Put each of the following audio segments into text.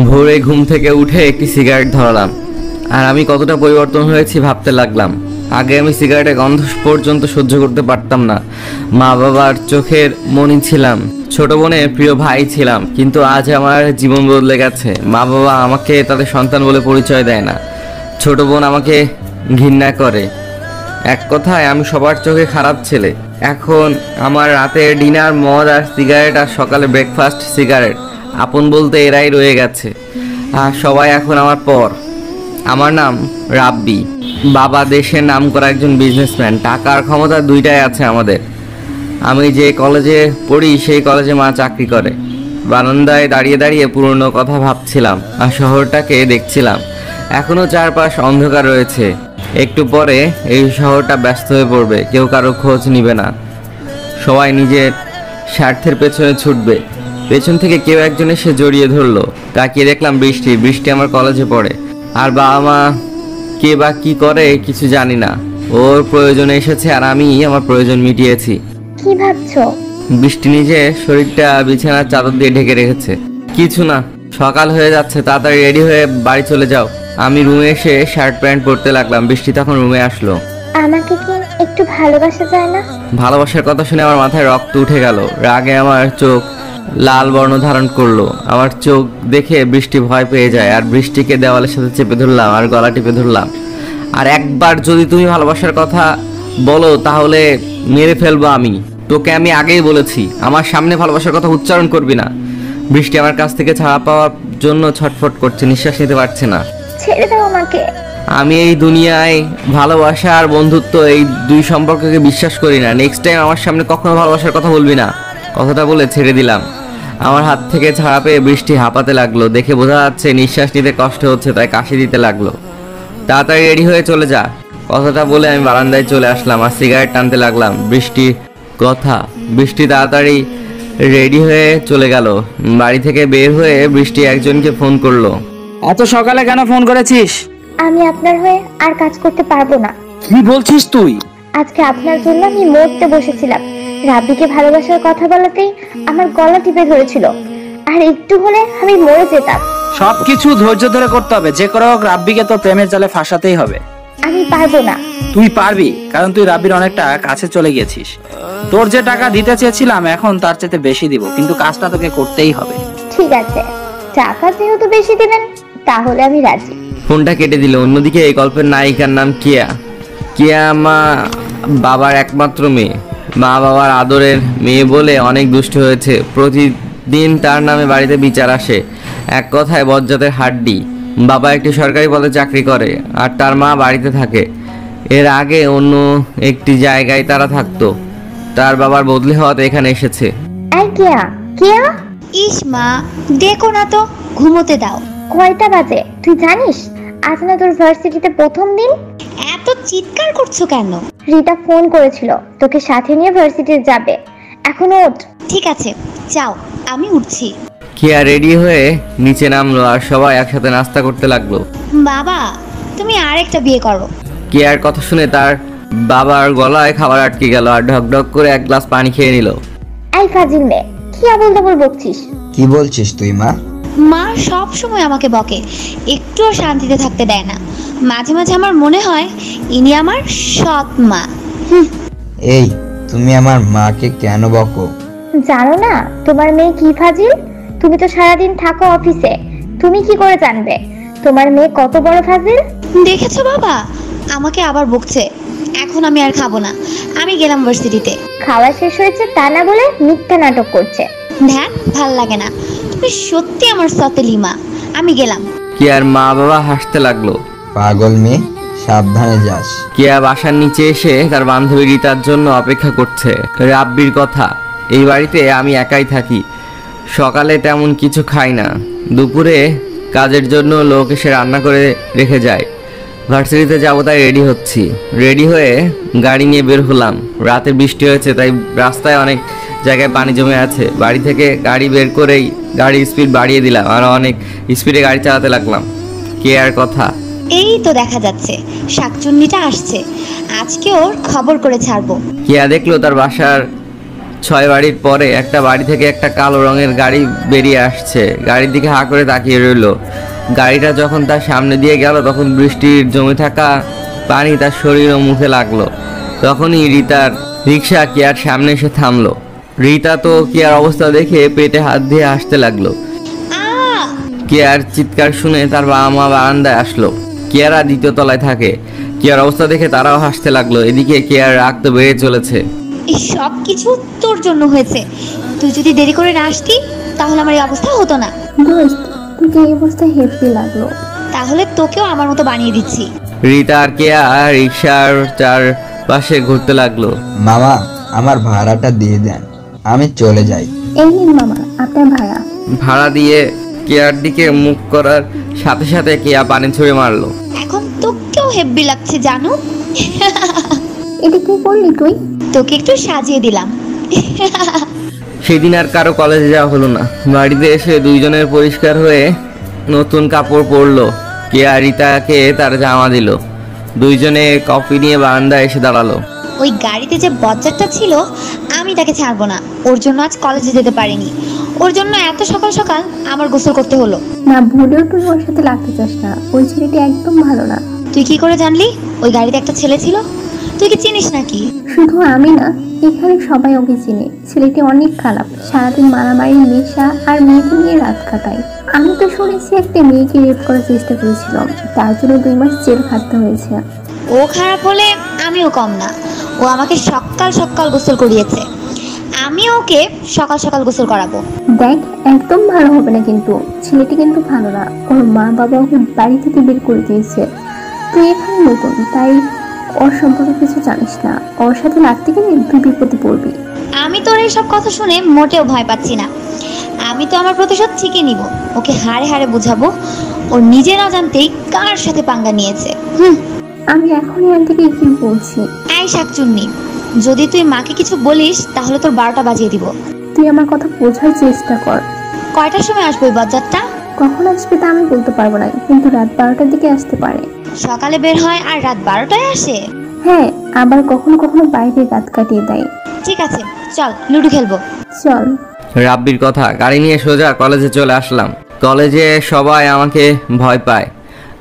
ভোরে ঘুম থেকে উঠে একটি সিগারেট ধরালাম, আর আমি কতটা পরিবর্তন হয়েছি ভাবতে লাগলাম। আগে আমি সিগারেটের গন্ধ পর্যন্ত সহ্য করতে পারতাম না। মা বাবার চোখের মণি ছিলাম, ছোট বোনের প্রিয় ভাই ছিলাম, কিন্তু আজ আমার জীবন বদলে গেছে। মা বাবা আমাকে তাদের সন্তান বলে পরিচয় দেয় না, ছোট বোন আমাকে ঘৃণা করে। এক কথায় আমি সবার চোখে খারাপ ছেলে। এখন আমার রাতের ডিনার মদ আর সিগারেট, আর সকালে ব্রেকফাস্ট সিগারেট। আপন বলতে এরাই রয়ে গেছে, আর সবাই এখন আমার পর। আমার নাম রাব্বি। বাবা দেশের নাম করা একজন বিজনেসম্যান, টাকার ক্ষমতা দুইটাই আছে আমাদের। আমি যে কলেজে পড়ি সেই কলেজে মা চাকরি করে। বারান্দায় দাঁড়িয়ে দাঁড়িয়ে পুরনো কথা ভাবছিলাম আর শহরটাকে দেখছিলাম। এখনো চারপাশ অন্ধকার রয়েছে, একটু পরে এই শহরটা ব্যস্ত হয়ে পড়বে, কেউ কারো খোঁজ নিবে না, সবাই নিজের স্বার্থের পেছনে ছুটবে। পেছন থেকে কেউ একজন এসে জড়িয়ে ধরলো। তাকিয়ে দেখলাম বৃষ্টি আমার কলেজে পড়ে। আর বাবা মা কে বা কি করে কিছু জানি না। ওর প্রয়োজনে এসেছে আর আমি আমার প্রয়োজন মিটিয়েছি। কি ভাবছো? বৃষ্টি নিজে শরীরটা বিছানার চাদর দিয়ে ঢেকে রেখেছে। কিছু না, সকাল হয়ে যাচ্ছে, তাড়াতাড়ি রেডি হয়ে বাড়ি চলে যাও। আমি রুমে এসে শার্ট প্যান্ট পরতে লাগলাম। বৃষ্টি তখন রুমে আসলো। আমাকে কি একটু ভালোবাসা যায় না? ভালোবাসার কথা শুনে আমার মাথায় রক্ত উঠে গেল। রাগে আমার চোখ লাল বর্ণ ধারণ করলো। আমার চোখ দেখে বৃষ্টি ভয় পেয়ে যায়, আর বৃষ্টিকে দেওয়ালের সাথে চেপে ধরলাম আর গলা টিপে ধরলাম। আর একবার যদি তুমি ভালোবাসার কথা বলো তাহলে মেরে ফেলবো আমি। তোকে আমি আগেই বলেছি, আমার সামনে ভালোবাসার কথা উচ্চারণ করবি না। বৃষ্টি আমার কাছ থেকে ছাড়া পাওয়ার জন্য ছটফট করছে, নিঃশ্বাস নিতে পারছে না। ছেড়ে দাও আমাকে। আমি এই দুনিয়ায় ভালোবাসা আর বন্ধুত্ব এই দুই সম্পর্ককে বিশ্বাস করি না। নেক্সট টাইম আমার সামনে কখনো ভালোবাসার কথা বলবি না। কথাটা বলে ছেড়ে দিলাম। আমার হাত থেকে ছাড়া পেয়ে বৃষ্টি হাঁপাতে লাগলো। দেখে বোঝা যাচ্ছে নিঃশ্বাস নিতে কষ্ট হচ্ছে, তাই কাশি দিতে লাগলো। তাড়াতাড়ি রেডি হয়ে চলে যা। কথাটা বলে আমি বারান্দায় চলে আসলাম আর সিগারেট টানতে লাগলাম। বৃষ্টি তাড়াতাড়ি রেডি হয়ে চলে গেল। বাড়ি থেকে বের হয়ে বৃষ্টি একজনকে ফোন করলো। এত সকালে কেন ফোন করেছিস? আমি আপনার হয়ে আর কাজ করতে পারবো না। কি বলছিস তুই? আজকে আপনার জন্য আমি মরতে বসেছিলাম। রাব্বিকে ভালোবাসার কথা বলাতেই আমার গলা টিপে ধরেছিল, আর একটু হলে আমি মরে যেতাম। সবকিছু ধৈর্য ধরে করতে হবে, যে করে হোক রাব্বিকে তোর প্রেমের জালে ফাঁসাতেই হবে। আমি পারবো না। তুই পারবি, কারণ তুই রাব্বির অনেকটা কাছে চলে গেছিস। তোর যে টাকা দিতে চেয়েছিলাম এখন তার চেয়ে বেশি দিব, কিন্তু কাজটা তোকে করতেই হবে। ঠিক আছে, টাকা যেহেতু বেশি দিবেন তাহলে আমি রাজি। ফোনটা কেটে দিল। অন্যদিকে এই গল্পের নায়িকার নাম কিয়া। কিয়া মা বাবার একমাত্র মেয়ে। মা বাবার আদরের মেয়ে বলে অনেক দুষ্ট হয়েছে। প্রতিদিন তার নামে বাড়িতে বিচার আসে। এক কথায় বজ্জাতের হাড্ডি। বাবা একটি সরকারি পদে চাকরি করে আর তার মা বাড়িতে থাকে। এর আগে অন্য একটি জায়গায় তারা থাকতো। তার বাবার বদলি হওয়াতে এখানে এসেছে। এই কিয়া, কিয়া, ইস মা, দেখো না তো, ঘুমোতে দাও। কয়টা বাজে তুই জানিস? আজ না তোর ভার্সিটিতে প্রথম দিন। এত চিৎকার করছো কেন? রিতা ফোন করেছিল তোকে সাথে নিয়ে ভার্সিটিতে যাবে। এখন ওঠ। ঠিক আছে, যাও, আমি উঠছি। কিয়া রেডি হয়ে নিচে নামলো আর সবাই একসাথে নাস্তা করতে লাগলো। বাবা, তুমি আরেকটা বিয়ে করো। কিয়ার কথা শুনে তার বাবার গলায় খাবার আটকে গেল আর ঢক ঢক করে এক গ্লাস পানি খেয়ে নিল। এই ফাজিল মেয়ে, কি আবল তাবল বকছিস? কি বলছিস তুই মা? মা সব সময় আমাকে বকে, একটুও শান্তিতে থাকতে দেয় না। মাঝে মাঝে আমার মনে হয় ইনি আমার সৎ মা। এই, তুমি আমার মাকে কেন বকো? জানো না তোমার মেয়ে কি ফাজিল? তুমি তো সারাদিন থাকো অফিসে, তুমি কি করে জানবে তোমার মেয়ে কত বড় ফাজিল? দেখেছো বাবা, আমাকে আবার বকছে। এখন আমি আর খাবো না, আমি গেলাম ভার্সিটিতে। খাওয়া শেষ হয়েছে তা না বলে মিথ্যা নাটক করছে। ধ্যান, ভাল লাগে না। তুমি সত্যি আমার সতেলি মা। আমি গেলাম। কিয়ার মা বাবা হাসতে লাগলো। পাগল মেয়ে, সাবধানে যাস। কিয়া বাসার নিচে এসে তার বান্ধবী রিতার জন্য অপেক্ষা করছে। রাব্বির কথা, এই বাড়িতে আমি একাই থাকি। সকালে তেমন কিছু খাই না। দুপুরে কাজের জন্য লোক এসে রান্না করে রেখে যায়। ভার্সিটিতে যাবো তাই রেডি হচ্ছি। রেডি হয়ে গাড়ি নিয়ে বের হলাম। রাতে বৃষ্টি হয়েছে তাই রাস্তায় অনেক জায়গায় পানি জমে আছে। বাড়ি থেকে গাড়ি বের করেই গাড়ির স্পিড বাড়িয়ে দিলাম আর অনেক স্পিডে গাড়ি চালাতে লাগলাম। কেয়ার কথা, এই তো দেখা যাচ্ছে শাকচুন্নিটা আসছে। আজকে ওর খবর করে ছাড়বো। কিয়া দেখলো তার বাসার 6 বাড়ির পরে একটা বাড়ি থেকে একটা কালো রঙের গাড়ি বেরিয়ে আসছে। গাড়ির দিকে হাঁ করে তাকিয়ে রইল। গাড়িটা যখন তার সামনে দিয়ে গেল তখন বৃষ্টির জমে থাকা পানি তার শরীর ও মুখে লাগলো। তখনই রিতার রিক্সা কেয়ার সামনে এসে থামলো। রিতা তো কেয়ার অবস্থা দেখে পেটে হাত দিয়ে হাসতে লাগলো। কেয়ার চিৎকার শুনে তার বাবা মা বারান্দায় আসলো। কেয়ারা 2য় তলায় থাকে। কেয়ার অবস্থা দেখে তারাও হাসতে লাগলো। এদিকে কেয়ার রাগ তো বেড়ে চলেছে। এই সব কিছু তোর জন্য হয়েছে। তুই যদি দেরি করে না আসতি তাহলে আমার এই অবস্থা হতো না। দোস্ত, তোকে এই অবস্থায় হেপি লাগলো। তাহলে তোকেও আমার মতো বানিয়ে দিচ্ছি। রিতা আর কেয়া রিক্সার চারপাশে ঘুরতে লাগলো। মামা, আমার ভাড়াটা দিয়ে দেন, আমি চলে যাই। এই নিন মামা, আপনার ভাড়া। ভাড়া দিয়ে কেয়ার দিকে মুখ করার সাথে সাথে কেয়া পানি ছুঁড়ে মারলো। এখন তোকেও হেব্বি লাগছে জানো। এটা কি করলি তুই? তোকে একটু সাজিয়ে দিলাম। সেদিন আর কারো কলেজে যাওয়া হলো না। বাড়িতে এসে দুইজনের পরিষ্কার হয়ে নতুন কাপড় পরলো। কেয়া রিতাকে তার জামা দিল। দুইজনে কফি নিয়ে বারান্দায় এসে দাঁড়ালো। ওই গাড়িতে যে বজ্জারটা ছিল আমি তাকে ছাড়বো না। ওর জন্য আজ কলেজে যেতে পারিনি। ওর জন্য এত সকাল সকাল আমার গোসল করতে হলো। না, ভুলেও তুই ওর সাথে লাগতে চাস না। ওই ছেলেটি একদম ভালো না। তুই কি করে জানলি ওই গাড়িতে একটা ছেলে ছিল? তুই কি চিনিস নাকি? শুধু আমি না, এখানে সবাই ওকে চিনে। ছেলেটি অনেক খারাপ, সারাদিন মারামারি, নেশা আর মেয়েকে নিয়ে রাত কাটায়। আমি তো শুনেছি একটা মেয়েকে রেপ করার চেষ্টা করেছিলাম, তার জন্য 2 মাস জেল খাটতে হয়েছে। ও খারাপ হলে আমিও কম না। ও আমাকে সকাল সকাল গোসল করিয়েছে। আমি ওকে সকাল সকাল গোসল করাবো। দেখ, একদম ভালো হবে না কিন্তু। ছেলেটি কিন্তু ভালো না। ওর মা বাবা ওকে বাড়ি থেকে বের করে দিয়েছে। তুই এখানে নতুন, তাই ওর সম্পর্কে কিছু জানিস না। ওর সাথে লাগতে গেলে তুই বিপদে পড়বি। আমি তোর এইসব কথা শুনে মোটেও ভয় পাচ্ছি না। আমি তো আমার প্রতিশোধ ঠিকই নিব। ওকে হাড়ে হাড়ে বুঝাবো ওর নিজের অজান্তেই কার সাথে পাঙ্গা নিয়েছে। আমি এখনই এখান থেকে কি বলছি। এই শাকচুন্নি, যদি তুই মাকে কিছু বলিস তাহলে তোর 12টা বাজিয়ে দিব। তুই আমার কথা বোঝার চেষ্টা কর। কয়টার সময় আসবে ওই বজ্জারটা? কখন আসবে তা আমি বলতে পারবো না, কিন্তু রাত 12টার দিকে আসতে পারে। সকালে বের হয় আর রাত 12টায় আসে? হ্যাঁ, আবার কখনো কখনো বাইরে রাত কাটিয়ে দেয়। ঠিক আছে, চল লুডো খেলবো। চল। রাব্বির কথা গাড়ি নিয়ে সোজা কলেজে চলে আসলাম। কলেজে সবাই আমাকে ভয় পায়।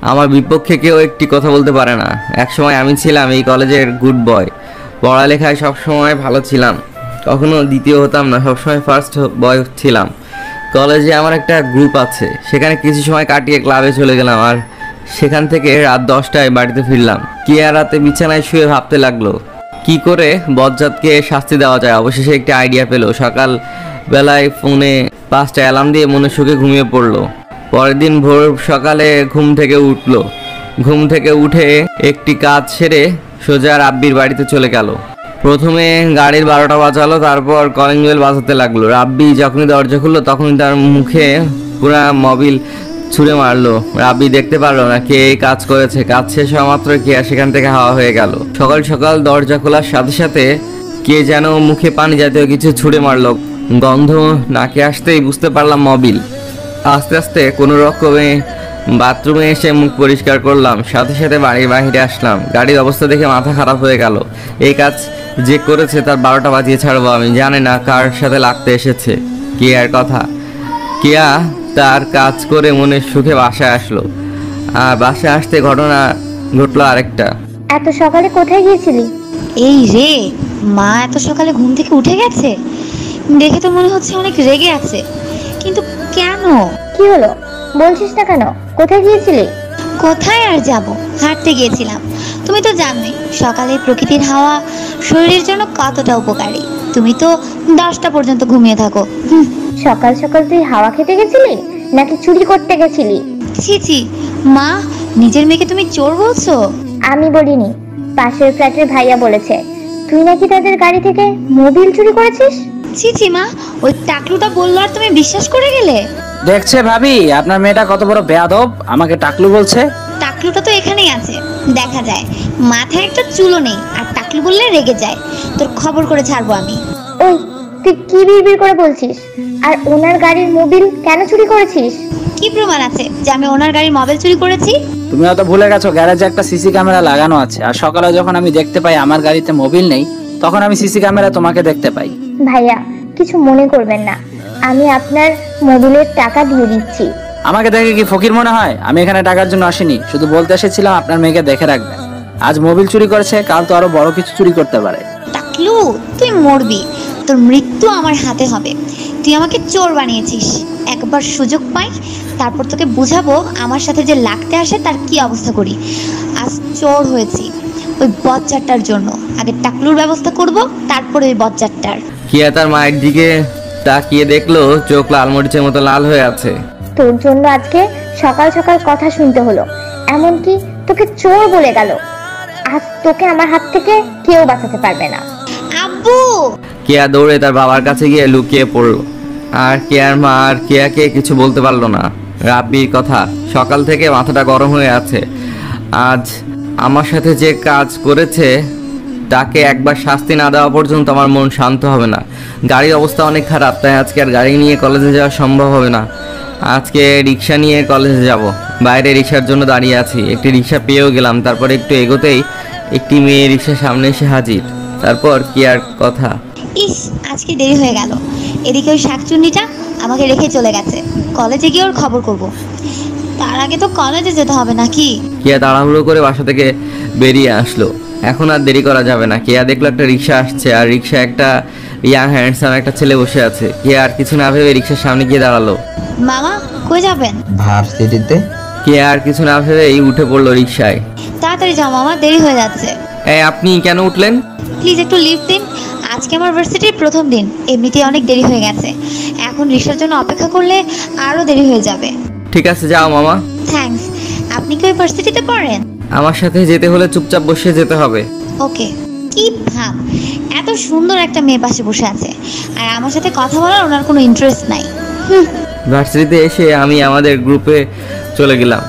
আমার বিপক্ষে কেউ একটি কথা বলতে পারে না। একসময় আমি ছিলাম এই কলেজের গুড বয়। পড়ালেখায় সবসময় ভালো ছিলাম, কখনো দ্বিতীয় হতাম না, সবসময় ফার্স্ট বয় ছিলাম। কলেজে আমার একটা গ্রুপ আছে, সেখানে কিছু সময় কাটিয়ে ক্লাবে চলে গেলাম। আর সেখান থেকে রাত 10টায় বাড়িতে ফিরলাম। কিয়া রাতে বিছানায় শুয়ে ভাবতে লাগলো কি করে বজ্জাতকে শাস্তি দেওয়া যায়। অবশেষে একটি আইডিয়া পেল। সকাল বেলায় ফোনে 5টা অ্যালার্ম দিয়ে মনে সুখে ঘুমিয়ে পড়লো। পরের দিন ভোর সকালে ঘুম থেকে উঠে একটি কাজ সেরে সোজা রাব্বির বাড়িতে চলে গেল। প্রথমে গাড়ির 12টা বাজালো, তারপর কলিং বেল বাজাতে লাগলো। রাব্বি যখনই দরজা খুললো তখনই তার মুখে পুরা মোবিল ছুঁড়ে মারলো। রাব্বি দেখতে পারলো না কে এই কাজ করেছে। কাজ শেষ হওয়া মাত্র কে সেখান থেকে হাওয়া হয়ে গেল। সকাল সকাল দরজা খোলার সাথে সাথে কে যেন মুখে পানি জাতীয় কিছু ছুঁড়ে মারলো। গন্ধ নাকে আসতেই বুঝতে পারলাম মোবিল। আস্তে আস্তে কোনো রকমে বাথরুমে এসে মুখ পরিষ্কার করলাম, সাথে সাথে বাড়ির বাইরে আসলাম। গাড়ির অবস্থা দেখে মাথা খারাপ হয়ে গেল। এই কাজ যে করেছে তার 12টা বাজিয়ে ছাড়বো আমি। জানি না কার সাথে লাগতে এসেছে। কেয়ার কথা, কেয়া তার কাজ করে মনের সুখে বাসায় আসলো। আর বাসায় আসতে ঘটনা ঘটলো আরেকটা। এত সকালে কোথায় গিয়েছিলি? এই রে, মা এত সকালে ঘুম থেকে উঠে গেছে? দেখে তো মনে হচ্ছে অনেক রেগে আছে, কিন্তু কেন? কি হলো বলছিস না কেন? কোথায় গিয়েছিলি? কোথায় আর যাব, হাঁটতে গিয়েছিলাম। তুমি তো জানোই সকালে প্রকৃতির হাওয়া শরীরের জন্য কতটা উপকারী। তুমি তো 10টা পর্যন্ত ঘুমিয়ে থাকো। সকাল সকাল তুই হাওয়া খেতে গেছিলি নাকি চুরি করতে গেছিলি? ছি ছি মা, নিজের মেয়েকে তুমি চোর বলছো? আমি বলিনি, পাশের ফ্ল্যাটের ভাইয়া বলেছে তুই নাকি তাদের গাড়ি থেকে মোবিল চুরি করেছিস। ছি ছি মা, ওই টাকলুটা বললো আর তুমি বিশ্বাস করে গেলে? দেখছে ভাবি আপনার মেয়েটা কত বড় বেয়াদব, আমাকে টাকলু বলছে। টাকলুটা তো এখানেই আছে, দেখা যায়। মাথায় একটা চুলও নেই, আর টাকলু বললে রেগে যায়। তোর খবর করে ছাড়বো আমি। ওই, তুই কি বিড়বিড় করে বলছিস? আর ওনার গাড়ির মোবিল কেন চুরি করেছিস? কি প্রমাণ আছে যে আমি ওনার গাড়ির মোবাইল চুরি করেছি? তুমি হয়তো ভুলে গেছো গ্যারেজে একটা সিসি ক্যামেরা লাগানো আছে। আর সকালে যখন আমি দেখতে পাই আমার গাড়িতে মোবিল নেই, তখন আমি সিসি ক্যামেরা তোমাকে দেখতে পাই। ভাইয়া কিছু মনে করবেন না, আমি আপনার মোবিলের টাকা দিয়ে দিচ্ছি। আমাকে দেখে কি ফকির মনে হয়? আমি এখানে টাকার জন্য আসিনি, শুধু বলতে এসেছিলাম আপনার মেয়েকে দেখে রাখবেন। আজ মোবিল চুরি করেছে, কাল তো আরো বড় কিছু চুরি করতে পারে। টাকলু, তুই মরবি, তোর মৃত্যু আমার হাতে হবে। তুই আমাকে চোর বানিয়েছিস। একবার সুযোগ পাই, তারপর তোকে বুঝাবো আমার সাথে যে লাগতে আসে তার কি অবস্থা করি। আজ চোর হয়েছি ওই বজ্জারটার জন্য। আগে টাকলুর ব্যবস্থা করব, তারপরে ওই বজ্জারটার। কিয়া তার মায়ের দিকে তাকিয়ে দেখলো চোখ লাল মরিচের মতো লাল হয়ে আছে। তোর জন্য আজকে সকাল সকাল কথা শুনতে হলো, এমনকি তোকে চোর বলে গেল। আজ তোকে আমার হাত থেকে কেউ বাঁচাতে পারবে না। আব্বু! কেয়া দৌড়ে তার বাবার কাছে গিয়ে লুকিয়ে পড়লো। আর কেয়ার মা আর কেয়াকে কিছু বলতে পারলো না। রাব্বির কথা, সকাল থেকে মাথাটা গরম হয়ে আছে। আজ আমার সাথে যে কাজ করেছে তাকে একবার শাস্তি না দেওয়া পর্যন্ত আমার মন শান্ত হবে না। গাড়ির অবস্থা অনেক খারাপ, তাই আজকে আর গাড়ি নিয়ে কলেজে যাওয়া সম্ভব হবে না। আজকে রিক্সা নিয়ে কলেজে যাব। বাইরে রিক্সার জন্য দাঁড়িয়ে আছি, একটি রিক্সা পেয়েও গেলাম। তারপর একটু এগোতেই একটি মেয়ে রিক্সার সামনে এসে হাজির। তারপর কেয়ার কথা, ইস, আজকে দেরি হয়ে গেল। এদিকে ওই শাকচুন্নিটা আমাকে রেখে চলে গেছে। কলেজে গিয়ে ওর খবর করব। তার আগে তো কলেজে যেতে হবে নাকি? কেয়া তাড়াহুড়ো করে বাসা থেকে বেরিয়ে আসলো। এখন আর দেরি করা যাবে না। কেয়া দেখলো একটা রিক্সা আসছে, আর রিক্সা একটা ইয়াং হ্যান্ডসাম একটা ছেলে বসে আছে। কেয়া আর কিছু না ভেবে রিক্সার সামনে গিয়ে দাঁড়ালো। মামা, কই যাবেন? ভার্সিটিতে। কেয়া আর কিছু না ভেবেই উঠে পড়লো রিক্সায়। তাড়াতাড়ি যাও মামা, দেরি হয়ে যাচ্ছে। এই আপনি কেন উঠলেন? প্লিজ একটু লিফট দিন। আজকে আমার ভার্সিটির প্রথম দিন, এমনিতেই অনেক দেরি হয়ে গেছে। এখন রিক্সার জন্য অপেক্ষা করলে আরও দেরি হয়ে যাবে। ঠিক আছে, যাও মামা। থ্যাঙ্কস। আপনি কি ওই ভার্সিটিতে পড়েন? আমার সাথে যেতে হলে চুপচাপ বসে যেতে হবে। ওকে। কি ভাব, এত সুন্দর একটা মেয়ে পাশে বসে আছে, আর আমার সাথে কথা বলার ওনার কোনো ইন্টারেস্ট নাই। ভার্সিটিতে এসে আমি আমাদের গ্রুপে চলে গেলাম,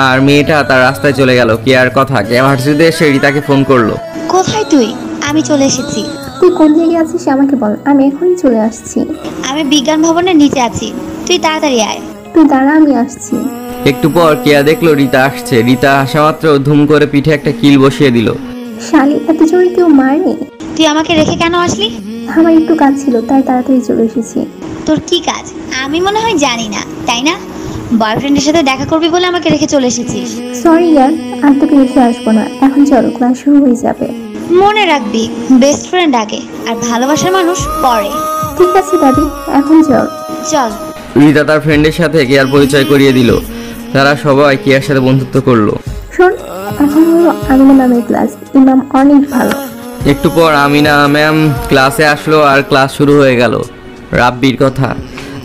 আর মেয়েটা তার রাস্তায় চলে গেল। কেয়ার কথা, কেয়া ভার্সিটিতে এসে রিতাকে ফোন করলো। কোথায় তুই? আমি চলে এসেছি। তুই কোন জায়গায় আছিস আমাকে বল, আমি এখনই চলে আসছি। আমি বিজ্ঞান ভবনের নিচে আছি, তুই তাড়াতাড়ি আয়। তুই দাঁড়া, আমি আসছি। একটু পর কেয়া দেখলো রিতা আসছে। রিতা আসা মাত্র ধুম করে পিঠে একটা কিল বসিয়ে দিল। শালি, এত জোরে কেউ মারে? তুই আমাকে রেখে কেন আসলি? আমার একটু কাজ ছিল, তাই তাড়াতাড়ি চলে এসেছি। তোর কি কাজ আমি মনে হয় জানি না, তাই না? বয়ফ্রেন্ডের সাথে দেখা করবি বলে আমাকে রেখে চলে এসেছিস। সরি ইয়ার, আর তোকে রেখে আসবো না। এখন চলো, ক্লাস শুরু হয়ে যাবে। মনে রাখবি, বেস্ট ফ্রেন্ড আগে আর ভালোবাসার মানুষ পরে। ঠিক আছে দাদি, এখন চল। চল। রিতা তার ফ্রেন্ডের সাথে কেয়ার পরিচয় করিয়ে দিল। তারা সবাই কেয়ার সাথে বন্ধুত্ব করলো। শোন, এখন হলো আমিনা ম্যামের ক্লাস। ইমাম অনেক ভালো। একটু পর আমিনা ম্যাম ক্লাসে আসলো আর ক্লাস শুরু হয়ে গেল। রাব্বির কথা,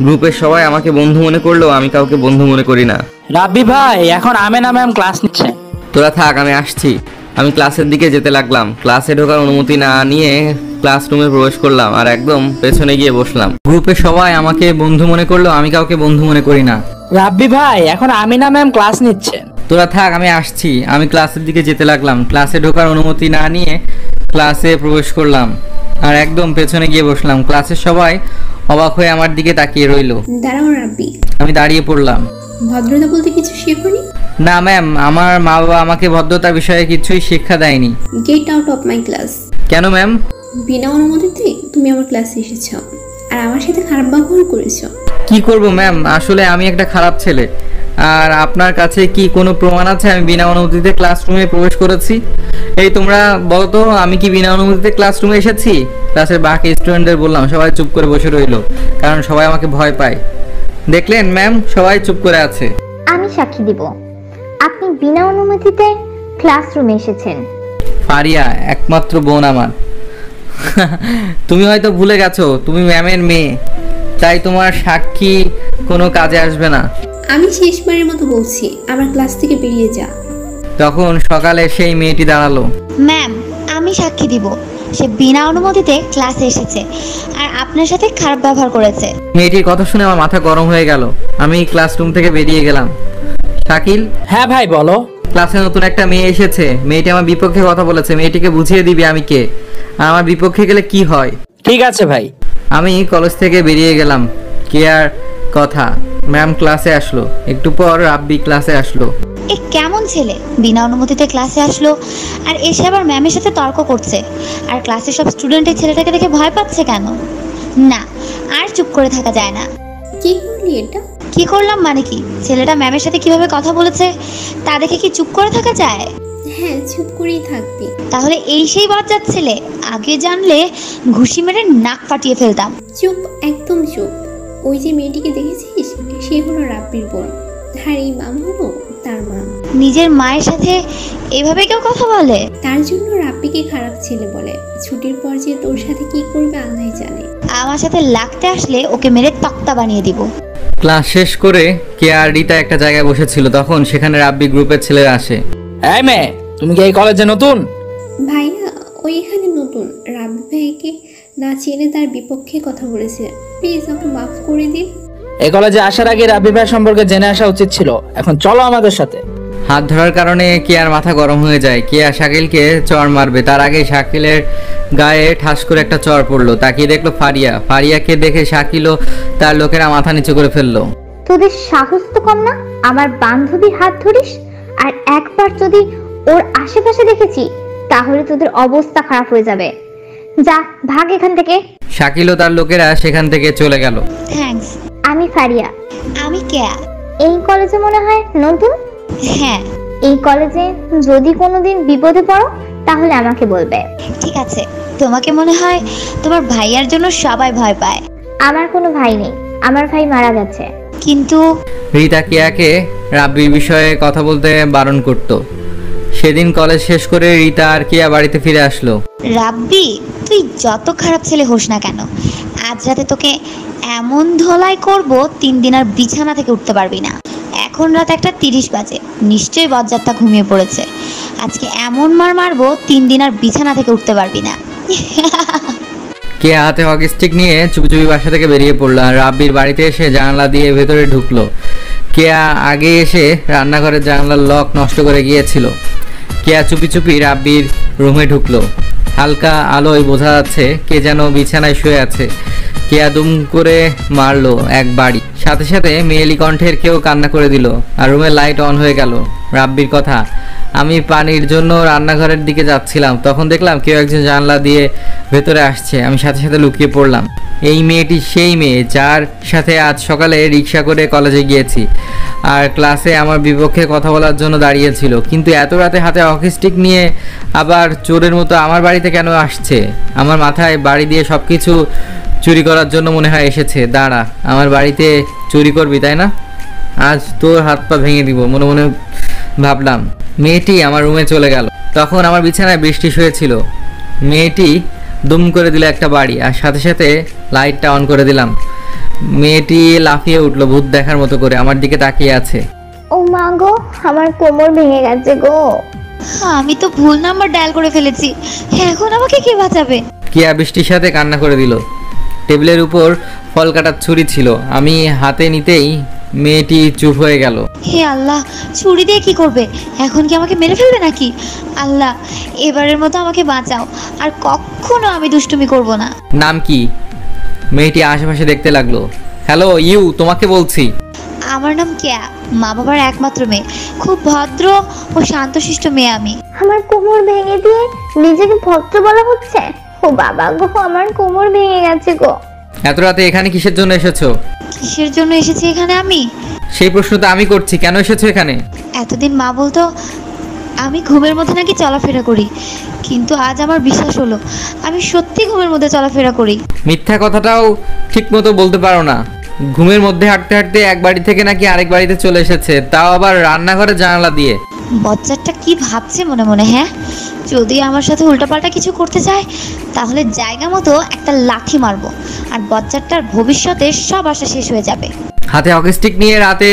গ্রুপের সবাই আমাকে বন্ধু মনে করলেও আমি কাউকে বন্ধু মনে করি না। রাব্বি ভাই, এখন আমেনা ম্যাম ক্লাস নিচ্ছে। তোরা থাক, আমি আসছি। আমি ক্লাসের দিকে যেতে লাগলাম। ক্লাসে ঢোকার অনুমতি না নিয়ে ক্লাসরুমে প্রবেশ করলাম আর একদম পেছনে গিয়ে বসলাম। গ্রুপের সবাই আমাকে বন্ধু মনে করলেও আমি কাউকে বন্ধু মনে করি না। রাব্বি ভাই, এখন আমিনা ম্যাম ক্লাস নিচ্ছে। তোরা থাক, আমি আসছি। আমি ক্লাসের দিকে যেতে লাগলাম। ক্লাসে ঢোকার অনুমতি না নিয়ে ক্লাসে প্রবেশ করলাম আর একদম পেছনে গিয়ে বসলাম। ক্লাসের সবাই অবাক হয়ে আমার দিকে তাকিয়ে রইলো। দাঁড়াও রাব্বি, আমি দাঁড়িয়ে পড়লাম। ভদ্রতা বলতে কিছু শেখনি? না ম্যাম, আমার মা বাবা আমাকে ভদ্রতার বিষয়ে কিছুই শিক্ষা দেয়নি। Get out of my class. কেন ম্যাম? বিনা অনুমতিতে তুমি আমার ক্লাসে এসেছো আর আমার সাথে খারাপ ব্যবহার করেছো। কি করব ম্যাম, আসলে আমি একটা খারাপ ছেলে। আর আপনার কাছে কি কোনো প্রমাণ আছে আমি বিনা অনুমতিতে ক্লাসরুমে প্রবেশ করেছি? এই তোমরা বলো তো, আমি কি বিনা অনুমতিতে ক্লাসরুমে এসেছি? ক্লাসের বাকি স্টুডেন্টদের বললাম, সবাই চুপ করে বসে রইলো, কারণ সবাই আমাকে ভয় পায়। দেখলেন ম্যাম, সবাই চুপ করে আছে। আমি সাক্ষী দিব, আপনি বিনা অনুমতিতে ক্লাসরুমে এসেছেন। ফারিয়া একমাত্র বোন আমার। তুমি হয়তো ভুলে গেছো তুমি ম্যামের মেয়ে, তাই তোমার সাক্ষী কোনো কাজে আসবে না। আমি শেষবারের মতো বলছি, আমার ক্লাস থেকে বেরিয়ে যা। তখন সকালে সেই মেয়েটি দাঁড়ালো। ম্যাম, আমি সাক্ষী দিব, সে বিনা অনুমতিতে ক্লাসে এসেছে আর আপনার সাথে খারাপ ব্যবহার করেছে। মেয়েটির কথা শুনে আমার মাথা গরম হয়ে গেল। আমি ক্লাসরুম থেকে বেরিয়ে গেলাম। শাকিল, হ্যাঁ ভাই বলো। ক্লাসে নতুন একটা মেয়ে এসেছে। মেয়েটি আমার বিপক্ষে কথা বলেছে। মেয়েটিকে বুঝিয়ে দিবি আমি কে, আর আমার বিপক্ষে গেলে কি হয়। ঠিক আছে ভাই। আমি কলেজ থেকে বেরিয়ে গেলাম। কেয়ার কথা, ম্যাম ক্লাসে আসলো। একটু পর রাব্বি ক্লাসে আসলো। এ কেমন ছেলে, বিনা অনুমতিতে ক্লাসে আসলো আর এসে আবার ম্যামের সাথে তর্ক করছে। আর ক্লাসের সব স্টুডেন্ট এই ছেলেটাকে দেখে ভয় পাচ্ছে কেন? না, আর চুপ করে থাকা যায় না। কি করলি এটা? কি করলাম মানে কি? ছেলেটা ম্যামের সাথে কিভাবে কথা বলেছে তা দেখে কি চুপ করে থাকা যায়? হ্যাঁ, চুপ করেই থাকবি। তাহলে এই সেই বজ্জাত ছেলে, আগে জানলে ঘুষি মেরে নাক ফাটিয়ে ফেলতাম। চুপ, একদম চুপ। ওই যে মেয়েটিকে দেখেছিস, সে হলো রাব্বির বোন, আর এই মাম হলো তার মা। নিজের মায়ের সাথে এভাবে কেউ কথা বলে? তার জন্য রাব্বিকে খারাপ ছেলে বলে। ছুটির পর যে তোর সাথে কি করবে আল্লাহই জানে। আমার সাথে লাগতে আসলে ওকে মেরে তক্তা বানিয়ে দিব। ক্লাস শেষ করে কেয়া আর রিতা একটা জায়গায় বসেছিল, তখন সেখানে রাব্বি গ্রুপের ছেলেরা আসে। এই মেয়ে, তুমি কি এই কলেজে নতুন? ভাইয়া, ওই এখানে নতুন। রাব্বি ভাইকে না চেনে তার বিপক্ষে কথা বলেছে। প্লিজ আমাকে মাফ করে দিন। এই কলেজে আসার আগে রাব্বি ভাই সম্পর্কে জেনে আসা উচিত ছিল। এখন চলো আমাদের সাথে। হাত ধরার কারণে কেয়ার মাথা গরম হয়ে যায়। কেয়া শাকিলকে চড় মারবে, তার আগে শাকিলের গায়ে ঠাস করে একটা চড় পড়লো। তাকিয়ে দেখলো ফারিয়া। ফারিয়াকে দেখে শাকিলও তার লোকেরা মাথা নিচু করে ফেললো। তোদের সাহস তো কম না, আমার বান্ধবীর হাত ধরিস। আর একবার যদি ওর আশেপাশে দেখেছি তাহলে তোদের অবস্থা খারাপ হয়ে যাবে। যা, ভাগ এখান থেকে। শাকিল ও তার লোকেরা সেখান থেকে চলে গেল। থ্যাঙ্কস। আমি ফারিয়া। আমি কেয়া। এই কলেজে মনে হয় নতুন? হ্যাঁ। এই কলেজে যদি কোনোদিন বিপদে পড়ো তাহলে আমাকে বলবে। ঠিক আছে। তোমাকে মনে হয় তোমার ভাইয়ার জন্য সবাই ভয় পায়। আমার কোনো ভাই নেই, আমার ভাই মারা গেছে। কিন্তু রিতা কেয়াকে রাব্বির বিষয়ে কথা বলতে বারণ করত। সেদিন কলেজ শেষ করে রিতা আর কেয়া বাড়িতে ফিরে আসলো। রাব্বি, তুই যত খারাপ ছেলে হোস না কেন, আজ রাতে তোকে এমন ধোলাই করব 3 দিন আর বিছানা থেকে উঠতে পারবি না। এখন রাত 1:30 বাজে, নিশ্চয়ই বজ্জাতটা ঘুমিয়ে পড়েছে। আজকে এমন মার মারবো 3 দিন আর বিছানা থেকে উঠতে পারবি না। কেয়া হাতে হকি স্টিক নিয়ে চুপি চুপি বাসা থেকে বেরিয়ে পড়লো আর রাব্বির বাড়িতে এসে জানালা দিয়ে ভেতরে ঢুকলো। কেয়া আগে এসে রান্নাঘরের জানালার লক নষ্ট করে গিয়েছিল। কেয়া চুপি চুপি রাব্বির রুমে ঢুকলো। হালকা আলোয় বোঝা যাচ্ছে কে যেন বিছানায় শুয়ে আছে। কেয়া দুম করে মারলো এক বাড়ি, সাথে সাথে মেয়েলি কণ্ঠের কেউ কান্না করে দিল আর রুমের লাইট অন হয়ে গেল। রাব্বির কথা, আমি পানির জন্য রান্নাঘরের দিকে যাচ্ছিলাম, তখন দেখলাম কেউ একজন জানলা দিয়ে ভেতরে আসছে। আমি সাথে সাথে লুকিয়ে পড়লাম। এই মেয়েটি সেই মেয়ে যার সাথে আজ সকালে রিক্সা করে কলেজে গিয়েছি আর ক্লাসে আমার বিপক্ষে কথা বলার জন্য দাঁড়িয়েছিল, কিন্তু এত রাতে হাতে হকি স্টিক নিয়ে আবার চোরের মতো আমার বাড়িতে কেন আসছে? আমার মাথায় বাড়ি দিয়ে সব কিছু চুরি করার জন্য মনে হয় এসেছে। দাঁড়া, আমার বাড়িতে চুরি করবি তাই না? আজ তোর হাত পা ভেঙে দিব মনে মনে ভাবলাম। মেয়েটি আমার রুমে চলে গেল। তখন আমার বিছানায় বৃষ্টি শুয়েছিল। মেয়েটি দুম করে দিল একটা বাড়ি আর সাথে সাথে লাইটটা অন করে দিলাম। মেয়েটি লাফিয়ে উঠলো ভূত দেখার মতো করে, আমার দিকে তাকিয়ে আছে। ও মা গো, আমার কোমর ভেঙে গেছে গো। আমি তো ভুল নাম্বার ডায়াল করে ফেলেছি, এখন আমাকে কে বাঁচাবে? কেয়া বৃষ্টির সাথে কান্না করে দিল। টেবিলের উপর ফল কাটার ছুরি ছিল, আমি হাতে নিতেই মেয়েটি চুপ হয়ে গেল। হে আল্লাহ, ছুরি দিয়ে কি করবে? এখন কি আমাকে মেরে ফেলবে নাকি? আল্লাহ, এবারের মতো আমাকে বাঁচাও, আর কখনো আমি দুষ্টুমি করব না। নাম কি? মেয়েটি আশেপাশে দেখতে লাগলো। হ্যালো ইউ, তোমাকে বলছি। আমার নাম কেয়া, মা বাবার একমাত্র মেয়ে, খুব ভদ্র ও শান্তশিষ্ট মেয়ে আমি। আমার কোমর ভেঙে দিয়ে নিজেকে ভদ্র বলা হচ্ছে? ও বাবা গো, আমার কোমর ভেঙে গেছে গো। এত রাতে এখানে কিসের জন্য এসেছো? কিসের জন্য এসেছি এখানে আমি? সেই প্রশ্ন তো আমি করছি, কেন এসেছো এখানে? এতদিন মা বলতো আমি ঘুমের মধ্যে নাকি চলাফেরা করি, কিন্তু আজ আমার বিশ্বাস হলো আমি সত্যি ঘুমের মধ্যে চলাফেরা করি। মিথ্যা কথাটাও ঠিক মতো বলতে পারো না। ঘুমের মধ্যে হাঁটতে হাঁটতে এক বাড়ি থেকে নাকি আরেক বাড়িতে চলে এসেছে, তাও আবার রান্নাঘরের জানালা দিয়ে। বচ্চাটা কি ভাবছে মনে মনে? হ্যাঁ, যদি আমার সাথে উল্টাপাল্টা কিছু করতে চায় তাহলে জায়গা মতো একটা লাথি মারবো, আর বচ্চাটার ভবিষ্যতে সব আশা শেষ হয়ে যাবে। হাতে হকি স্টিক নিয়ে রাতে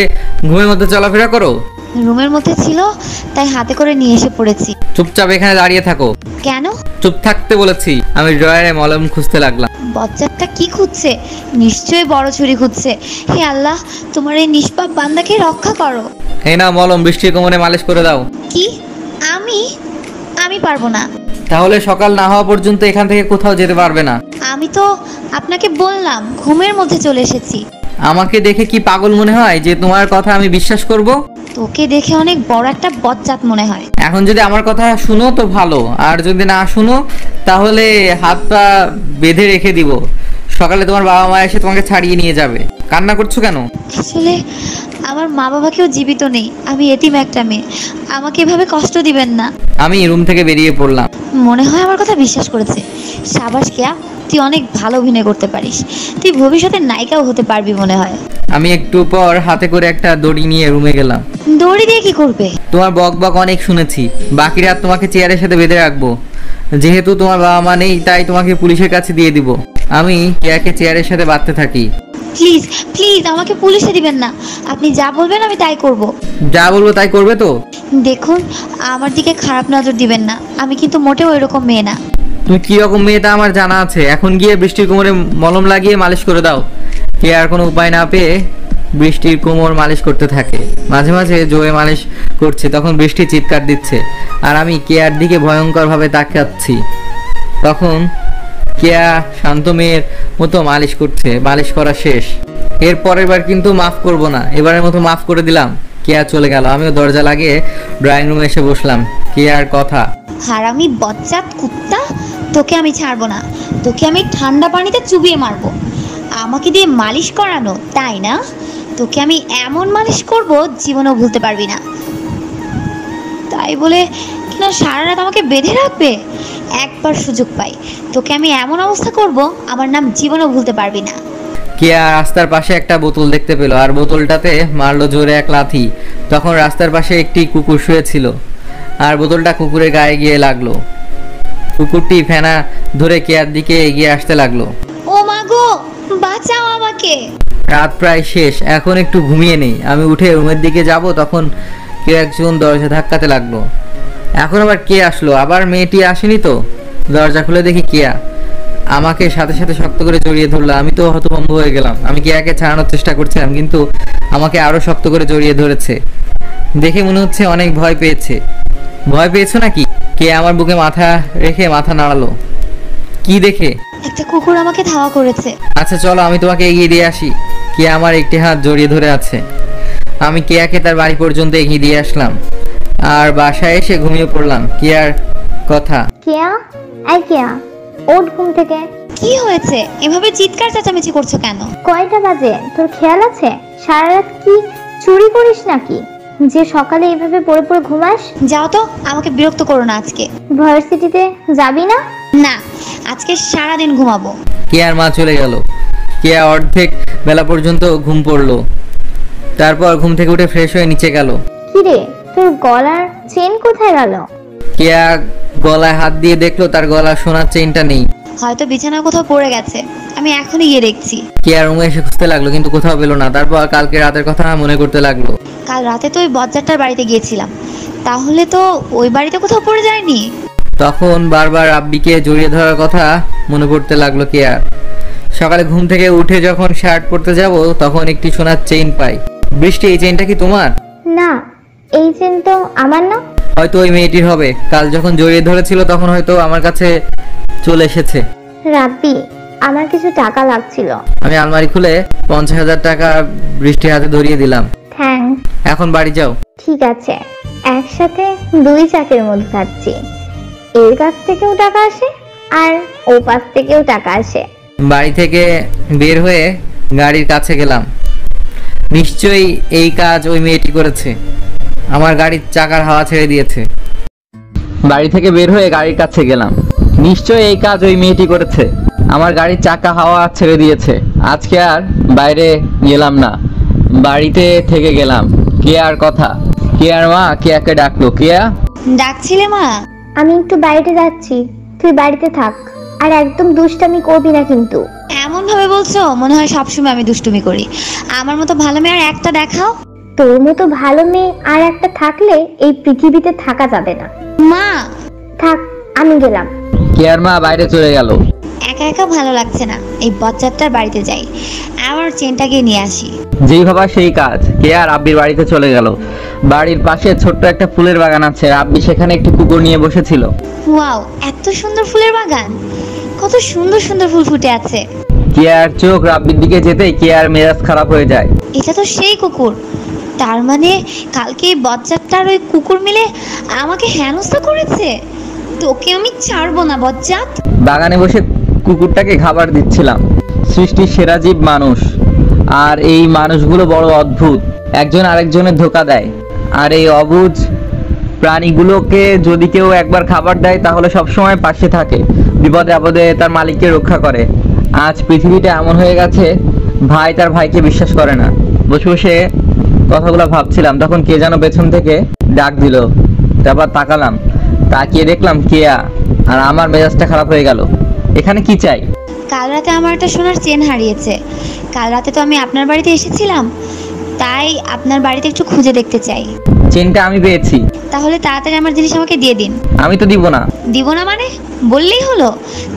ঘুমের মধ্যে চলাফেরা করো? রুমের মধ্যে ছিল তাই হাতে করে নিয়ে এসে পড়েছি। চুপচাপ এখানে দাঁড়িয়ে থাকো। কেন? চুপ থাকতে বলেছি। আমি ড্রয়ারে মলম খুঁজতে লাগলাম। বচ্চাটা কি খুঁজছে? নিশ্চয়ই বড় ছুরি খুঁজছে। হে আল্লাহ, তোমার এই নিষ্পাপ বান্দাকে রক্ষা করো। এই নাও মলম, বৃষ্টির কোমরে মালিশ করে দাও। কি? আমি পারবো না। তাহলে সকাল না হওয়া পর্যন্ত এখান থেকে কোথাও যেতে পারবে না। আমি তো আপনাকে বললাম ঘুমের মধ্যে চলে এসেছি। আমাকে দেখে কি পাগল মনে হয় যে তোমার কথা আমি বিশ্বাস করব? তোকে দেখে অনেক বড় একটা বজ্জাত মনে হয়। এখন যদি আমার কথা শুনো তো ভালো, আর যদি না শুনো তাহলে হাত পা বেঁধে রেখে দিব। সকালে তোমার বাবা মা এসে তোমাকে ছাড়িয়ে নিয়ে যাবে। কান্না করছো কেন? আসলে আমার মা বাবা কেউ জীবিত নেই, আমি এতিম একটা মেয়ে, আমাকে এভাবে কষ্ট দিবেন না। আমি রুম থেকে বেরিয়ে পড়লাম। মনে হয় আমার কথা বিশ্বাস করেছে। সাবাস কেয়া, তুই অনেক ভালো অভিনয় করতে পারিস, তুই ভবিষ্যতে নায়িকাও হতে পারবি মনে হয়। আমি একটু পর হাতে করে একটা দড়ি নিয়ে রুমে গেলাম। দড়ি দিয়ে কি করবে? তোমার বক বক অনেক শুনেছি, বাকি রাত তোমাকে চেয়ারের সাথে বেঁধে রাখবো। যেহেতু তোমার বাবা মা নেই তাই তোমাকে পুলিশের কাছে দিয়ে দিব। আমি কেয়াকে চেয়ারের সাথে বাঁধতে থাকি। প্লিজ প্লিজ আমাকে পুলিশে দিবেন না, আপনি যা বলবেন আমি তাই করব। যা বলবো তাই করবে তো? দেখুন, আমার দিকে খারাপ নজর দিবেন না, আমি কিন্তু মোটেও এরকম মেয়ে না। তুমি কি রকম মেয়েটা আমার জানা আছে। এখন গিয়ে বৃষ্টির কোমরে মলম লাগিয়ে মালিশ করে দাও। কে আর কোনো উপায় না পেয়ে বৃষ্টির কোমর মালিশ করতে থাকে। মাঝে মাঝে জোরে মালিশ করছে, তখন বৃষ্টি চিৎকার দিচ্ছে আর আমি কেয়ার দিকে ভয়ঙ্করভাবে তাকাচ্ছি। তখন কেয়া শান্ত মেয়ের মতো মালিশ করছে। মালিশ করা শেষ। এর পরের বার কিন্তু মাফ করব না, এবারের মতো মাফ করে দিলাম। কেয়া চলে গেল। আমিও দরজা লাগিয়ে ড্রয়িং রুমে এসে বসলাম। কেয়ার কথা, হারামি বজ্জাত কুত্তা, তোকে আমি ছাড়বো না, তোকে আমি ঠান্ডা পানিতে চুবিয়ে মারবো। আমাকে দিয়ে মালিশ করানো তাই না? তোকে আমি এমন মালিশ করব জীবনেও ভুলতে পারবি না। তাই বলে কিনা সারা রাত আমাকে বেঁধে রাখবে? একবার সুযোগ পাই তোকে আমি এমন অবস্থা করব আমার নাম জীবনেও ভুলতে পারবি না। কেয়া রাস্তার পাশে একটা বোতল দেখতে পেল আর বোতলটাতে মারলো জোরে এক লাথি। তখন রাস্তার পাশে একটি কুকুর শুয়েছিল আর বোতলটা কুকুরের গায়ে গিয়ে লাগলো। কুকুরটি ফেনা ধরে কেয়ার দিকে এগিয়ে আসতে লাগলো। ও মা গো, বাঁচাও আমাকে। রাত প্রায় শেষ, এখন একটু ঘুমিয়ে নেই। আমি উঠে রুমের দিকে যাব, তখন কেউ একজন দরজা ধাক্কাতে লাগলো। এখন আবার কে আসলো? আবার মেয়েটি আসেনি তো? দরজা খুলে দেখি কেয়া আমাকে সাথে সাথে শক্ত করে জড়িয়ে ধরলো। আমি তো হতভম্ব হয়ে গেলাম। আমি কেয়াকে ছাড়ানোর চেষ্টা করছিলাম কিন্তু আমাকে আরো শক্ত করে জড়িয়ে ধরেছে। দেখে মনে হচ্ছে অনেক ভয় পেয়েছে। ভয় পেয়েছো নাকি? কে আমার বুকে মাথা রেখে মাথা নাড়ালো। কি দেখে? একটা কুকুর আমাকে ধাওয়া করেছে। আচ্ছা চলো আমি তোমাকে এগিয়ে দিয়ে আসি। কে আমার একটি হাত জড়িয়ে ধরে আছে। আমি কেয়াকে তার বাড়ি পর্যন্ত এগিয়ে দিয়ে আসলাম আর বাসায় এসে ঘুমিয়ে পড়লাম। কেয়ার কথা, কেয়া, এই কেয়া, ওঠ ঘুম থেকে। কি হয়েছে? এভাবে চিৎকার চেঁচামেচি করছো কেন? কয়টা বাজে তোর খেয়াল আছে? সারা রাত কি চুরি করিস নাকি যে সকালে এইভাবে পড়ে পড়ে ঘুমাস? যাও তো, আমাকে বিরক্ত করো না আজকে। ভার্সিটিতে যাবি না? না, আজকে সারাদিন ঘুমাবো। কেয়ার মা চলে গেল। কেয়া অর্ধেক বেলা পর্যন্ত ঘুম পড়লো। তারপর ঘুম থেকে উঠে ফ্রেশ হয়ে নিচে গেল। কিরে, তোর গলার চেন কোথায় গেল? কেয়া গলায় হাত দিয়ে দেখলো তার গলার সোনার চেইনটা নেই। হয়তো বিছানায় কোথাও পড়ে গেছে, আমি এখনই গিয়ে দেখছি। কেয়া রুমে এসে খুঁজতে লাগলো কিন্তু কোথাও পেলো না। তারপর কালকে রাতের কথা মনে করতে লাগলো। কাল রাতে তো ওই বজ্জারটার বাড়িতে গিয়েছিলাম, তাহলে তো ওই বাড়িতে কোথাও পড়ে যায়নি। তখন বারবার রাব্বিকে জড়িয়ে ধরার কথা মনে পড়তে লাগলো কেয়ার। সকালে ঘুম থেকে উঠে যখন শার্ট পরতে যাব তখন একটি সোনার চেইন পাই। বৃষ্টি, এই চেইনটা কি তোমার? না, এই চেন তো আমার না। হয়তো ওই মেয়েটির হবে। কাল যখন জড়িয়ে ধরেছিল তখন হয়তো আমার কাছে চলে এসেছে। রাব্বি, আমার কিছু টাকা লাগছিল। আমি আলমারি খুলে 50,000 টাকা বৃষ্টির হাতে ধরিয়ে দিলাম। থ্যাঙ্কস। এখন বাড়ি যাও। ঠিক আছে, একসাথে দুই চাকের মধ্যে থাকছি। এর কাছ থেকেও টাকা আসে আর ও পাশ থেকেও টাকা আসে। বাড়ি থেকে বের হয়ে গাড়ির কাছে গেলাম। নিশ্চয়ই এই কাজ ওই মেয়েটি করেছে। আমার গাড়ির চাকার হাওয়া ছেড়ে দিয়েছে। বাড়ি থেকে বের হয়ে গাড়ির কাছে গেলাম। নিশ্চয়ই এই কাজ ওই মেয়েটি করেছে। আমার গাড়ির চাকা হাওয়া ছেড়ে দিয়েছে। আজকে আর বাইরে গেলাম না, বাড়িতে থেকে গেলাম। কেয়ার কথা, কেয়ার মা কেয়াকে ডাকলো। কেয়া, ডাকছিলে মা? আমি একটু বাইরে যাচ্ছি, তুই বাড়িতে থাক। আর একদম দুষ্টামি করবি না কিন্তু। এমন ভাবে বলছো মনে হয় সবসময় আমি দুষ্টুমি করি। আমার মতো ভালো মেয়ে আর একটা দেখাও। তোর মতো ভালো মেয়ে আর একটা থাকলে এই পৃথিবীতে থাকা যাবে না। মা থাক, আমি গেলাম। কেয়ার মা বাইরে চলে গেল। একা একা ভালো লাগছে না, এই বজ্জারটার বাড়িতে যাই, আমার চেনটাকে নিয়ে আসি। যেই ভাবা সেই কাজ। কেয়া রাব্বির বাড়িতে চলে গেল। বাড়ির পাশে ছোট্ট একটা ফুলের বাগান আছে। রাব্বি সেখানে একটি কুকুর নিয়ে বসেছিল। ওয়াও, এত সুন্দর ফুলের বাগান, কত সুন্দর সুন্দর ফুল ফুটে আছে। কেয়ার চোখ রাব্বির দিকে যেতেই কেয়ার মেজাজ খারাপ হয়ে যায়। এটা তো সেই কুকুর, তার মানে কালকে এই বজ্জাতটার ওই কুকুর মিলে আমাকে হেনস্থা করেছে। তোকে আমি ছাড়বো না বজ্জাত। বাগানে বসে কুকুরটাকে খাবার দিচ্ছিলাম। সৃষ্টির সেরা জীব মানুষ, আর এই মানুষগুলো বড় অদ্ভুত, একজন আরেকজনের ধোকা দেয়। আর এই অবুঝ প্রাণীগুলোকে যদি কেউ একবার খাবার দেয় তাহলে সবসময় পাশে থাকে, বিপদে আপদে তার মালিককে রক্ষা করে। আজ পৃথিবীটা এমন হয়ে গেছে, ভাই তার ভাইকে বিশ্বাস করে না। বসে বসে কথাগুলো ভাবছিলাম, তখন কে যেন পেছন থেকে ডাক দিল। তারপর তাকালাম, তাকিয়ে দেখলাম কেয়া, আর আমার মেজাজটা খারাপ হয়ে গেল। এখানে কি চাই? কাল রাতে আমার একটা সোনার চেন হারিয়েছে। কাল রাতে তো আমি আপনার বাড়িতে এসেছিলাম, তাই আপনার বাড়িতে একটু খুঁজে দেখতে চাই। চেনটা আমি পেয়েছি। তাহলে তাড়াতাড়ি আমার জিনিস আমাকে দিয়ে দিন। আমি তো দিব না। দিব না মানে? বললেই হলো।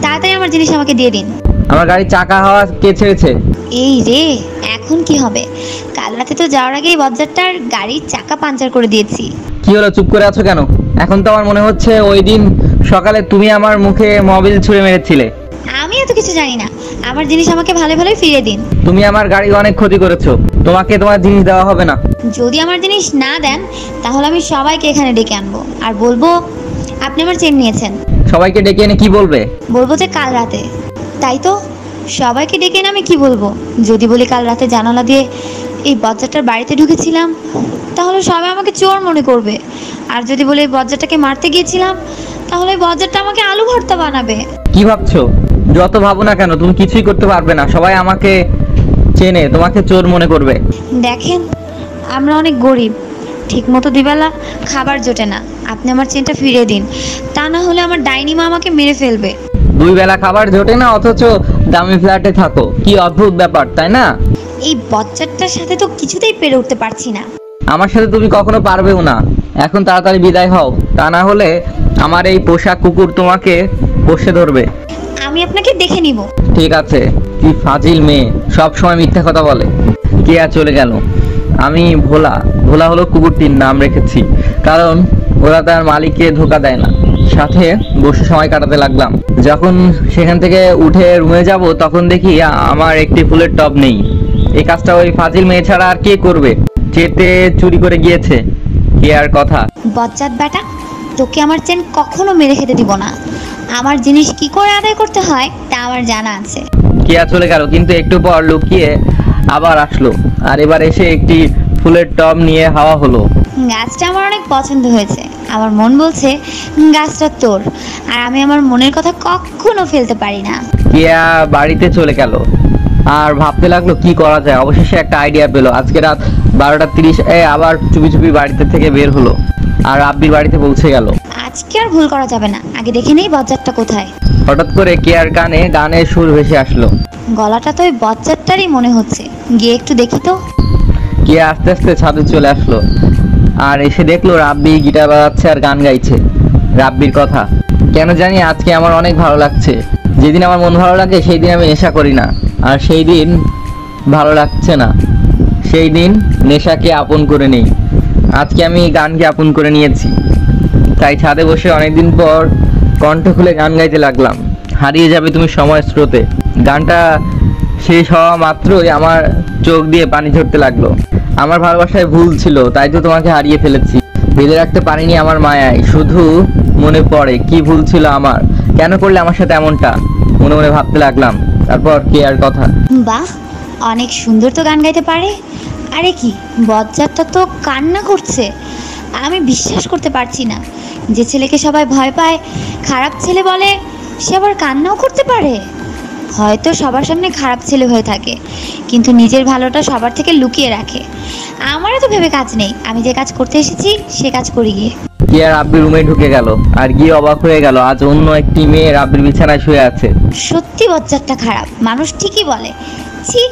তাড়াতাড়ি আমার জিনিস আমাকে দিয়ে দিন। আমার গাড়ির চাকা হাওয়া কে ছেড়েছে? এই রে, এখন কি হবে? কাল রাতে তো যাওয়ার আগেই বজ্জারটার গাড়ির চাকা পাঞ্চার করে দিয়েছি। কি হলো, চুপ করে আছো কেন? এখন তো আমার মনে হচ্ছে ওই দিন সকালে তুমি আমার মুখে মোবিল ছুঁড়ে মেরেছিলে। আমি এত কিছু জানি না, আমার জিনিস আমাকে ভালো ভালোই ফিরিয়ে দিন। তুমি আমার গাড়ি অনেক ক্ষতি করেছো, তোমাকে তোমার জিনিস দেওয়া হবে না। যদি আমার জিনিস না দেন তাহলে আমি সবাইকে এখানে ডেকে আনবো আর বলবো আপনি আমার চেন নিয়েছেন। সবাইকে ডেকে এনে কি বলবে? বলবো যে কাল রাতে। তাই তো, সবাইকে ডেকে এনে আমি কি বলবো? যদি বলি কাল রাতে জানালা দিয়ে এই বজ্জারটার বাড়িতে ঢুকেছিলাম তাহলে সবাই আমাকে চোর মনে করবে। আর যদি বলি এই বজ্জারটাকে মারতে গিয়েছিলাম তাহলে এই বজ্জারটা আমাকে আলু ভর্তা বানাবে। কি ভাবছো? যত ভাবো না কেন তুমি কিছুই করতে পারবে না। সবাই আমাকে চেনে, তোমাকে চোর মনে করবে। দেখেন, আমরা অনেক গরিব, ঠিক মতো দুবেলা খাবার জোটে না। আপনি আমার চেনটা ফিরিয়ে দিন, তা না হলে আমার ডাইনি মা আমাকে মেরে ফেলবে। 2 বেলা খাবার জোটে না, অথচ দামি ফ্ল্যাটে থাকো। কি অদ্ভুত ব্যাপার, তাই না? এই বজ্জারটার সাথে তো কিছুতেই পেরে উঠতে পারছি না। আমার সাথে তুমি কখনো পারবেও না। এখন তাড়াতাড়ি বিদায় হও, তা না হলে আমার এই পোষা কুকুর তোমাকে বসে ধরবে। আমি আপনাকে দেখে নিব। ঠিক আছে। কি ফাজিল মেয়ে, সব সময় মিথ্যা কথা বলে। কেয়া চলে গেল। আমি ভোলা, ভোলা হলো কুকুরটির নাম রেখেছি, কারণ ওরা তার মালিককে ধোকা দেয় না। সাথে বসে সময় কাটাতে লাগলাম। যখন সেখান থেকে উঠে রুমে যাব তখন দেখি আমার একটি ফুলের টব নেই। এই কাজটা ওই ফাজিল মেয়ে ছাড়া আর কে করবে? চেতে চুরি করে গিয়েছে। কেয়ার কথা। বজ্জাত বেটা, তোকে আমার চেন কখনো মেরে খেতে দিব না। আমার জিনিস কি করে আদায় করতে হয় তা আমার জানা আছে। কেয়া চলে গেল, কিন্তু একটু পর লুকিয়ে আবার আসলো। আর এবার এসে একটি ফুলের টব নিয়ে হাওয়া হলো। গাছটা আমার অনেক পছন্দ হয়েছে। আমার মন বলছে গাছটা তোর, আর আমি আমার মনের কথা কখনো ফেলতে পারি না। কেয়া বাড়িতে চলে গেল আর ভাবতে লাগলো কি করা যায়। অবশেষে একটা আইডিয়া পেলো। আজকে রাত 12:30 আবার চুপি চুপি বাড়িতে থেকে বের হলো আর রাব্বির বাড়িতে পৌঁছে গেল। আজকে আর ভুল করা যাবে না, আগে দেখে নেই বজ্জাতটা কোথায়। হঠাৎ করে কেয়ার কানে গানের সুর ভেসে আসলো। গলাটা তো ওই বজ্জাতটারই মনে হচ্ছে, গিয়ে একটু দেখি তো। কেয়া আস্তে আস্তে ছাদে চলে আসলো আর এসে দেখলো রাব্বি গিটার বাজাচ্ছে আর গান গাইছে রাব্বির কথা। কেন জানি আজকে আমার অনেক ভালো লাগছে। যেদিন আমার মন ভালো লাগে সেই দিন আমি নেশা করি না, আর সেই দিন ভালো লাগছে না, সেই দিন নেশাকে আপন করে নেই। আজকে আমি গানকে আপন করে নিয়েছি, তাই ছাদে বসে অনেকদিন পর কণ্ঠ খুলে গান গাইতে লাগলাম। হারিয়ে যাবে তুমি সময়ের স্রোতে। গানটা শেষ হওয়া মাত্রই আমার চোখ দিয়ে পানি ঝরতে লাগলো। আমার ভালোবাসায় ভুল ছিল, তাই তো তোমাকে হারিয়ে ফেলেছি। বেঁধে রাখতে পারিনি আমার মায়ায়। শুধু মনে পড়ে কি ভুল ছিল আমার, কেন করলে আমার সাথে এমনটা, মনে মনে ভাবতে লাগলাম। তারপর কেয়ার কথা। বাহ, অনেক সুন্দর তো গান গাইতে পারে। আরে কি, বজ্জাতটা তো কান্না করছে। আমি বিশ্বাস করতে পারছি না, যে ছেলেকে সবাই ভয় পায়, খারাপ ছেলে বলে, সে আবার কান্নাও করতে পারে। হয়তো সবার সামনে খারাপ ছেলে হয়ে থাকে, কিন্তু নিজের ভালোটা সবার থেকে লুকিয়ে রাখে। আমারও তো ভেবে কাজ নেই, আমি যে কাজ করতে এসেছি সে কাজ করি গিয়ে। কেয়া রাব্বির রুমে ঢুকে গেল আর গিয়ে অবাক হয়ে গেল, আজ অন্য একটি মেয়ে রাব্বির বিছানায় শুয়ে আছে। সত্যি বজ্জাতটা খারাপ, মানুষ ঠিকই বলে। ছি,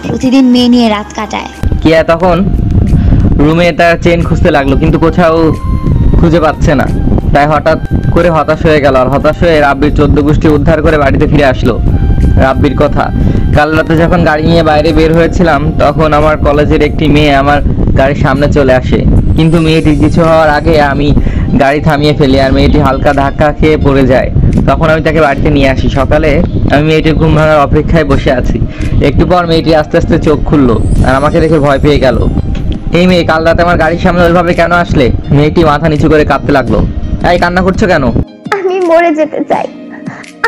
প্রতিদিন মেয়ে নিয়ে রাত কাটায়। কেয়া তখন রুমে তার চেন খুঁজতে লাগলো, কিন্তু কোথাও খুঁজে পাচ্ছে না। তাই হঠাৎ করে হতাশ হয়ে গেল, আর হতাশ হয়ে রাব্বির 14 গোষ্ঠী উদ্ধার করে বাড়িতে ফিরে আসলো। রাব্বির কথা। কাল রাতে যখন গাড়ি নিয়ে বাইরে বের হয়েছিলাম তখন আমার কলেজের একটি মেয়ে আমার গাড়ির সামনে চলে আসে, কিন্তু মেয়েটির কিছু হওয়ার আগে আমি গাড়ি থামিয়ে ফেলি আর মেয়েটি হালকা ধাক্কা খেয়ে পড়ে যায়। তখন আমি তাকে বাড়িতে নিয়ে আসি। সকালে আমি মেয়েটির ঘুম ভাঙার অপেক্ষায় বসে আছি। একটু পর মেয়েটি আস্তে আস্তে চোখ খুললো আর আমাকে দেখে ভয় পেয়ে গেল। এই মেয়ে, কাল রাতে আমার গাড়ির সামনে ওইভাবে কেন আসলে? মেয়েটি মাথা নিচু করে কাঁদতে লাগলো। এই, কান্না করছো কেন? আমি মরে যেতে চাই,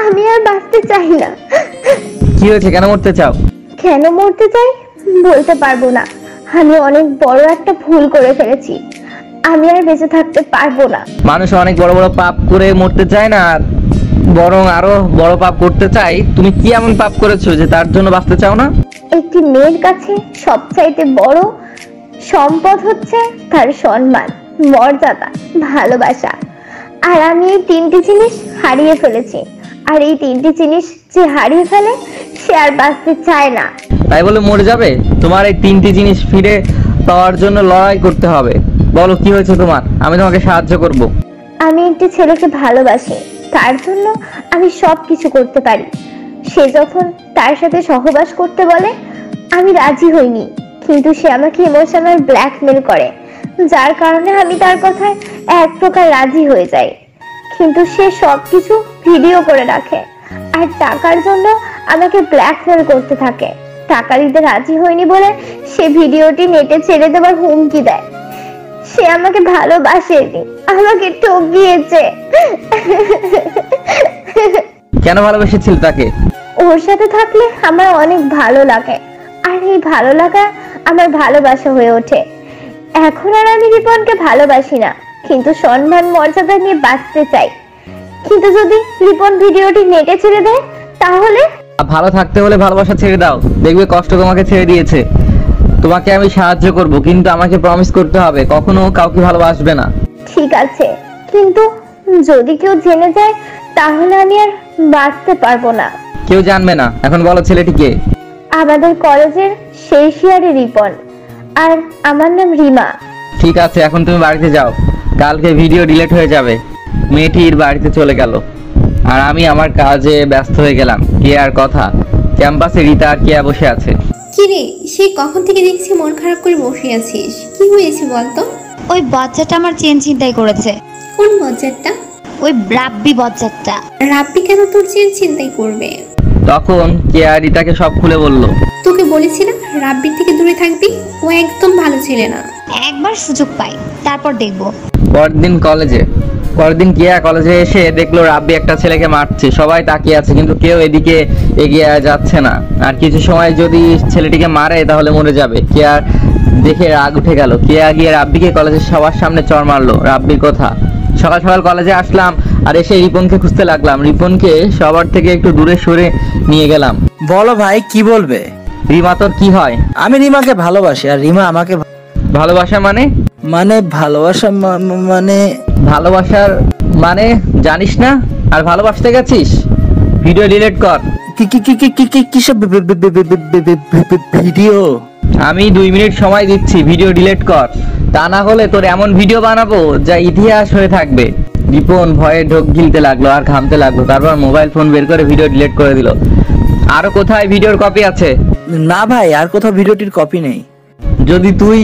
আমি আর বাঁচতে চাই না। কি হয়েছে, কেন মরতে চাও? কেন মরতে চাই বলতে পারবো না। আমি অনেক বড় একটা ভুল করে ফেলেছি, আমি আর বেঁচে থাকতে পারবো না। মানুষ অনেক বড় বড় পাপ করে মরতে চায় না, বরং আরো বড় পাপ করতে চাই। তুমি কি এমন পাপ করেছো যে তার জন্য বাঁচতে চাও না? একটি মেয়ের কাছে সবচাইতে বড় সম্পদ হচ্ছে তার সম্মান, মর্যাদা, ভালোবাসা। আর আমি এই তিনটি জিনিস হারিয়ে ফেলেছি। আর এই তিনটি জিনিস যে হারিয়ে ফেলে সে আর বাঁচতে চায় না। তাই বলে মরে যাবে? তোমার এই তিনটি জিনিস ফিরে পাওয়ার জন্য লড়াই করতে হবে। বলো কি হয়েছে তোমার, আমি তোমাকে সাহায্য করব। আমি একটি ছেলেকে ভালোবাসি, তার জন্য আমি সব কিছু করতে পারি। সে যখন তার সাথে সহবাস করতে বলে আমি রাজি হইনি, কিন্তু সে আমাকে ইমোশনাল ব্ল্যাকমেল করে, যার কারণে আমি তার কথায় এক প্রকার রাজি হয়ে যাই। কিন্তু সে সবকিছু ভিডিও করে রাখে আর টাকার জন্য আমাকে ব্ল্যাকমেল করতে থাকে। টাকা দিতে রাজি হয়নি বলে সে ভিডিওটি নেটে ছেড়ে দেওয়ার হুমকি দেয়। সে আমাকে ভালোবাসেনি, আমাকে ঠকিয়েছে। কেন ভালোবেসেছিল তাকে? ওর সাথে থাকলে আমার অনেক ভালো লাগে, আর এই ভালো লাগা আমার ভালোবাসা হয়ে ওঠে। এখন আর আমি রিপনকে ভালোবাসি না, কিন্তু সম্মান মর্যাদা নিয়ে বাঁচতে চাই। কিন্তু যদি রিপন ভিডিওটি নেটে ছেড়ে দেয় তাহলে? ভালো থাকতে হলে ভালোবাসা ছেড়ে দাও, দেখবে কষ্ট তোমাকে ছেড়ে দিয়েছে। তোমাকে আমি সাহায্য করব, কিন্তু আমাকে প্রমিস করতে হবে কখনো কাউকে ভালোবাসবে না। ঠিক আছে, কিন্তু যদি কেউ জেনে যায় তাহলে আমি আর বাঁচতে পারবো না। কেউ জানবে না। এখন বলো ছেলেটি কে? আমাদের কলেজের শেষ ইয়ারে রিপন, আর আমার নাম রিমা। ঠিক আছে, এখন তুমি বাড়িতে যাও, কালকে ভিডিও ডিলিট হয়ে যাবে। মেয়েটির বাড়িতে চলে গেল আর আমি আমার কাজে ব্যস্ত হয়ে গেলাম। কেয়ার কথা, ক্যাম্পাসে রিতা আর কেয়া বসে আছে। কি রে, সেই কখন থেকে দেখছি মন খারাপ করে বসে আছিস, কি হয়েছে বলতো? ওই বাচ্চাটা আমার চেন চিন্তাই করেছে। কোন বজ্জারটা? ওই রাব্বি বাচ্চাটা। রাব্বি কেন তোর চেন চিন্তাই করবে? তখন কেয়া রিতাকে সব খুলে বলল। তোকে বলেছি না রাব্বির থেকে দূরে থাকবি, ও একদম ভালো ছেলে না। একবার সুযোগ পাই তারপর দেখবো। পরদিন কেয়া কলেজে এসে দেখলো রাব্বি একটা ছেলেকে মারছে। সবাই তাকিয়ে আছে, কিন্তু কেউ এদিকে এগিয়ে যাচ্ছে না। আর কিছু সময় যদি ছেলেটিকে মারে তাহলে মরে যাবে। কেয়া দেখে রাগ উঠে গেল। কেয়া গিয়ে রাব্বিকে কলেজের সবার সামনে চড় মারলো। রাব্বির কথা, সকাল সকাল কলেজে আসলাম আর এসে রিপনকে খুঁজতে লাগলাম। রিপনকে সবার থেকে একটু দূরে সরে নিয়ে গেলাম। বলো ভাই, কি বলবে? রিমা তোর কি হয়? আমি রিমাকে ভালোবাসি আর রিমা আমাকে ভালোবাসা মানে? ভালোবাসা ভালোবাসার মানে জানিস না আর ভালোবাসতে গেছিস? ভিডিও ডিলিট কর। কিসব ভিডিও? আমি 2 মিনিট সময় দিচ্ছি, ভিডিও ডিলিট কর, তা না হলে তোর এমন ভিডিও বানাবো যা ইতিহাস হয়ে থাকবে। রিপন ভয়ে ঢোক গিলতে লাগলো আর ঘামতে লাগলো। তারপর মোবাইল ফোন বের করে ভিডিও ডিলিট করে দিল। আরো কোথায় ভিডিওর কপি আছে? না ভাই, আর কোথাও ভিডিওটির কপি নেই। যদি তুই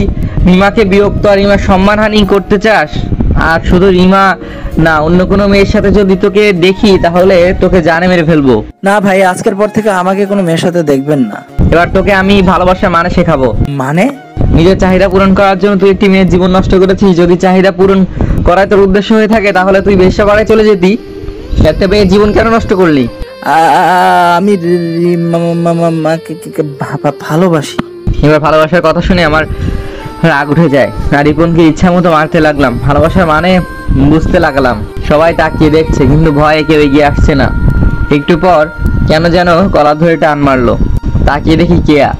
রিমাকে বিরক্ত আর রিমার সম্মানহানি করতে চাস, আর শুধু রিমা না অন্য কোনো মেয়ের সাথে যদি তোকে দেখি তাহলে তোকে জানে মেরে ফেলবো। না ভাই, আজকের পর থেকে আমাকে কোনো মেয়ের সাথে দেখবেন না। এবার তোকে আমি ভালোবাসা মানে শেখাবো। মানে? নিজের চাহিদা পূরণ করার জন্য তুই একটি মেয়ের জীবন নষ্ট করেছিস। যদি চাহিদা পূরণ করাই তোর উদ্দেশ্য হয়ে থাকে তাহলে তুই বেশ্যাবাড়ায় চলে যেতি। একটা মেয়ের জীবন কেন নষ্ট করলি? আমি রিমাকে ভালোবাসি। এবার ভালোবাসার কথা শুনে আমার রাগ উঠে যায় আর রিপনকে ইচ্ছা মতো মারতে লাগলাম। ভালোবাসার মানে বুঝতে লাগলাম। সবাই তাকিয়ে দেখছে, কিন্তু ভয়ে কেউ এগিয়ে আসছে না। একটু পর কেন যেন গলা ধরে টান মারলো। তাকিয়ে দেখি কেয়া।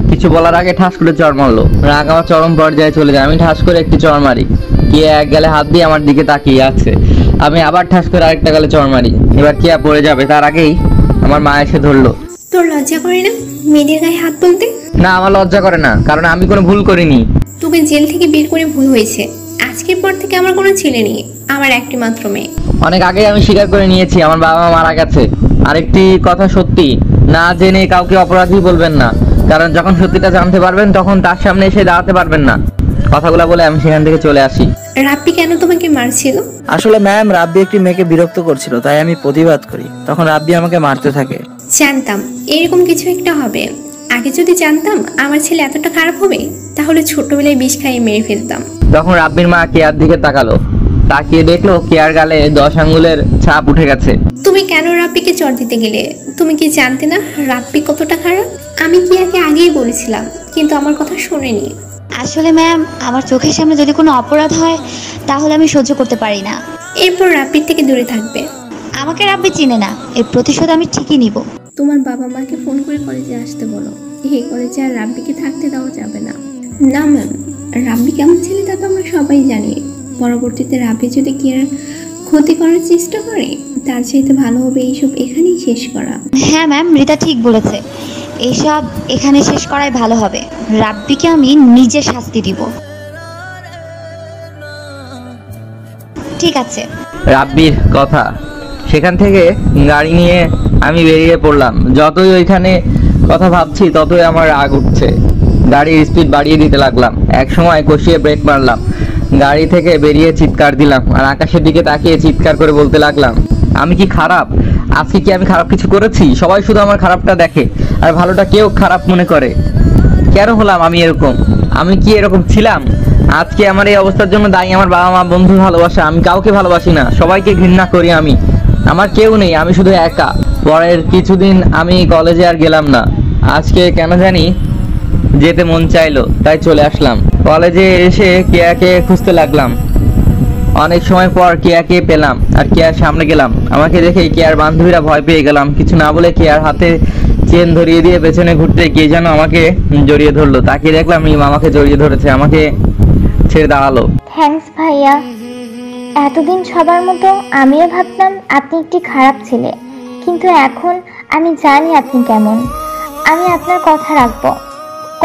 কিছু বলার আগে ঠাস করে চড় মারলো। রাগ আমার চরম পর্যায়ে চলে যায়। আমি ঠাস করে একটি চড় মারি। কেয়া এক গালে হাত দিয়ে আমার দিকে তাকিয়ে আছে। আমি আবার ঠাস করে আরেকটা গালে চড় মারি। এবার কেয়া পড়ে যাবে, তার আগেই আমার মা এসে ধরলো। তোর লজ্জা করে না মেয়েদের গায়ে হাত তুলতে? না, আমার লজ্জা করে না, কারণ আমি কোনো ভুল করিনি। তোকে জেল থেকে বের করে ভুল হয়েছে। আজকের পর থেকে আমার কোনো ছেলে নেই, আমার একটি মাত্র মেয়ে। অনেক আগেই আমি স্বীকার করে নিয়েছি আমার বাবা মা মারা গেছে। আরেকটি কথা সত্যি, না জেনে কাউকে অপরাধী বলবেন না, কারণ যখন সত্যিটা জানতে পারবেন তখন তার সামনে এসে দাঁড়াতে পারবেন না। কথাগুলো বলে আমি সেখান থেকে চলে আসি। রাব্বি কেন তোমাকে মারছিল? আসলে ম্যাম, রাব্বি একটি মেয়েকে বিরক্ত করছিল, তাই আমি প্রতিবাদ করি। তখন রাব্বি আমাকে মারতে থাকে। জানতাম এরকম কিছু একটা হবে। আগে যদি জানতাম আমার ছেলে এতটা খারাপ হবে, তাহলে ছোটবেলায় বিষ খাইয়ে মেরে ফেলতাম। তখন রাব্বির মা কেয়ার দিকে তাকালো, তাকিয়ে দেখলো কেয়ার গালে 10 আঙ্গুলের ছাপ উঠে গেছে। তুমি কেন রাব্বিকে চড় দিতে গেলে? তুমি কি জানতে না রাব্বি কতটা খারাপ? আমি কিয়াকে আগেই বলেছিলাম, কিন্তু আমার কথা শোনেনি। আসলে ম্যাম, আমার চোখের সামনে যদি কোনো অপরাধ হয় তাহলে আমি সহ্য করতে পারি না। এরপর রাব্বির থেকে দূরে থাকবে। আমাকে রাব্বি চিনে না, এর প্রতিশোধ আমি ঠিকই নিব। তোমার বাবা মাকে ফোন করে কলেজে আসতে বলো। এই কলেজে আর রাব্বিকে থাকতে দেওয়া যাবে না। না ম্যাম, রাব্বি কেমন ছেলে তা তো আমরা সবাই জানি। পরবর্তীতে রাব্বি যদি কিয়ার ক্ষতি করার চেষ্টা করে, তার চাইতে ভালো হবে এইসব এখানেই শেষ করা। হ্যাঁ ম্যাম, রিতা ঠিক বলেছে, এইসব এখানে শেষ করাই ভালো হবে। রাব্বিকে আমি নিজে শাস্তি দিব। ঠিক আছে। রাব্বির কথা। সেখান থেকে গাড়ি নিয়ে আমি বেরিয়ে পড়লাম। যতই ওইখানে কথা ভাবছি ততই আমার রাগ উঠছে। গাড়ির স্পিড বাড়িয়ে দিতে লাগলাম। এক সময় কষিয়ে ব্রেক মারলাম, গাড়ি থেকে বেরিয়ে চিৎকার দিলাম আর আকাশের দিকে তাকিয়ে চিৎকার করে বলতে লাগলাম, আমি কি খারাপ? আজকে কি আমি খারাপ কিছু করেছি? সবাই শুধু আমার খারাপটা দেখে আর ভালোটা কেউ খারাপ মনে করে। কেন হলাম আমি এরকম? আমি কি এরকম ছিলাম? আজকে আমার এই অবস্থার জন্য দায়ী আমার বাবা মা, বন্ধু, ভালোবাসা। আমি কাউকে ভালোবাসি না, সবাইকে ঘৃণা করি। আমি আমার কেউ নেই, আমি শুধু একা। পরের কিছুদিন আমি কলেজে আর গেলাম না। আজকে কেন জানি যেতে মন চাইলো, তাই চলে আসলাম। কলেজে এসে কেয়াকে খুঁজতে লাগলাম। অনেক সময় পর কেয়াকে পেলাম আর কেয়ার সামনে গেলাম। আমাকে দেখে কেয়ার বান্ধবীরা ভয় পেয়ে গেলাম। কিছু না বলে কেয়ার হাতে চেন ধরিয়ে দিয়ে পেছনে ঘুরতে কে যেন আমাকে জড়িয়ে ধরলো। তাকিয়ে দেখলাম রিমা আমাকে জড়িয়ে ধরেছে, আমাকে ছেড়ে দাঁড়ালো। থ্যাঙ্কস ভাইয়া। এতদিন সবার মতো আমিও ভাবতাম আপনি একটি খারাপ ছেলে, কিন্তু এখন আমি জানি আপনি কেমন। আমি আপনার কথা রাখবো,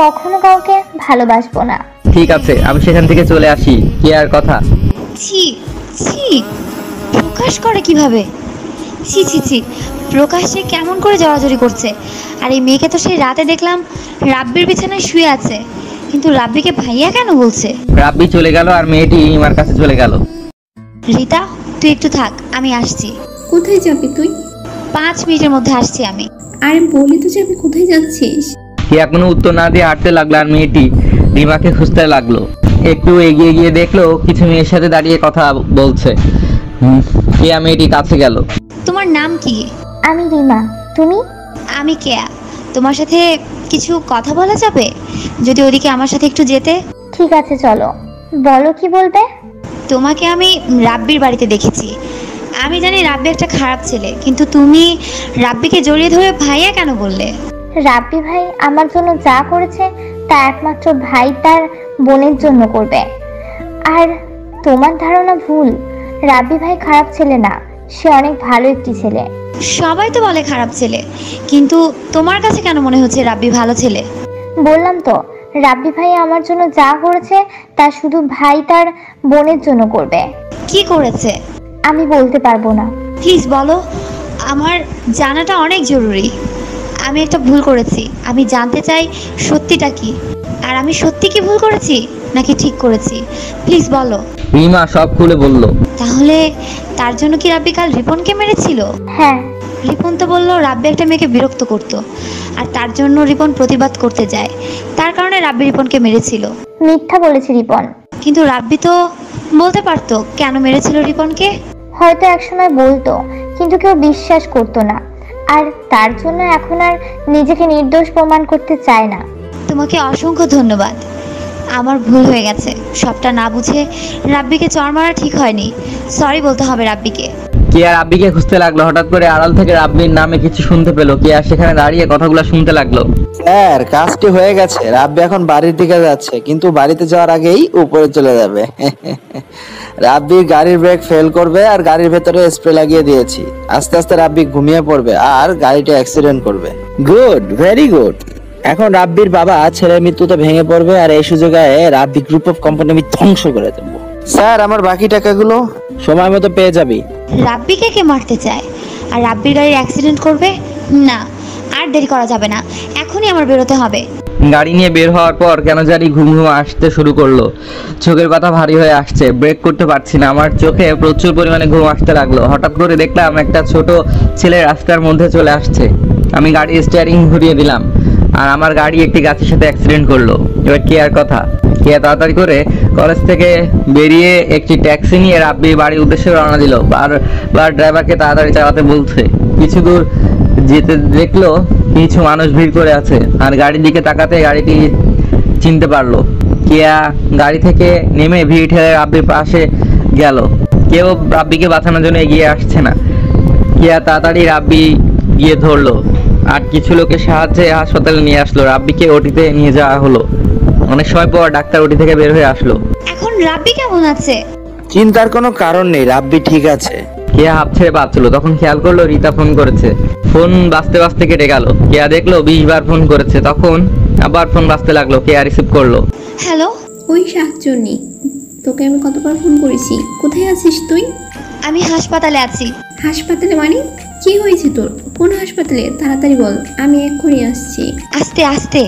কখনো কাউকে ভালোবাসবো না। ঠিক আছে, আমি সেখান থেকে চলে আসি। কেয়ার কথা। ছি ছি, প্রকাশ করে কিভাবে? ছি ছি ছি, প্রকাশ্যে কেমন করে জড়াজড়ি করছে। আর এই মেয়েকে তো সেই রাতে দেখলাম রাব্বির বিছানায় শুয়ে আছে, কিন্তু রাব্বিকে ভাইয়া কেন বলছে? রাব্বি চলে গেল আর মেয়েটি রিমার কাছে চলে গেল। রিতা, তুই একটু থাক, আমি আসছি। কোথায় যাবি তুই? 5 মিনিটের মধ্যে আসছি আমি। আরে বলি তো যাবি, কোথায় যাচ্ছিস? কেয়া কোনো উত্তর না দিয়ে হাঁটতে লাগলো আর মেয়েটি রিমাকে খুঁজতে লাগলো। একটু এগিয়ে গিয়ে দেখলো কিছু মেয়ের সাথে দাঁড়িয়ে কথা বলছে। কেয়া মেয়েটি কাছে গেল। তোমার নাম কি? আমি রিমা, তুমি? আমি কেয়া। তোমার সাথে কিছু কথা বলা যাবে? যদি ওদিকে আমার সাথে একটু যেতে। ঠিক আছে, চলো। বলো, কি বলবে? তোমাকে আমি রাব্বির বাড়িতে দেখেছি। আমি জানি রাব্বি একটা খারাপ ছেলে, কিন্তু তুমি রাব্বিকে জড়িয়ে ধরে ভাইয়া কেন বললে? রাব্বি ভাই আমার জন্য যা করেছে তা একমাত্র ভাই তার বোনের জন্য করবে। আর তোমার ধারণা ভুল, রাব্বি ভাই খারাপ ছেলে না, সে অনেক ভালো একটি ছেলে। সবাই তো বলে খারাপ ছেলে, কিন্তু তোমার কাছে কেন মনে হচ্ছে রাব্বি ভালো ছেলে? বললাম তো, রাব্বি ভাই আমার জন্য যা করেছে তা শুধু ভাই তার বোনের জন্য করবে। কি করেছে? আমি বলতে পারবো না। প্লিজ বলো, আমার জানাটা অনেক জরুরি। আমি একটা ভুল করেছি, আমি জানতে চাই সত্যিটা কি। আর আমি সত্যি কি ভুল করেছি নাকি ঠিক করেছি? প্লিজ বলো। রিমা সব খুলে বলল। তাহলে তার জন্য কি রাব্বি কাল রিপনকে মেরেছিল? হ্যাঁ। রিপন তো বললো রাব্বি একটা মেয়েকে বিরক্ত করতো, আর তার জন্য রিপন প্রতিবাদ করতে যায়, তার কারণে রাব্বি রিপনকে মেরেছিল। মিথ্যা বলেছে রিপন। কিন্তু রাব্বি তো বলতে পারতো কেন মেরেছিল রিপনকে। হয়তো একসময় বলতো, কিন্তু কেউ বিশ্বাস করতো না, আর তার জন্য এখন আর নিজেকে নির্দোষ প্রমাণ করতে চায় না। তোমাকে অসংখ্য ধন্যবাদ। আমার ভুল হয়ে গেছে, সবটা না বুঝে রাব্বিকে চড় মারা ঠিক হয়নি। সরি বলতে হবে রাব্বিকে। কেয়া রাব্বিকে খুঁজতে লাগলো। হঠাৎ করে আড়াল থেকে রাব্বির নামে কিছু শুনতে পেলো। কেয়া সেখানে দাঁড়িয়ে কথাগুলো শুনতে লাগলো। স্যার, কাজটি হয়ে গেছে। রাব্বি এখন বাড়ির দিকে যাচ্ছে, কিন্তু বাড়িতে যাওয়ার আগেই উপরে চলে যাবে। রাব্বির গাড়ির ব্রেক ফেল করবে আর গাড়ির ভেতরে স্প্রে লাগিয়ে দিয়েছি। আস্তে আস্তে রাব্বি ঘুমিয়ে পড়বে আর গাড়িটা অ্যাক্সিডেন্ট করবে। Good, very good. এখন রাব্বির বাবা ছেলের মৃত্যুতে ভেঙে পড়বে আর এই সুযোগে রাব্বি গ্রুপ অফ কোম্পানি আমি ধ্বংস করে দেবো। স্যার, আমার বাকি টাকাগুলো সময় মতো পেয়ে যাবি। রাব্বিকে কে মারতে চায় আর রাব্বির গাড়ির অ্যাক্সিডেন্ট করবে? না, আর দেরি করা যাবে না, এখনই আমার বেরোতে হবে। গাড়ি নিয়ে বের হওয়ার পর কেন জানি ঘুম ঘুম আসতে শুরু করলো। চোখের কথা ভারী হয়ে আসছে, ব্রেক করতে পারছি না। আমার চোখে প্রচুর পরিমাণে ঘুম আসতে লাগলো। হঠাৎ করে দেখলাম একটা ছোট ছেলে রাস্তার মধ্যে চলে আসছে। আমি গাড়ির স্টিয়ারিং ঘুরিয়ে দিলাম আর আমার গাড়ি একটি গাছের সাথে অ্যাক্সিডেন্ট করলো। এবার কেয়ার কথা, কেয়া তাড়াতাড়ি করে কলেজ থেকে বেরিয়ে একটি ট্যাক্সি নিয়ে রাব্বি বাড়ির উদ্দেশ্যে রওনা দিল। বারবার ড্রাইভারকে তাড়াতাড়ি চালাতে বলছে। কিছু দূর যেতে দেখলো কিছু মানুষ ভিড় করে আছে আর গাড়ির দিকে তাকাতে গাড়িটি চিনতে পারলো। কেয়া গাড়ি থেকে নেমে ভিড় ঠেলে রাব্বির পাশে গেল। কেউ রাব্বিকে বাঁচানোর জন্য এগিয়ে আসছে না। কেয়া তাড়াতাড়ি রাব্বি গিয়ে ধরলো আর কিছু লোকের সাহায্যে হাসপাতালে নিয়ে আসলো। রাব্বিকে ওটিতে নিয়ে যাওয়া হলো। অনেক সময় পর ডাক্তার ওটি থেকে বের হয়ে আসলো। এখন রাব্বি কেমন আছে? চিন্তার কোনো কারণ নেই, রাব্বি ঠিক আছে। কেয়া হাফ ছেড়ে বাঁচলো। তখন খেয়াল করলো রিতা ফোন করেছে। ফোন বাজতে বাজতে কেটে গেল। কেয়া দেখলো 20 বার ফোন করেছে। তখন আবার ফোন বাজতে লাগলো। কেয়া রিসিভ করলো। হ্যালো, ওই শাকচুন্নি, তোকে আমি কতবার ফোন করেছি, কোথায় আছিস তুই? আমি হাসপাতালে আছি। হাসপাতালে মানে? কি হয়েছে তোর? কোন হাসপাতালে? তাড়াতাড়ি বল, আমি এক্ষুনি আসছি। আস্তে আস্তে,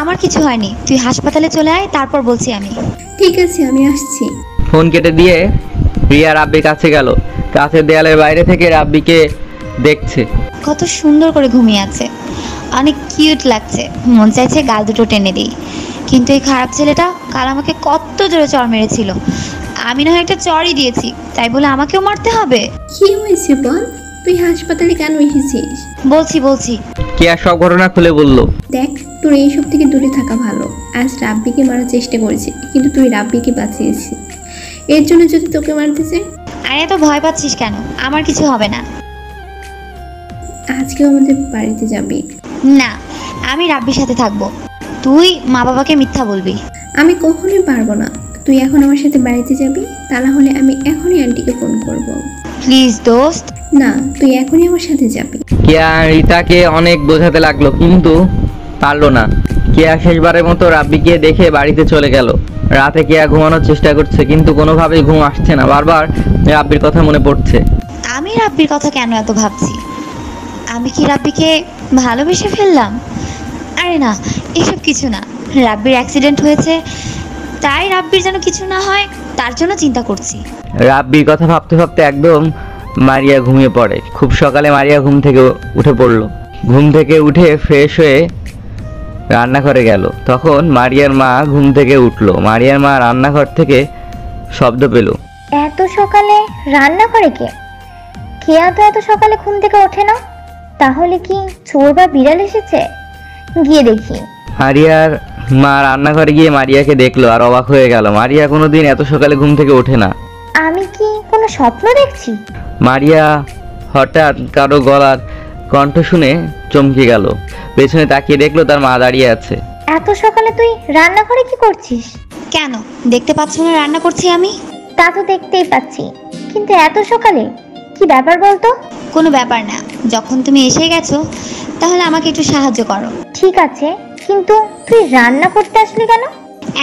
আমার কিছু হয়নি, তুই হাসপাতালে চলে আয়, তারপর বলছি আমি। ঠিক আছে, আমি আসছি। ফোন কেটে দিয়ে রিয়া রাব্বির কাছে গেল। কাছের দেয়ালের বাইরে থেকে রাব্বিকে দেখছে। কত সুন্দর করে ঘুমিয়ে আছে, অনেক কিউট লাগছে। মন চাইছে গাল দুটো টেনে দিই, কিন্তু এই খারাপ ছেলেটা কাল আমাকে কত জোরে চড় মেরেছিল। আমি না হয় একটা চড়ই দিয়েছি, তাই বলে আমাকেও মারতে হবে? কি হয়েছে বল, তুই হাসপাতালে কেন এসেছিস? বলছি। কেয়া সব ঘটনা খুলে বলল। দেখ, তোর এইসব থেকে দূরে থাকা ভালো। আজ রাব্বিকে মারার চেষ্টা করেছি, কিন্তু তুই রাব্বিকে বাঁচিয়েছিস। এর জন্য যদি তোকে মারতে চাই। আরে এত ভয় পাচ্ছিস কেন? আমার কিছু হবে না। আজকেও আমাদের বাড়িতে যাবি? না, আমি রাব্বির সাথে থাকবো। তুই মা বাবাকে মিথ্যা বলবি। আমি কখনোই পারবো না। তুই এখন আমার সাথে বাড়িতে যাবি, তা না হলে আমি এখনই আন্টিকে ফোন করব। প্লিজ দোস্ত। না, তুই এখনই আমার সাথে যাবি। কেয়া রিতাকে অনেক বোঝাতে লাগলো কিন্তু পারলো না। কেয়া শেষবারের মতো রাব্বিকে দেখে বাড়িতে চলে গেল। রাতে কেয়া ঘুমানোর চেষ্টা করছে কিন্তু কোনোভাবেই ঘুম আসছে না। বারবার রাব্বির কথা মনে পড়ছে। আমি রাব্বির কথা কেন এত ভাবছি? আমি কি রাব্বিকে ভালোবেসে ফেললাম? আরে না, এসব কিছু না। রাব্বির অ্যাক্সিডেন্ট হয়েছে, তাই রাব্বির যেন কিছু না হয় তার জন্য চিন্তা করছি। রাব্বির কথা ভাবতে ভাবতে একদম মারিয়া ঘুমিয়ে পড়ে। খুব সকালে মারিয়া ঘুম থেকে উঠে পড়লো। ঘুম থেকে উঠে ফ্রেশ হয়ে রান্নাঘরে গেল। তখন মারিয়ার মা ঘুম থেকে উঠলো। মারিয়ার মা রান্নাঘর থেকে শব্দ পেল। এত সকালে রান্নাঘরে কে? কেয়া তো এত সকালে ঘুম থেকে ওঠে না। তাহলে কি চোর বা বিড়াল এসেছে? গিয়ে দেখি। মারিয়ার মা রান্নাঘরে গিয়ে মারিয়াকে দেখলো আর অবাক হয়ে গেল। মারিয়া কোনোদিন এত সকালে ঘুম থেকে ওঠে না। আমি কি কোনো স্বপ্ন দেখছি? মারিয়া হঠাৎ কারো গলার কণ্ঠ শুনে চমকে গেল। পেছনে তাকিয়ে দেখলো তার মা দাঁড়িয়ে আছে। এত সকালে তুই রান্নাঘরে কি করছিস? কেন দেখতে পাচ্ছ না রান্না করছি আমি? তা তো দেখতেই পাচ্ছি, কিন্তু এত সকালে কি ব্যাপার বলতো? কোনো ব্যাপার না, যখন তুমি এসে গেছো তাহলে আমাকে একটু সাহায্য করো। ঠিক আছে, কিন্তু তুই রান্না করতে আসলি কেন?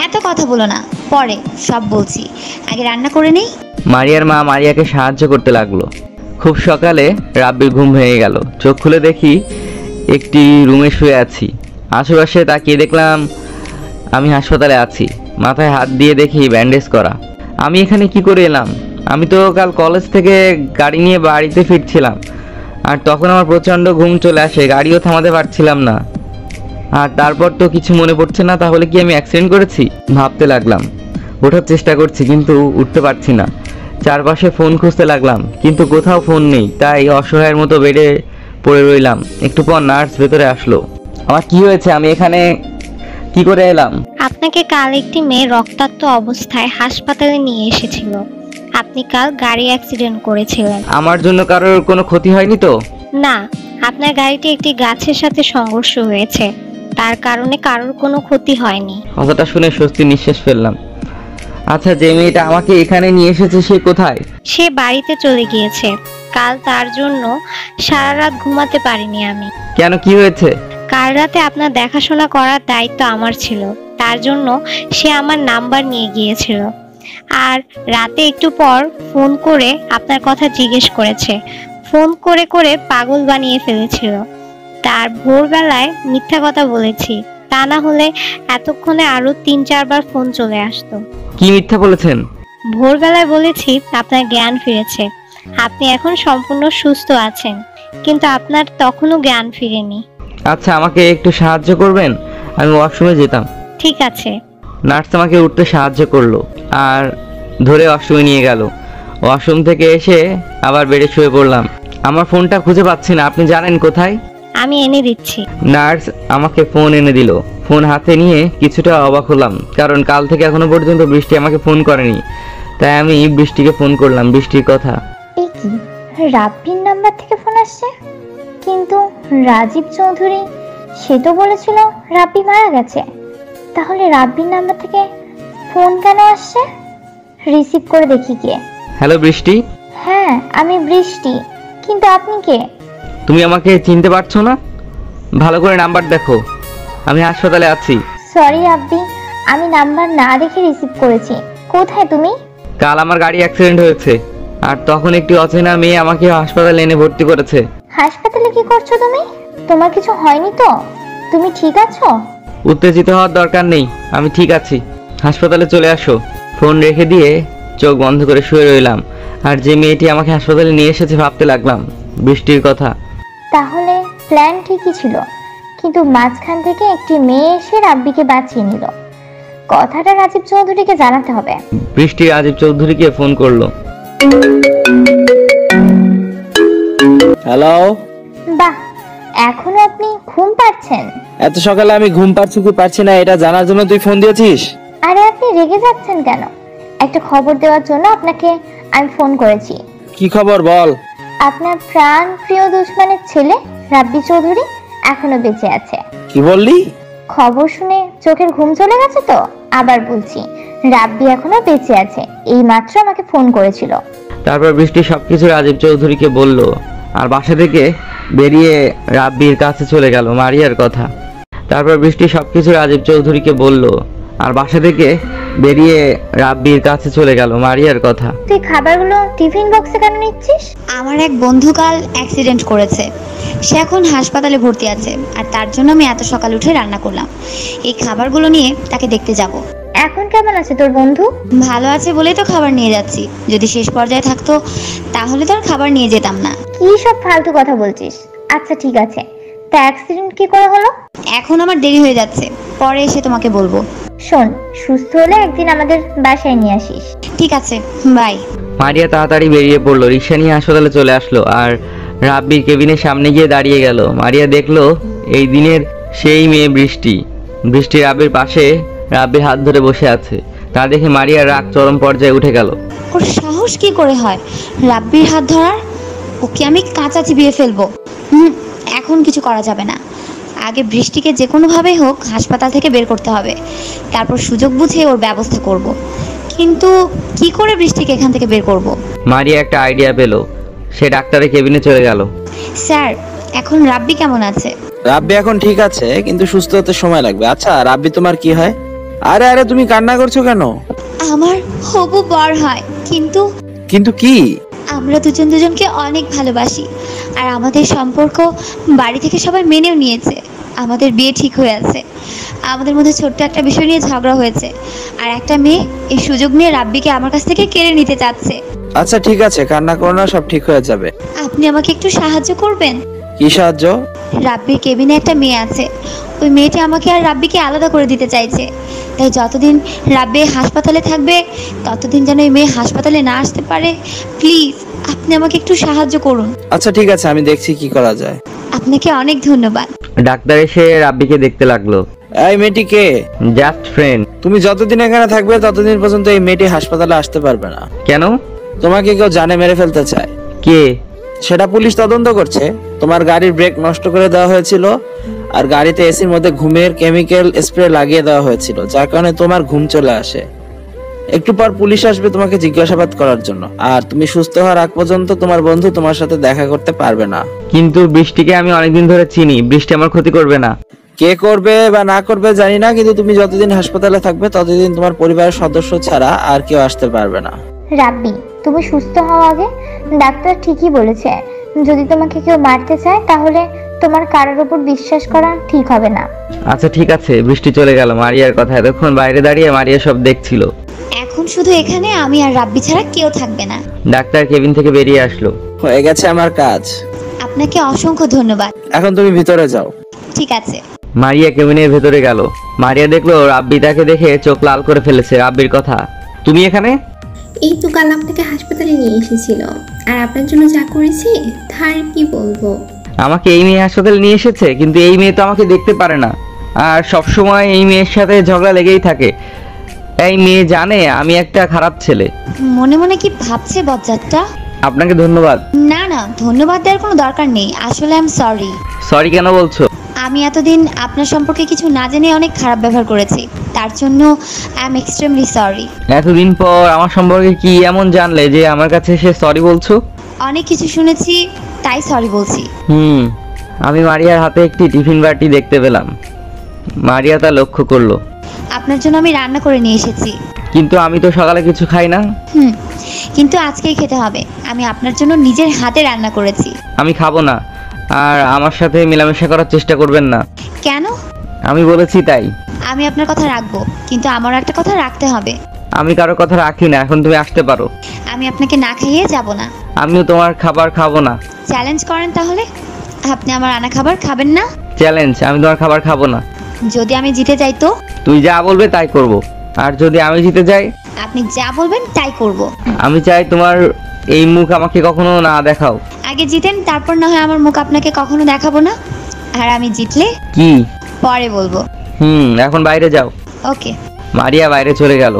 এত কথা বলো না, পরে সব বলছি, আগে রান্না করে নেই। মারিয়ার মা মারিয়াকে সাহায্য করতে লাগলো। খুব সকালে রাব্বির ঘুম ভেঙে গেল। চোখ খুলে দেখি একটি রুমে শুয়ে আছি। আশেপাশে তাকিয়ে দেখলাম আমি হাসপাতালে আছি। মাথায় হাত দিয়ে দেখি ব্যান্ডেজ করা। আমি এখানে কি করে এলাম? আমি তো কাল কলেজ থেকে গাড়ি নিয়ে বাড়িতে ফিরছিলাম আর তখন আমার প্রচণ্ড ঘুম চলে আসে। গাড়িও থামাতে পারছিলাম না। আর তারপর তো কিছু মনে পড়ছে না। তাহলে কি আমি অ্যাক্সিডেন্ট করেছি? ভাবতে লাগলাম। ওঠার চেষ্টা করছি কিন্তু উঠতে পারছি না। চারপাশে ফোন খুঁজতে লাগলাম কিন্তু কোথাও ফোন নেই। তাই অসহায়ের মতো বেডে পড়ে রইলাম। একটু পর নার্স ভেতরে আসলো। আমার কি হয়েছে? আমি এখানে কি করে এলাম? আপনাকে কাল একটি মেয়ে রক্তাক্ত অবস্থায় হাসপাতালে নিয়ে এসেছিল। আপনি কাল গাড়ি অ্যাক্সিডেন্ট করেছিলেন। আমার জন্য কারোর কোনো ক্ষতি হয়নি তো? না, আপনার গাড়িটি একটি গাছের সাথে সংঘর্ষ হয়েছে, তার কারণে কারোর কোনো ক্ষতি হয়নি। কথাটা শুনে স্বস্তি নিঃশ্বাস ফেললাম। আচ্ছা, যে মেয়েটা আমাকে এখানে নিয়ে এসেছে সে কোথায়? সে বাড়িতে চলে গিয়েছে। কাল তার জন্য সারা রাত ঘুমাতে পারিনি আমি। কেন, কি হয়েছে? কাল রাতে আপনার দেখাশোনা করার দায়িত্ব আমার ছিল, তার জন্য সে আমার নাম্বার নিয়ে গিয়েছিল। আর রাতে একটু পর ফোন করে আপনার কথা জিজ্ঞেস করেছে। ফোন করে করে পাগল বানিয়ে ফেলেছিল। তার ভোরবেলায় মিথ্যা কথা বলেছি, তা না হলে এতক্ষণে আরো 3-4 বার ফোন চলে আসতো। কি মিথ্যা বলেছেন? ভোরবেলায় বলেছি আপনার জ্ঞান ফিরেছে, আপনি এখন সম্পূর্ণ সুস্থ আছেন, কিন্তু আপনার তখনও জ্ঞান ফিরেনি। আচ্ছা, আমাকে একটু সাহায্য করবেন? আমি ওয়াশরুমে যেতাম। ঠিক আছে। নার্স আমাকে উঠতে সাহায্য করলো আর ধরে ওয়াশরুমে নিয়ে গেল। ওয়াশরুম থেকে এসে আবার বেডে শুয়ে পড়লাম। আমার ফোনটা খুঁজে পাচ্ছি না, আপনি জানেন কোথায়? আমি এনে দিচ্ছি। নার্স আমাকে ফোন এনে দিল। ফোন হাতে নিয়ে কিছুটা অবাক হলাম, কারণ কাল থেকে এখনো পর্যন্ত বৃষ্টি আমাকে ফোন করেনি। তাই আমি বৃষ্টিকে ফোন করলাম বৃষ্টির কথা। এই কি, রাব্বির নাম্বার থেকে ফোন আসছে? কিন্তু রাজীব চৌধুরী সে তো বলেছিল রাব্বি মারা গেছে, তাহলে রাব্বির নাম্বার থেকে ফোন কেন আসছে? রিসিভ করে দেখি কে। হ্যালো বৃষ্টি। হ্যাঁ, আমি বৃষ্টি, কিন্তু আপনি কে? তুমি আমাকে চিনতে পারছো না? ভালো করে নাম্বার দেখো, আমি হাসপাতালে আছি। সরি রাব্বি, আমি নাম্বার না দেখে রিসিভ করেছি। কোথায় তুমি? কাল আমার গাড়ি অ্যাক্সিডেন্ট হয়েছে, আর তখন একটি অচেনা মেয়ে আমাকে হাসপাতালে এনে ভর্তি করেছে। হাসপাতালে কি করছো তুমি? তোমার কিছু হয়নি তো? তুমি ঠিক আছো? উত্তেজিত হওয়ার দরকার নেই, আমি ঠিক আছি। হাসপাতালে চলে আসো। ফোন রেখে দিয়ে চোখ বন্ধ করে শুয়ে রইলাম, আর যে মেয়েটি আমাকে হাসপাতালে নিয়ে এসেছে ভাবতে লাগলাম বৃষ্টির কথা। তাহলে প্ল্যান ঠিকই ছিল, কিন্তু মাঝখান থেকে একটি মেয়ে এসে রাব্বিকে বাঁচিয়ে নিল। কথাটা রাজীব চৌধুরীকে জানাতে হবে। বৃষ্টি রাজীব চৌধুরীকে ফোন করলো। হ্যালো। বাহ, এখনো আপনি ঘুম পাচ্ছেন? এত সকালে আমি ঘুম পাচ্ছি কি পাচ্ছি না এটা জানার জন্য তুই ফোন দিয়েছিস? আরে আপনি রেগে যাচ্ছেন কেন? একটা খবর দেওয়ার জন্য আপনাকে আমি ফোন করেছি। কি খবর বল। আপনার প্রাণ প্রিয় দুশমনের ছেলে রাব্বি চৌধুরী এখনো বেঁচে আছে। কি বললি? খবর শুনে চোখের ঘুম চলে গেছে তো? আবার বলছি, রাব্বি এখনো বেঁচে আছে, এই মাত্র আমাকে ফোন করেছিল। তারপর বৃষ্টি সবকিছু রাজীব চৌধুরীকে বলল, আর বাসা থেকে বেরিয়ে রাব্বির কাছে চলে গেল মারিয়ার কথা। তারপর বৃষ্টি সবকিছু রাজীব চৌধুরীকে বলল, আর বাসা থেকে বেরিয়ে রাব্বির কাছে চলে গেল মারিয়ার কথা। তুই খাবারগুলো টিফিন বক্সে কেন নিচ্ছিস? আমার এক বন্ধু কাল অ্যাক্সিডেন্ট করেছে, সে এখন হাসপাতালে ভর্তি আছে, আর তার জন্য আমি এত সকাল উঠে রান্না করলাম। এই খাবারগুলো নিয়ে তাকে দেখতে যাব। এখন কেমন আছে তোর বন্ধু? ভালো আছে বলেই তো খাবার নিয়ে যাচ্ছি, যদি শেষ পর্যায়ে থাকতো তাহলে তো আর খাবার নিয়ে যেতাম না। কি সব ফালতু কথা বলছিস? আচ্ছা ঠিক আছে, তা অ্যাক্সিডেন্ট কি করে হলো? এখন আমার দেরি হয়ে যাচ্ছে, পরে এসে তোমাকে বলবো। শোন, সুস্থ হলে একদিন আমাদের বাসায় নিয়ে আসিস। ঠিক আছে, বাই। মারিয়া তাড়াতাড়ি বেরিয়ে পড়লো, রিক্সা নিয়ে হাসপাতালে চলে আসলো আর রাব্বির কেবিনের সামনে গিয়ে দাঁড়িয়ে গেল। মারিয়া দেখলো এই দিনের সেই মেয়ে বৃষ্টি। বৃষ্টি রাব্বির পাশে রাব্বির হাত ধরে বসে আছে। তা দেখে মারিয়ার রাগ চরম পর্যায়ে উঠে গেল। ওর সাহস কি করে হয় রাব্বির হাত ধরার? ওকে আমি কাঁচা চিবিয়ে ফেলবো। এখন কিছু করা যাবে না, আগে বৃষ্টিকে যে কোনোভাবেই হোক হাসপাতাল থেকে বের করতে হবে, তারপর সুযোগ বুঝে ওর ব্যবস্থা করব। কিন্তু কি করে বৃষ্টিকে এখান থেকে বের করব? মারিয়া একটা আইডিয়া পেল, সে ডাক্তারের কেবিনে চলে গেল। স্যার, এখন রাব্বি কেমন আছে? রাব্বি এখন ঠিক আছে, কিন্তু সুস্থ হতে সময় লাগবে। আচ্ছা রাব্বি তোমার কি হয়? আরে আরে তুমি কান্না করছো কেন? আমার হবু বর হয়, কিন্তু কিন্তু কি? আমরা দুজন দুজনকে অনেক ভালোবাসি, আর আমাদের সম্পর্ক বাড়ি থেকে সবাই মেনেও নিয়েছে। আমাদের বিয়ে ঠিক হয়ে আছে। আমাদের মধ্যে ছোট্ট একটা বিষয় নিয়ে ঝগড়া হয়েছে, আর একটা মেয়ে এই সুযোগ নিয়ে রাব্বিকে আমার কাছ থেকে কেড়ে নিতে চাচ্ছে। আচ্ছা ঠিক আছে, কান্না করো না, সব ঠিক হয়ে যাবে। আপনি আমাকে একটু সাহায্য করবেন? কি সাহায্য? রাব্বির কেবিনে একটা মেয়ে আছে, ওই মেয়েটি আমাকে আর রাব্বিকে আলাদা করে দিতে চাইছে। তাই যতদিন রাব্বি হাসপাতালে থাকবে ততদিন যেন এই মেয়ে হাসপাতালে না আসতে পারে। প্লিজ আপনি আমাকে একটু সাহায্য করুন। আচ্ছা ঠিক আছে, আমি দেখছি কি করা যায়। আপনাকে অনেক ধন্যবাদ। ডাক্তার এসে রাব্বিকে দেখতে লাগলো। এই মেয়েটি কে? Just friend. তুমি যতদিন এখানে থাকবে ততদিন পর্যন্ত এই মেয়েটি হাসপাতালে আসতে পারবে না। কেন? তোমাকে কেউ জানে মেরে ফেলতে চায়। কে? সেটা পুলিশ তদন্ত করছে। তোমার গাড়ির ব্রেক নষ্ট করে দেওয়া হয়েছিল, আর গাড়িতে এসির মধ্যে ঘুমের কেমিক্যাল স্প্রে লাগিয়ে দেওয়া হয়েছিল, যার কারণে তোমার ঘুম চলে আসে। একটু পর পুলিশ আসবে তোমাকে জিজ্ঞাসাবাদ করার জন্য, আর তুমি সুস্থ হওয়ার আগ পর্যন্ত তোমার বন্ধু তোমার সাথে দেখা করতে পারবে না। কিন্তু বৃষ্টিকে আমি অনেকদিন ধরে চিনি, বৃষ্টি আমার ক্ষতি করবে না। কে করবে বা না করবে জানি না, কিন্তু তুমি যতদিন হাসপাতালে থাকবে ততদিন তোমার পরিবারের সদস্য ছাড়া আর কেউ আসতে পারবে না। রাব্বি, তুমি সুস্থ হওয়া আগে ডাক্তার ঠিকই বলেছে, যদি তোমাকে কেউ মারতে চায় তাহলে তোমার কারোর উপর বিশ্বাস করা ঠিক হবে না। আচ্ছা ঠিক আছে, বৃষ্টি চলে গেল। মারিয়ার কথা এতক্ষণ বাইরে দাঁড়িয়ে মারিয়া সব দেখছিল। এখন শুধু এখানে আমি আর রাব্বি ছাড়া কেউ থাকবে না। ডাক্তার কেবিন থেকে বেরিয়ে আসলো। হয়ে গেছে আমার কাজ। আপনাকে অসংখ্য ধন্যবাদ। এখন তুমি ভিতরে যাও। ঠিক আছে। মারিয়া কেবিনের ভেতরে গেল। মারিয়া দেখলো রাব্বি তাকে দেখে চোখ লাল করে ফেলেছে। রাব্বির কথা, তুমি এখানে? এই তো কাল আপনাকে হাসপাতালে নিয়ে এসেছিল, আর আপনার জন্য যা করেছি তার কি বলবো। আমাকে এই মেয়ে হাসপাতালে নিয়ে এসেছে, কিন্তু এই মেয়ে তো আমাকে দেখতে পারে না, আর সব সময় এই মেয়ের সাথে ঝগড়া লেগেই থাকে। এই মেয়ে জানে আমি একটা খারাপ ছেলে। মনে মনে কি ভাবছে বজ্জাতটা? আপনাকে ধন্যবাদ। না না, ধন্যবাদ দেওয়ার কোনো দরকার নেই। আসলে আই এম সরি। সরি কেন বলছো? আমি এতদিন আপনার সম্পর্কে কিছু না জেনে অনেক খারাপ ব্যবহার করেছি, তার জন্য আই এম এক্সট্রিমলি সরি। এতদিন পর আমার সম্পর্কে কি এমন জানলে যে আমার কাছে এসে সরি বলছো? অনেক কিছু শুনেছি, তাই সরি বলছি। আমি মারিয়ার হাতে একটি টিফিন বাটি দেখতে পেলাম। মারিয়া তা লক্ষ্য করলো। আপনার জন্য আমি রান্না করে নিয়ে এসেছি। কিন্তু আমি তো সকালে কিছু খাই না। কিন্তু আজকেই খেতে হবে। আমি আপনার জন্য নিজের হাতে রান্না করেছি। আমি খাবো না, আর আমার সাথে মেলামেশা করার চেষ্টা করবেন না। কেন? আমি বলেছি তাই। আমি আপনার কথা রাখবো, কিন্তু আমার একটা কথা রাখতে হবে। আমি কারো কথা রাখি না, এখন তুমি আসতে পারো। আমি আপনাকে না খাইয়ে যাব না। আমিও তোমার খাবার খাবো না। চ্যালেঞ্জ করেন তাহলে? আপনি আমার আনা খাবার খাবেন না? চ্যালেঞ্জ, আমি তোমার খাবার খাবো না। যদি আমি জিতে যাই তো? তুই যা বলবে তাই করব। আর যদি আমি জিতে যাই? আপনি যা বলবেন তাই করব। আমি চাই তোমার এই মুখ আমাকে কখনো না দেখাও। আগে জিতেন, তারপর না হয় আমার মুখ আপনাকে কখনো দেখাবো না। আর আমি জিতলে কি পরে বলবো। এখন বাইরে যাও। ওকে। মারিয়া বাইরে চলে গেল।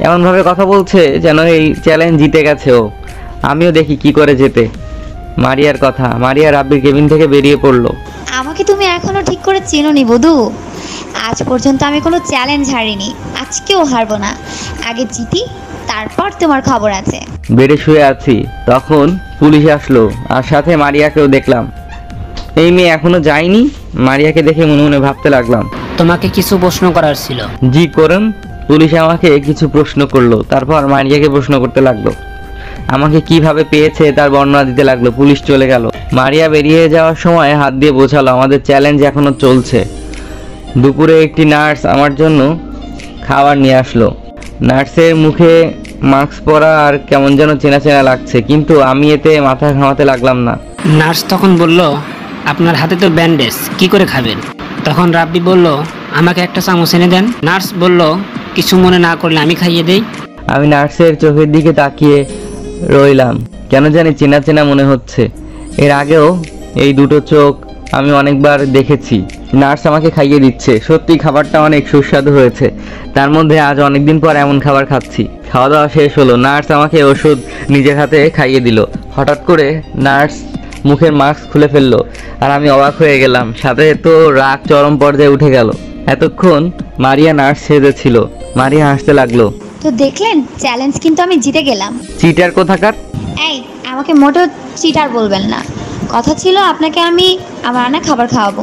এমন ভাবে কথা বলছে যেন এই চ্যালেঞ্জ জিতে গেছে ও। আমিও দেখি কি করে জেতে। মারিয়ার কথা। মারিয়া রাব্বির কেবিন থেকে বেরিয়ে পড়লো। আমাকে তুমি এখনো ঠিক করে চেনোনি বধু। আজ পর্যন্ত আমি কোনো চ্যালেঞ্জ হারিনি, আজকেও হারবো না। আগে জিতি, তারপর তোমার খবর আছে। বেডে শুয়ে আছি, তখন পুলিশ আসলো, আর সাথে মারিয়াকেও দেখলাম। এই মেয়ে এখনো যায়নি। মারিয়াকে দেখে মনে মনে ভাবতে লাগলাম, তোমাকে কিছু প্রশ্ন করার ছিল। জি করুন। পুলিশ আমাকে কিছু প্রশ্ন করলো, তারপর মারিয়াকে প্রশ্ন করতে লাগলো। আমাকে কিভাবে পেয়েছে তার বর্ণনা দিতে লাগলো। পুলিশ চলে গেল। মারিয়া বেরিয়ে যাওয়ার সময় হাত দিয়ে বোঝালো, আমাদের চ্যালেঞ্জ এখনো চলছে। দুপুরে একটি নার্স আমার জন্য খাবার নিয়ে আসলো। নার্সের মুখে মাস্ক পরা আর কেমন যেন চেনা চেনা লাগছে, কিন্তু আমি এতে মাথা ঘামাতে লাগলাম না। নার্স তখন বলল, আপনার হাতে তো ব্যান্ডেজ, কি করে খাবেন? তখন রাব্বি বলল, আমাকে একটা চামচ এনে দেন। নার্স বলল, কিছু মনে না করলে আমি খাইয়ে দেই। আমি নার্সের চোখের দিকে তাকিয়ে রইলাম। কেন জানি চেনা চেনা মনে হচ্ছে। এর আগেও এই দুটো চোখ আমি অনেকবার দেখেছি। নার্স আমাকে খাইয়ে দিচ্ছে। সত্যি খাবারটা অনেক সুস্বাদু হয়েছে। তার মধ্যে আজ অনেকদিন পর এমন খাবার খাচ্ছি। খাওয়া দাওয়া শেষ হলো। নার্স আমাকে ওষুধ নিজের হাতে খাইয়ে দিল। হঠাৎ করে নার্স মুখের মাস্ক খুলে ফেললো, আর আমি অবাক হয়ে গেলাম। সাথে তো রাগ চরম পর্যায়ে উঠে গেল। এতক্ষণ মারিয়া নার্স সেজেছিল। মারিয়া হাসতে লাগলো। তো দেখলেন, চ্যালেঞ্জ কিন্তু আমি জিতে গেলাম। চিটার কোথাকার! এই, আমাকে মোটেও চিটার বলবেন না। কথা ছিল আপনাকে আমি আমার আনা খাবার খাওয়াবো,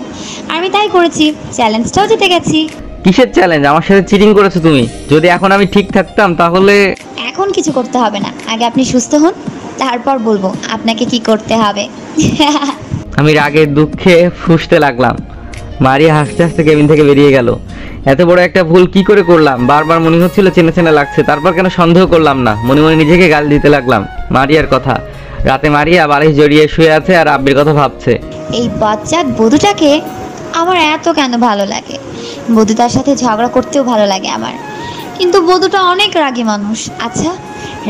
আর আমি তাই করেছি। চ্যালেঞ্জটাও জিতে গেছি। কিসের চ্যালেঞ্জ? আমার সাথে চিটিং করেছো তুমি। যদি এখন আমি ঠিক থাকতাম তাহলে। এখন কিছু করতে হবে না, আগে আপনি সুস্থ হন, তারপর বলবো আপনাকে কি করতে হবে। আমি রাগের দুঃখে ফুঁসতে লাগলাম। মারিয়া হাসতে হাসতে কেবিন থেকে বেরিয়ে গেল। এত বড় একটা ভুল কি করে করলাম? বারবার মনে হচ্ছিল চেনা চেনা লাগছে। তারপর কেন সন্দেহ করলাম না? মনে মনে নিজেকে গাল দিতে লাগলাম। মারিয়ার কথা। রাতে মারিয়া বালিশ জড়িয়ে শুয়ে আছে আর রাব্বির কথা ভাবছে। এই বজ্জাত বধূটাকে আমার এত কেন ভালো লাগে। বধূ তার সাথে ঝগড়া করতেও ভালো লাগে আমার, কিন্তু বধূটা অনেক রাগী মানুষ। আচ্ছা,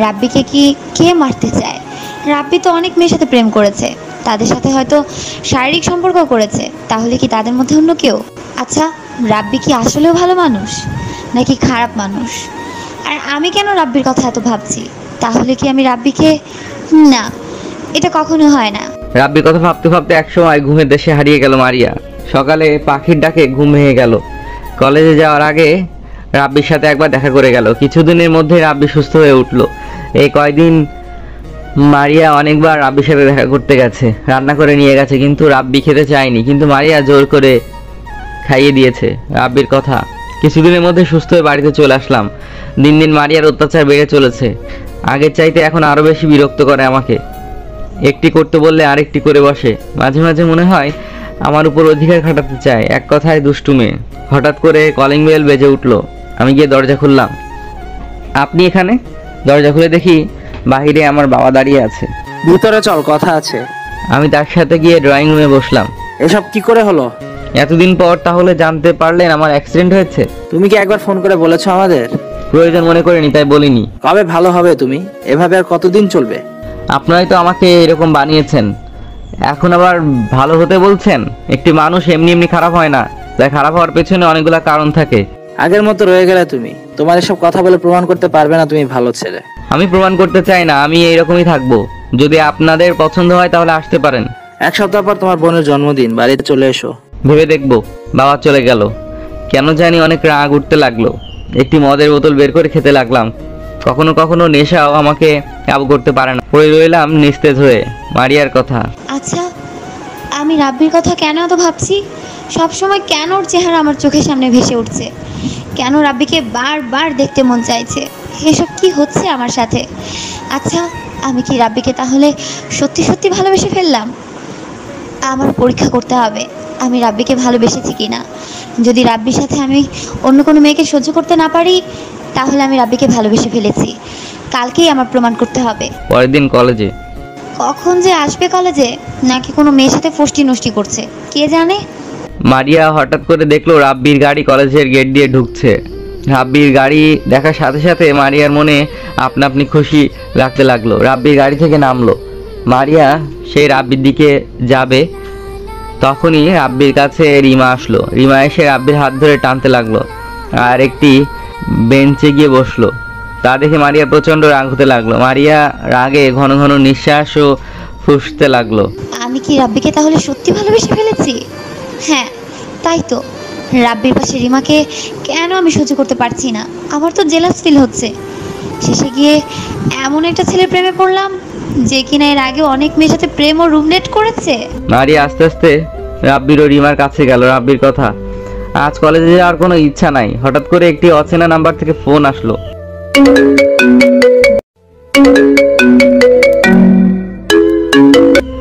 রাব্বিকে কি কে মারতে চায়? রাব্বি তো অনেক মেয়ের সাথে প্রেম করেছে, তাদের সাথে হয়তো শারীরিক সম্পর্ক করেছে। তাহলে কি তাদের মধ্যে অন্য কেউ? আচ্ছা, রাব্বি কি আসলেও ভালো মানুষ নাকি খারাপ মানুষ? আর আমি কেন রাব্বির কথা এত ভাবছি? তাহলে কি আমি রাব্বিকে... না, এটা কখনো হয় না। রাব্বির কথা ভাবতে ভাবতে একসময় ঘুমের দেশে হারিয়ে গেল মারিয়া। সকালে পাখির ডাকে ঘুম ভেঙে গেল। কলেজে যাওয়ার আগে রাব্বির সাথে একবার দেখা করে গেল। কিছুদিনের মধ্যে রাব্বি সুস্থ হয়ে উঠল। এই কয়দিন মারিয়া অনেকবার রাব্বির সাথে দেখা করতে গেছে, রান্না করে নিয়ে গেছে, কিন্তু রাব্বি খেতে চায়নি। কিন্তু মারিয়া জোর করে খাইয়ে দিয়েছে। রাব্বির কথা। কিছুদিনের মধ্যে সুস্থ হয়ে বাড়িতে চলে আসলাম। দিন দিন মারিয়ার অত্যাচার বেড়ে চলেছে। আগের চাইতে এখন আরো বেশি বিরক্ত করে আমাকে। একটি করতে বললে আরেকটি করে বসে। মাঝে মাঝে মনে হয় আমার উপর অধিকার খাটাতে চায়, এক কথায় দুষ্টু মেয়ে। হঠাৎ করে কলিং বেল বেজে উঠলো। আমি গিয়ে দরজা খুললাম। আপনি এখানে? দরজা খুলে দেখি বাহিরে আমার বাবা দাঁড়িয়ে আছে। ভিতরে চল, কথা আছে। আমি তার সাথে গিয়ে ড্রয়িং রুমে বসলাম। এসব কি করে হলো? এতদিন পর তাহলে জানতে পারলেন আমার অ্যাক্সিডেন্ট হয়েছে? তুমি কি একবার ফোন করে বলেছো আমাদের? প্রয়োজন মনে করিনি, তাই বলিনি। কবে ভালো হবে তুমি? এভাবে আর কতদিন চলবে? আপনারাই তো আমাকে এরকম বানিয়েছেন, এখন আবার ভালো হতে বলছেন? একটি মানুষ এমনি এমনি খারাপ হয় না, তাই খারাপ হওয়ার পেছনে অনেকগুলো কারণ থাকে। আগের মতো রয়ে গেলে তুমি। তোমার এসব কথা বলে প্রমাণ করতে পারবে না তুমি ভালো ছেলে। আমি প্রমাণ করতে চাই না, আমি এইরকমই থাকবো। যদি আপনাদের পছন্দ হয় তাহলে আসতে পারেন। 1 সপ্তাহ পর তোমার বোনের জন্মদিন, বাড়িতে চলে এসো। ভেবে দেখবো। বাবা চলে গেল। কেন জানি অনেক রাগ উঠতে লাগলো। একটি মদের বোতল বের করে খেতে লাগলাম। কখনো কখনো নেশাও আমাকে কাবু করতে পারে না। পড়ে রইলাম নিস্তেজ হয়ে। মারিয়ার কথা। আচ্ছা, আমি রাব্বির কথা কেন এত ভাবছি? সব সময় কেন ওর চেহারা আমার চোখের সামনে ভেসে উঠছে? কেন রাব্বিকে বারবার দেখতে মন চাইছে? এসব কি হচ্ছে আমার সাথে? আচ্ছা, আমি কি রাব্বিকে তাহলে সত্যি সত্যি ভালোবেসে ফেললাম? আমার পরীক্ষা করতে হবে আমি রাব্বিকে ভালোবেসেছি কিনা। যদি রাব্বির সাথে আমি অন্য কোনো মেয়েকে সহ্য করতে না পারি, তাহলে আমি রাব্বিকে ভালোবেসে ফেলেছি। কালকেই আমার প্রমাণ করতে হবে। পরের দিন কলেজে। কখন যে আসবে কলেজে, নাকি কোনো মেয়ের সাথে ফষ্টি নষ্টি করছে কে জানে। মারিয়া হঠাৎ করে দেখলো রাব্বির গাড়ি কলেজের গেট দিয়ে ঢুকছে। রাব্বির গাড়ি দেখার সাথে সাথে মারিয়ার মনে আপনা আপনি খুশি লাগতে লাগলো। রাব্বির গাড়ি থেকে নামলো। মারিয়া সেই রাব্বির দিকে যাবে, তখনই রাব্বির কাছে রিমা আসলো। রিমা এসে রাব্বির হাত ধরে টানতে লাগলো আর একটি বেঞ্চে গিয়ে বসলো। তা দেখে মারিয়া প্রচণ্ড রাগ হতে লাগলো। মারিয়া রাগে ঘন ঘন নিঃশ্বাসও ফুঁসতে লাগলো। আমি কি রাব্বিকে তাহলে সত্যি ভালোবেসে ফেলেছি? হ্যাঁ, তাই তো। রাব্বির পাশে রিমাকে কেন আমি সহ্য করতে পারছি না? আমার তো জেলাস ফিল হচ্ছে। শেষে গিয়ে এমন একটা ছেলের প্রেমে পড়লাম যে কিনা এর আগে অনেক মেয়ের সাথে প্রেম ও রুম ডেট করেছে। মারিয়া আস্তে আস্তে রাব্বির ও রিমার কাছে গেল। রাব্বির কথা, আজ কলেজে যাওয়ার কোনো ইচ্ছা নাই। হঠাৎ করে একটি অচেনা নাম্বার থেকে ফোন আসলো।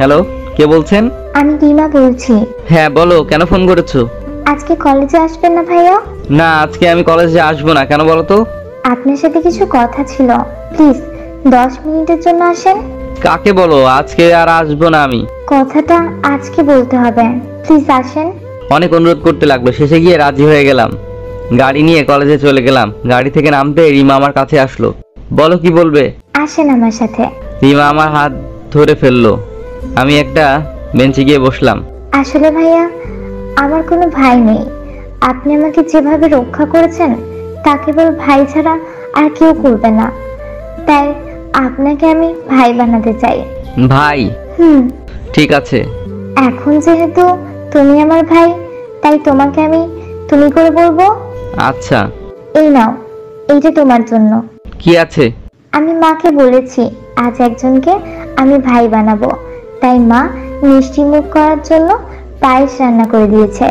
হ্যালো, কে বলছেন? আমি রিমা বলছি। হ্যাঁ বলো, কেন ফোন করেছো? আজকে কলেজে আসবেন না ভাইয়া? না, আজকে আমি কলেজে আসবো না। কেন বলো তো? আপনার সাথে কিছু কথা ছিল, প্লিজ 10 মিনিটের জন্য আসেন। কাকে বলো? আজকে আর আসবো না আমি। কথাটা আজকে বলতে হবে, প্লিজ আসেন। অনেক অনুরোধ করতে লাগলো, শেষে গিয়ে রাজি হয়ে গেলাম। গাড়ি নিয়ে কলেজে চলে গেলাম। গাড়ি থেকে নামতে রিমা আমার কাছে আসলো। বলো, কি বলবে? আসেন আমার সাথে। রিমা আমার হাত ধরে ফেললো। আমি একটা বেঞ্চে গিয়ে বসলাম। আসলে ভাইয়া, আমার কোনো ভাই নেই। আপনি আমাকে যেভাবে রক্ষা করেছেন তা কেবল ভাই ছাড়া আর কেউ করবে না, তাই আপনাকে আমি ভাই বানাতে চাই। ভাই? ঠিক আছে। এখন যেহেতু তুমি আমার ভাই, তাই তোমাকে আমি তুমি করে বলবো। আচ্ছা। এই নাও, এইটা তোমার জন্য। কি আছে? আমি মাকে বলেছি আজ একজনকে আমি ভাই বানাবো, তাই মা মিষ্টি মুখ করার জন্য পায়েস রান্না করে দিয়েছে।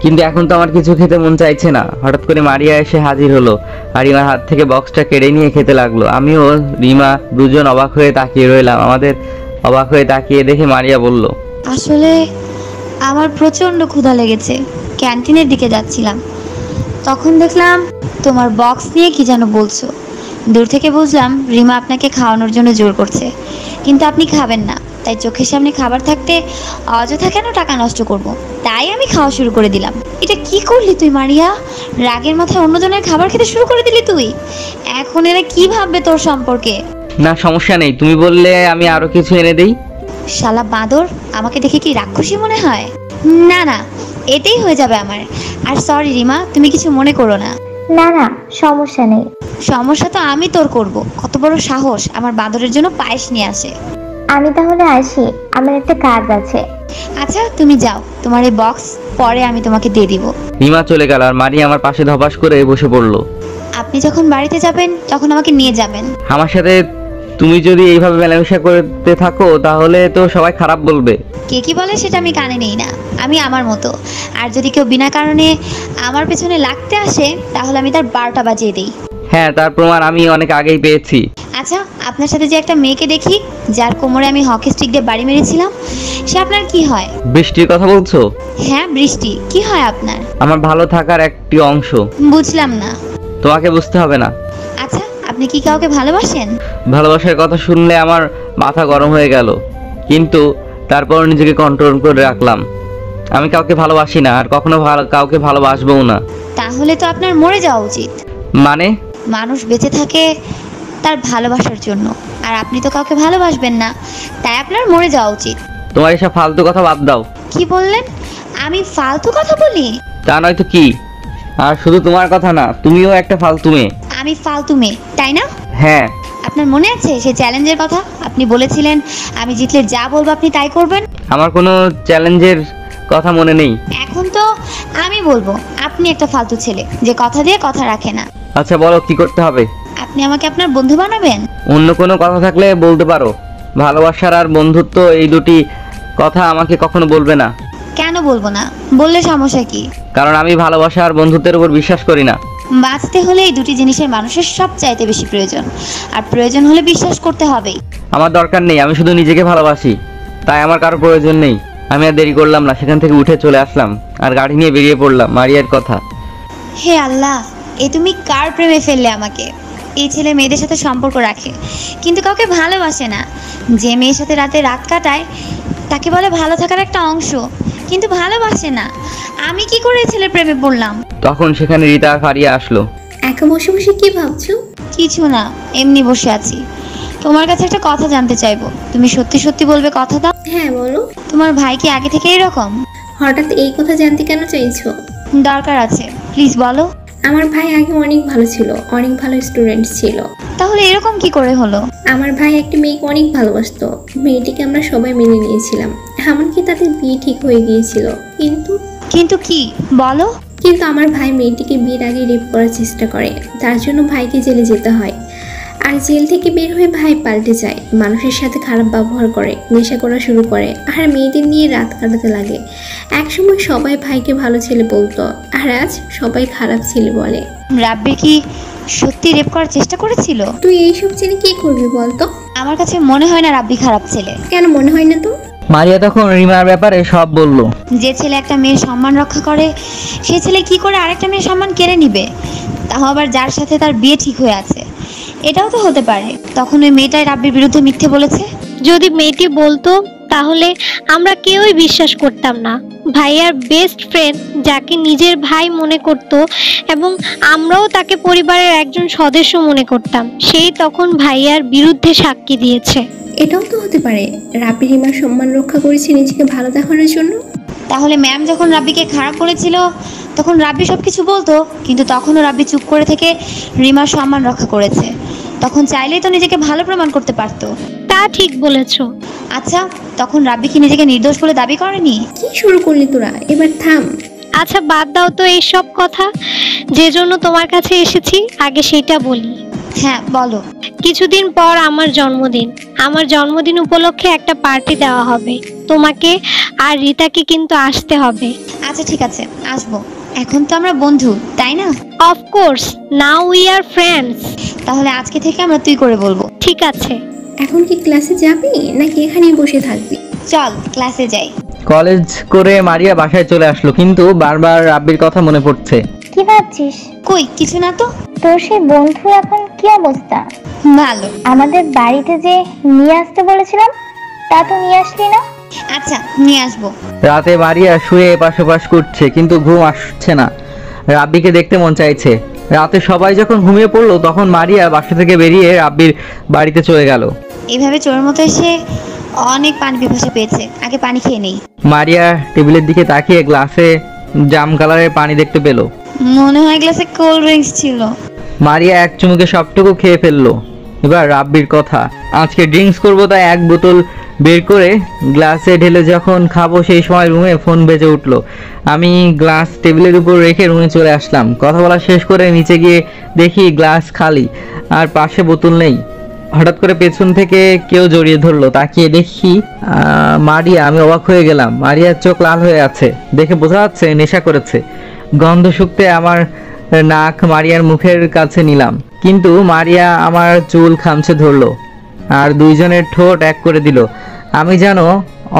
কিন্তু এখন তো আমার কিছু খেতে মন চাইছে না। হঠাৎ করে মারিয়া এসে হাজির হলো আর রিমার হাত থেকে বক্সটা কেড়ে নিয়ে খেতে লাগলো। আমিও রিমা দুজন অবাক হয়ে তাকিয়ে রইলাম। আমাদের অবাক হয়ে তাকিয়ে দেখে মারিয়া বলল, আসলে আমার প্রচণ্ড ক্ষুধা লেগেছে, ক্যান্টিনের দিকে যাচ্ছিলাম, তখন দেখলাম তোমার বক্স নিয়ে কি যেন বলছো। দূর থেকে বুঝলাম রিমা আপনাকে খাওয়ানোর জন্য জোর করছে, কিন্তু আপনি খাবেন না। তাই চোখের সামনে খাবার থাকতে অযথা কেন টাকা নষ্ট করব, তাই আমি খাওয়া শুরু করে দিলাম। এটা কি করলি তুই মারিয়া? রাগের মাথায় অন্যজনের খাবার খেতে শুরু করে দিলি তুই। এখন এরা কি ভাববে তোর সম্পর্কে? না সমস্যা নেই, তুমি বললে আমি আরো কিছু এনে দেই। শালা বাঁদর, আমাকে দেখে কি রাক্ষসী মনে হয়? না না, এতেই হয়ে যাবে আমার। আর সরি রিমা, তুমি কিছু মনে করো না। না না, সমস্যা নেই। সমস্যা তো আমি তোর করব। কত বড় সাহস আমার বাঁদরের জন্য পায়েস নিয়ে আসে। আমি তাহলে আসি, আমার একটা কাজ আছে। আচ্ছা তুমি যাও, তোমার এই বক্স পরে আমি তোমাকে দিয়ে দিব। রিমা চলে গেল আর মারিয়া আমার পাশে ধপাস করে বসে পড়লো। আপনি যখন বাড়িতে যাবেন তখন আমাকে নিয়ে যাবেন। আমার সাথে তুমি যদি এইভাবে মেলামেশা করতে থাকো তাহলে তো সবাই খারাপ বলবে। কে কি বলে সেটা আমি কানে নেই না, আমি আমার মতো। আর যদি কেউ বিনা কারণে আমার পেছনে লাগতে আসে তাহলে আমি তার 12টা বাজিয়ে দিই। হ্যাঁ, তার প্রমাণ আমি অনেক আগেই পেয়েছি। আচ্ছা, আপনার সাথে যে একটা মেয়েকে দেখি, যার কোমরে আমি হকি স্টিক দিয়ে বাড়ি মেরেছিলাম, সে আপনার কি হয়? বৃষ্টির কথা বলছো? হ্যাঁ, বৃষ্টি। কি হয় আপনার? আমার ভালো থাকার একটি অংশ। বুঝলাম না। তোমাকে বুঝতে হবে না। আচ্ছা, আপনি কি কাউকে ভালোবাসেন? ভালোবাসার কথা শুনলে আমার মাথা গরম হয়ে গেল, কিন্তু তারপর নিজেকে কন্ট্রোল করে রাখলাম। আমি কাউকে ভালোবাসি না, আর কখনো কাউকে ভালোবাসবও না। তাহলে তো আপনার মরে যাওয়া উচিত। মানে? মানুষ বেঁচে থাকে তার ভালোবাসার জন্য, আর আপনি তো কাউকে ভালোবাসবেন না, তাই আপনার মরে যাওয়া উচিত। তোমার এসব ফালতু কথা বাদ দাও। কি বললেন? আমি ফালতু কথা বলি? তা নয় তো কি। আর শুধু তোমার কথা না, তুমিও একটা ফালতু মেয়ে। আমি ফালতু মেয়ে, তাই না? হ্যাঁ। আপনার মনে আছে সেই চ্যালেঞ্জের কথা? আপনি বলেছিলেন আমি জিতলে যা বলবো আপনি তাই করবেন। আমার কোনো চ্যালেঞ্জের কথা মনে নেই। এখন তো আমি বলবো আপনি একটা ফালতু ছেলে, যে কথা দিয়ে কথা রাখে না। আচ্ছা বলো, কি করতে হবে? আপনি আমাকে আপনার বন্ধু বানাবেন? অন্য কোনো কথা থাকলে বলতে পারো। ভালোবাসার আর বন্ধুত্ব, এই দুটি কথা আমাকে কখনো বলবে না। কেন বলবো না? বললে সমস্যা কি? কারণ আমি ভালোবাসা আর বন্ধুত্বের উপর বিশ্বাস করি না। বাঁচতে হলে এই দুটি জিনিসের মানুষের সবচাইতে বেশি প্রয়োজন, আর প্রয়োজন হলে বিশ্বাস করতে হবেই। আমার দরকার নেই, আমি শুধু নিজেকে ভালোবাসি, তাই আমার কারো প্রয়োজন নেই। আমি আর দেরি করলাম না, সেখান থেকে উঠে চলে আসলাম আর গাড়ি নিয়ে বেরিয়ে পড়লাম মারিয়ার কথা। হে আল্লাহ, এ তুমি কার প্রেমে ফেললে আমাকে? এই ছেলে মেয়েদের সাথে সম্পর্ক রাখে কিন্তু কাউকে ভালোবাসে না। যে মেয়ের সাথে রাতে রাত কাটায় তাকে বলে ভালো থাকার একটা অংশ, কিন্তু ভালোবাসে না। আমি কি করে ছেলের প্রেমে পড়লাম? তখন সেখানে রিতা আর ফারিয়া আসলো। একা বসে বসে কি ভাবছো? কিছু না, এমনি বসে আছি। তোমার কাছে একটা কথা জানতে চাইবো, তুমি সত্যি সত্যি বলবে কথা দাও? হ্যাঁ বলো। তোমার ভাই কি আগে থেকে এরকম? হঠাৎ এই কথা জানতে কেন চাইছো? দরকার আছে, প্লিজ বলো। আমার ভাই আগে অনেক ভালো ছিল, অনেক ভালো স্টুডেন্ট ছিল। তাহলে এরকম কি করে হলো? আমার ভাই একটা মেয়েকে অনেক ভালোবাসতো, মেয়েটিকে আমরা সবাই মেনে নিয়েছিলাম, এমনকি তাদের বিয়ে ঠিক হয়ে গিয়েছিল। কিন্তু কি বলো? কিন্তু আমার ভাই মেয়েটিকে বিয়ের আগে রেপ করার চেষ্টা করে, তার জন্য ভাইকে জেলে যেতে হয়। আর জেল থেকে বের হয়ে ভাই পাল্টে যায়, মানুষের সাথে খারাপ ব্যবহার করে, নেশা করা শুরু করে, আর মেয়েদের নিয়ে রাত কাটাতে লাগে। একসময় সবাই ভাইকে ভালো ছেলে বলতো, আর আজ সবাই খারাপ ছেলে বলে। রাব্বি কি সত্যি রেপ করার চেষ্টা করেছিল? তুই এইসব জেনে কি করবি বলতো? আমার কাছে মনে হয় না রাব্বি খারাপ ছেলে। কেন মনে হয় না তো? মারিয়া তখন রিমার ব্যাপারে সব বলল। যে ছেলে একটা মেয়ের সম্মান রক্ষা করে, সেই ছেলে কি করে আরেকটা মেয়ের সম্মান কেড়ে নিবে, তাও আবার যার সাথে তার বিয়ে ঠিক হয়ে আছে? এটাও তো হতে পারে তখন ওই মেয়েটাই রাব্বির বিরুদ্ধে মিথ্যে বলেছে। যদি মেয়েটি বলতো তাহলে আমরা কেউই বিশ্বাস করতাম না। ভাইয়ার বেস্ট ফ্রেন্ড যাকে নিজের ভাই মনে করত এবং আমরাও তাকে পরিবারের একজন সদস্য মনে করতাম, সেই তখন ভাইয়ার বিরুদ্ধে সাক্ষী দিয়েছে। এটাও তো হতে পারে রাব্বি রিমার সম্মান রক্ষা করেছে নিজেকে ভালো দেখানোর জন্য। তাহলে ম্যাম যখন রাব্বিকে খারাপ বলেছিল তখন রাব্বি সবকিছু বলতো, কিন্তু তখনও রাব্বি চুপ করে থেকে রিমার সম্মান রক্ষা করেছে। তখন চাইলেই তো নিজেকে ভালো প্রমাণ করতে পারতো। তা ঠিক বলেছো। আচ্ছা, তখন রাব্বি কি নিজেকে নির্দোষ বলে দাবি করেনি? কি শুরু করলি তোরা, এবার থাম। আচ্ছা বাদ দাও তো এইসব কথা, যে জন্য তোমার কাছে এসেছি আগে সেটা বলি। হ্যাঁ বলো। কিছুদিন পর আমার জন্মদিন। আমার জন্মদিন উপলক্ষে একটা পার্টি দেওয়া হবে, তোমাকে আর রিতাকে কিন্তু আসতে হবে। আচ্ছা ঠিক আছে, আসবো। এখন তো আমরা বন্ধু, তাই না? Of course, now we are friends. তাহলে আজকে থেকে আমরা তুই করে বলবো। ঠিক আছে। এখন কি ক্লাসে যাবি নাকি এখানেই বসে থাকবি? চল ক্লাসে যাই। কলেজ করে মারিয়া বাসায় চলে আসলো, কিন্তু বারবার রাব্বির কথা মনে পড়ছে। কি ভাবছিস? কই কিছু না তো। তোর সেই বন্ধু এখন কি অবস্থা? ভালো। আমাদের বাড়িতে যে নিয়ে আসতে বলেছিলাম তা তো নিয়ে আসলি না। আচ্ছা নিয়ে আসবো। রাতে মারিয়া শুয়ে এপাশ ওপাশ করছে, কিন্তু ঘুম আসছে না। রাব্বিকে দেখতে মন চাইছে। রাতে সবাই যখন ঘুমিয়ে পড়লো তখন মারিয়া বাসা থেকে বেরিয়ে রাব্বির বাড়িতে চলে গেল। এইভাবে চোরের মতো এসে অনেক পানি পিপাসা পেয়েছে, আগে পানি খেয়ে নেই। মারিয়া টেবিলের দিকে তাকিয়ে গ্লাসে জাম কালারের পানি দেখতে পেল। মনে হয় গ্লাসে কোল্ড ড্রিঙ্কস ছিল। মারিয়া এক চুমুকে সবটুকু খেয়ে ফেললো। এবার রাব্বির কথা, আজকে ড্রিঙ্কস করবো তাই এক বোতল বের করে গ্লাসে ঢেলে যখন খাবো সেই সময় রুমে ফোন বেজে উঠলো। আমি গ্লাস টেবিলের উপর রেখে রুমে চলে আসলাম। কথা বলা শেষ করে নিচে গিয়ে দেখি গ্লাস খালি আর পাশে বোতল নেই। হঠাৎ করে পেছন থেকে কেউ জড়িয়ে ধরলো, তাকিয়ে দেখি মারিয়া। আমি অবাক হয়ে গেলাম, মারিয়ার চোখ লাল হয়ে আছে, দেখে বোঝা যাচ্ছে নেশা করেছে। গন্ধ শুকতে আমার নাক মারিয়ার মুখের কাছে নিলাম, কিন্তু মারিয়া আমার চুল খামচে ধরলো আর দুইজনের ঠোঁট এক করে দিল। আমি যেন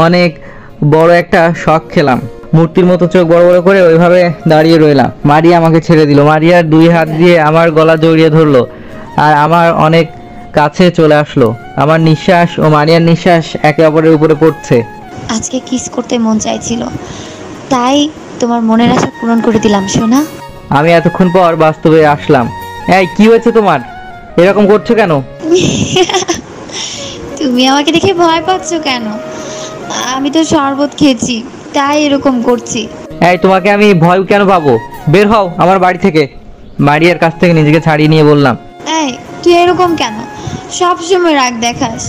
অনেক বড় একটা শখ খেলাম। মূর্তির মতো চোখ বড় বড় করে ওইভাবে দাঁড়িয়ে রইলাম। মারিয়া আমাকে ছেড়ে দিল। মারিয়ার দুই হাত দিয়ে আমার গলা জড়িয়ে ধরলো আর আমার অনেক কাছে চলে আসলো। আমার নিঃশ্বাস ও মারিয়ার নিঃশ্বাস একে অপরের উপরে পড়ছে। আজকে কিস করতে মন চাইছিল, তাই তোমার মনের আশা পূরণ করে দিলাম সোনা। আমি এতক্ষণ পর বাস্তবে আসলাম। এই কি হয়েছে তোমার, এরকম করছো কেন? তুমি আমাকে দেখে ভয় পাচ্ছ কেন? আমি তো শরবত খেয়েছি, তাই এরকম করছি। এই তোমাকে আমি ভয় কেন পাবো? বের হও আমার বাড়ি থেকে। মারিয়ার কাছ থেকে নিজেকে ছাড়িয়ে নিয়ে বললাম। এই তুই এরকম কেন? সব সময় রাগ দেখাস,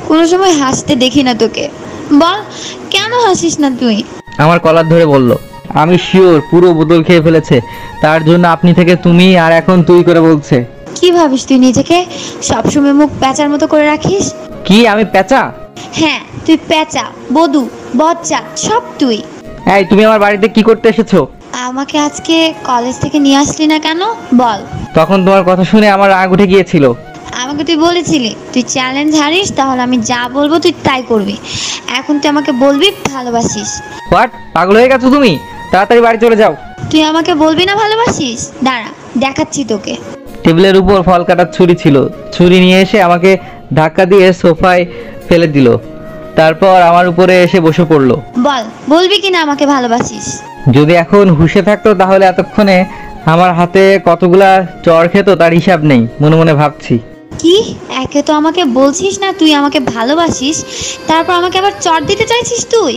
কোনো সময় হাসতে দেখি না তোকে। বল কেন হাসিস না তুই? আমার কলার ধরে বলল। আমি শিওর পুরো বোতল খেয়ে ফেলেছে, তার জন্য আপনি থেকে তুমি আর এখন তুই করে বলছে। কি ভাবিস তুই নিজেকে? সবসময় মুখ প্যাঁচার মতো করে রাখিস। কি আমি পেঁচা? হ্যাঁ তুই প্যাঁচা, বদু, বচ্চা, সব তুই। এই তুমি আমার বাড়িতে কি করতে এসেছো? আমাকে আজকে কলেজ থেকে নিয়ে আসলি না কেন বল? তখন তোমার কথা শুনে আমার রাগ উঠে গিয়েছিল। আমাকে তুই বলেছিলি তুই চ্যালেঞ্জ হারিস তাহলে আমি যা বলবো তুই তাই করবি। এখন তুই আমাকে বলবি ভালোবাসিস। হোয়াট, পাগল হয়ে গেছো তুমি? তাড়াতাড়ি বাড়ি চলে যাও। তুই আমাকে বলবি না ভালোবাসিস? দাঁড়া দেখাচ্ছি তোকে। টেবিলের উপর ফল কাটার ছুরি ছিল। ছুরি নিয়ে এসে আমাকে ধাক্কা দিয়ে সোফায় ফেলে দিল। তারপর আমার উপরে এসে বসে পড়লো। বল বলবি কিনা আমাকে ভালোবাসিস? যদি এখন হুঁশে থাকতো তাহলে এতক্ষণে আমার হাতে কতগুলা চড় খেত তার হিসাব নেই, মনে মনে ভাবছি। কি একে তো আমাকে বলছিস না তুই আমাকে ভালোবাসিস, তারপর আমাকে আবার চড় দিতে চাইছিস তুই?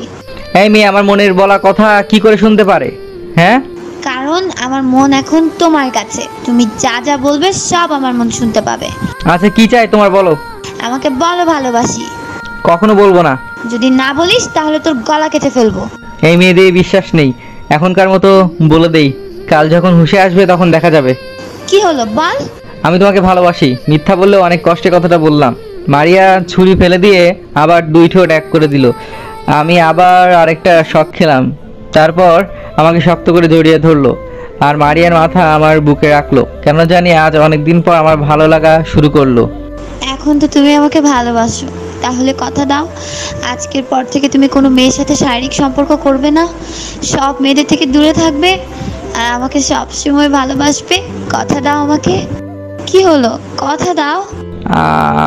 এই মেয়ে আমার মনের বলা কথা কি করে শুনতে পারে? হ্যাঁ, কারণ আমার মন এখন তোমার কাছে, তুমি যা যা বলবে সব আমার মন শুনতে পাবে। আচ্ছা কি চাই তোমার বলো। আমাকে বলো ভালোবাসি। কখনো বলবো না। যদি না বলিস তাহলে তোর গলা কেটে ফেলবো। এই মেয়ে দিয়ে বিশ্বাস নেই, এখনকার মতো বলে দেই, কাল যখন হুঁশে আসবে তখন দেখা যাবে। কি হলো বল? আমি তোমাকে ভালোবাসি। মিথ্যা বললেও অনেক কষ্টে কথাটা বললাম। মারিয়া ছুরি ফেলে দিয়ে আবার দুই ঠোঁট এক করে দিল। আমি আবার আরেকটা শখ খেলাম। তারপর আমাকে শক্ত করে জড়িয়ে ধরলো আর মারিয়ার মাথা আমার বুকে রাখলো। কেন জানি আজ অনেকদিন পর আমার ভালো লাগা শুরু করলো। এখন তো তুমি আমাকে ভালোবাসো, তাহলে কথা দাও আজকের পর থেকে তুমি কোনো মেয়ের সাথে শারীরিক সম্পর্ক করবে না, সব মেয়েদের থেকে দূরে থাকবে আর আমাকে সব সময় ভালোবাসবে। কথা দাও আমাকে। কি হলো কথা দাও?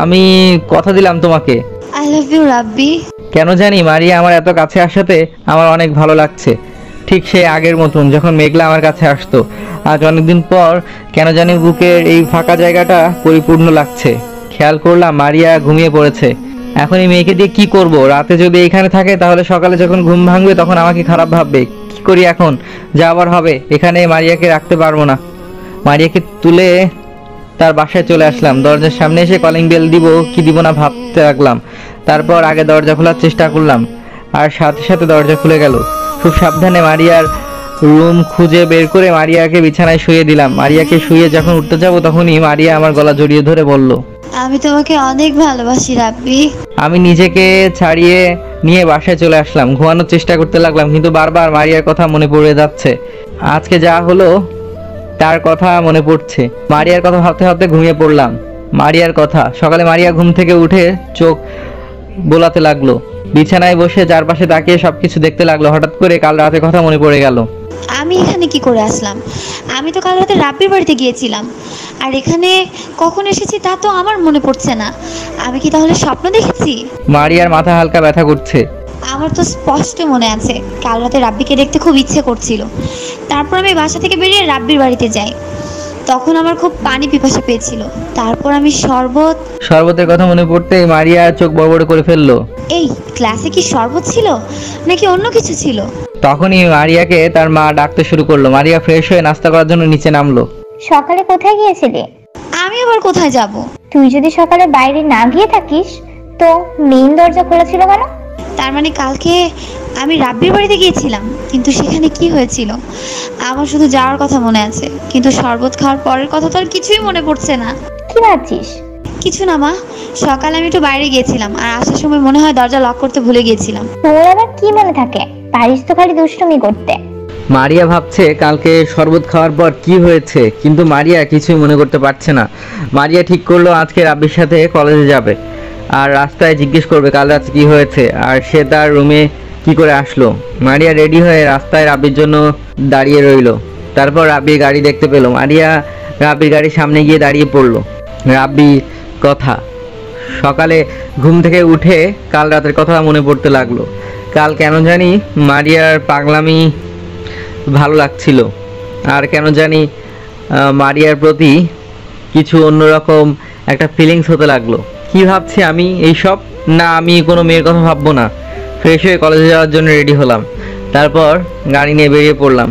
আমি কথা দিলাম তোমাকে। আই লাভ ইউ রাব্বি। কেন জানি মারিয়া আমার এত কাছে আসাতে আমার অনেক ভালো লাগছে, ঠিক সেই আগের মতন যখন মেঘলা আমার কাছে আসতো। আজ অনেকদিন পর কেন জানি বুকের এই ফাঁকা জায়গাটা পরিপূর্ণ লাগছে। খেয়াল করলাম মারিয়া ঘুমিয়ে পড়েছে। এখন এই মেয়েকে দিয়ে কি করব? রাতে যদি এখানে থাকে তাহলে সকালে যখন ঘুম ভাঙবে তখন আমাকে খারাপ ভাববে। কি করি এখন? যা আবার হবে, এখানে মারিয়াকে রাখতে পারবো না। মারিয়াকে তুলে তার বাসায় চলে আসলাম। দরজার সামনে এসে কলিং বেল দিব কি দিব না ভাবতে লাগলাম। তারপর আগে দরজা খোলার চেষ্টা করলাম আর সাথে সাথে দরজা খুলে গেল। খুব সাবধানে মারিয়ার রুম খুঁজে বের করে মারিয়াকে বিছানায় শুয়ে দিলাম। মারিয়াকে শুয়ে যখন উঠতে যাব তখনই মারিয়া আমার গলা জড়িয়ে ধরে বলল, আমি তোমাকে অনেক ভালোবাসি রাব্বি। আমি নিজেকে ছাড়িয়ে নিয়ে বাসায় চলে আসলাম। ঘুমানোর চেষ্টা করতে লাগলাম, কিন্তু বারবার মারিয়ার কথা মনে পড়ে যাচ্ছে। আজকে যা হলো তার কথা মনে পড়ছে। মারিয়ার কথা ভাবতে ভাবতে ঘুমিয়ে পড়লাম। মারিয়ার কথা। সকালে মারিয়া ঘুম থেকে উঠে চোখ বোলাতে লাগলো। বিছানায় বসে চারপাশে তাকিয়ে সবকিছু দেখতে লাগলো। হঠাৎ করে কাল রাতের কথা মনে পড়ে গেল। আমি এখানে কি করে আসলাম? আমি তো কাল রাতে রাব্বির বাড়িতে গিয়েছিলাম, আর এখানে কখন এসেছি তা তো আমার মনে পড়ছে না। আমি কি তাহলে স্বপ্ন দেখেছি? মারিয়ার মাথা হালকা ব্যথা করছে। আমার তো স্পষ্ট মনে আছে কাল রাতে রাব্বিকে দেখতে খুব ইচ্ছে করছিল। তারপর আমি বাসা থেকে বেরিয়ে রাব্বির বাড়িতে যাই। তখন আমার খুব পানি পিপাসা পেয়েছিল। তারপর আমি শরবতের কথা মনে পড়তে মারিয়া চোখ বড় বড় করে ফেললো। এই ক্লাসে কি শরবত ছিল নাকি অন্য কিছু ছিল? তখনই মারিয়াকে তার মা ডাকতে শুরু করলো। মারিয়া ফ্রেশ হয়ে নাস্তা করার জন্য নিচে নামলো। সকালে কোথায় গিয়েছিলি? আমি আবার কোথায় যাব? তুই যদি সকালে বাইরে না গিয়ে থাকিস তো মেইন দরজা খোলা ছিল কেন? তার মানে কালকে আমি রাব্বির বাড়িতে গিয়েছিলাম, কিন্তু সেখানে কি হয়েছিল আমার শুধু যাওয়ার কথা মনে আছে, কিন্তু শরবত খাওয়ার পরের কথা তো আর কিছুই মনে পড়ছে না। কি ভাবছিস? কিছু না মা, সকালে আমি একটু বাইরে গিয়েছিলাম আর আসার সময় মনে হয় দরজা লক করতে ভুলে গিয়েছিলাম। তোর আবার কি মনে থাকে? পারিস তো খালি দুষ্টুমি করতে। মারিয়া ভাবছে কালকে শরবত খাওয়ার পর কি হয়েছে, কিন্তু মারিয়া কিছুই মনে করতে পারছে না। মারিয়া ঠিক করলো আজকে রাব্বির সাথে কলেজে যাবে আর রাস্তায় জিজ্ঞেস করবে কাল রাতে কি হয়েছে আর সে তার রুমে কি করে আসলো। মারিয়া রেডি হয়ে রাস্তায় রাব্বির জন্য দাঁড়িয়ে রইল। তারপর রাব্বির গাড়ি দেখতে পেল। মারিয়া রাব্বির গাড়ির সামনে গিয়ে দাঁড়িয়ে পড়লো। রাব্বি কথা সকালে ঘুম থেকে উঠে কাল রাতের কথা মনে পড়তে লাগলো। কাল কেন জানি মারিয়ার পাগলামি ভালো লাগছিল, আর কেন জানি মারিয়ার প্রতি কিছু অন্যরকম একটা ফিলিংস হতে লাগলো। কি ভাবছি আমি এইসব? না, আমি কোনো মেয়ের কথা ভাববো না। ফ্রেশ হয়ে কলেজে যাওয়ার জন্য রেডি হলাম, তারপর গাড়ি নিয়ে বেরিয়ে পড়লাম।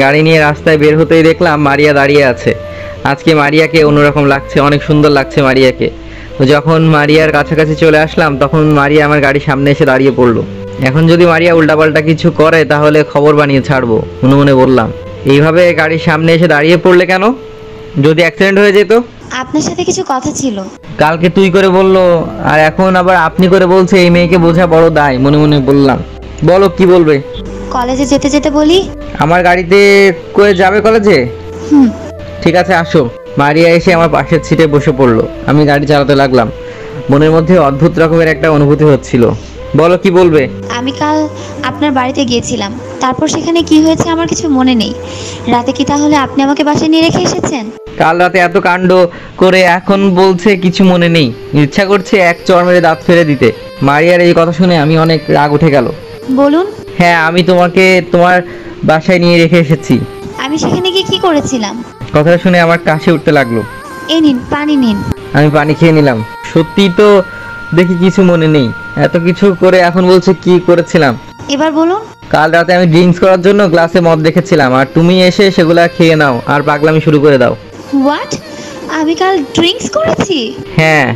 গাড়ি নিয়ে রাস্তায় বের হতেই দেখলাম মারিয়া দাঁড়িয়ে আছে। আজকে মারিয়াকে অন্যরকম লাগছে, অনেক সুন্দর লাগছে মারিয়াকে। তো যখন মারিয়ার কাছাকাছি চলে আসলাম তখন মারিয়া আমার গাড়ির সামনে এসে দাঁড়িয়ে পড়লো। এখন যদি মারিয়া উল্টাপাল্টা কিছু করে তাহলে খবর বানিয়ে ছাড়বো, মনে মনে বললাম। এইভাবে গাড়ির সামনে এসে দাঁড়িয়ে পড়লে কেন? যদি অ্যাক্সিডেন্ট হয়ে যেত? আপনার সাথে কিছু কথা ছিল। কালকে তুই করে বললো আর এখন আবার আপনি করে বলছে, এই মেয়েকে বোঝা বড় দায়, মনে মনে বললাম। বলো কি বলবে? কলেজে যেতে যেতে বলি। আমার গাড়িতে করে যাবে কলেজে? ঠিক আছে আসো। মারিয়া এসে আমার পাশের সিটে বসে পড়লো। আমি গাড়ি চালাতে লাগলাম। মনের মধ্যে অদ্ভুত রকমের একটা অনুভূতি হচ্ছিল। বলো কি বলবে? আমি কাল আপনার বাড়িতে গিয়েছিলাম, তারপর সেখানে কি হয়েছে আমার কিছু মনে নেই। রাতে কি তাহলে আপনি আমাকে বাসায় নিয়ে রেখে এসেছেন? কাল রাতে এত কাণ্ড করে এখন বলছে কিছু মনে নেই। ইচ্ছা করছে এক চড় মেরে দাঁত ফেলে দিতে। মারিয়ার এই কথা শুনে আমি অনেক রাগ উঠে গেল। বলুন। হ্যাঁ, আমি তোমাকে তোমার বাসায় নিয়ে রেখে এসেছি। আমি সেখানে গিয়ে কি করেছিলাম? কথাটা শুনে আমার কাশি উঠতে লাগলো। এই নিন পানি নিন। আমি পানি খেয়ে নিলাম। সত্যি তো দেখি কিছু মনে নেই। এত কিছু করে এখন বলছে কি করেছিলাম। এবার বলুন। কাল রাতে আমি ড্রিঙ্কস করার জন্য গ্লাসে মদ রেখেছিলাম আর তুমি এসে সেগুলা খেয়ে নাও আর পাগলামি শুরু করে দাও। হোয়াট? আমি কাল ড্রিঙ্কস করেছি? হ্যাঁ,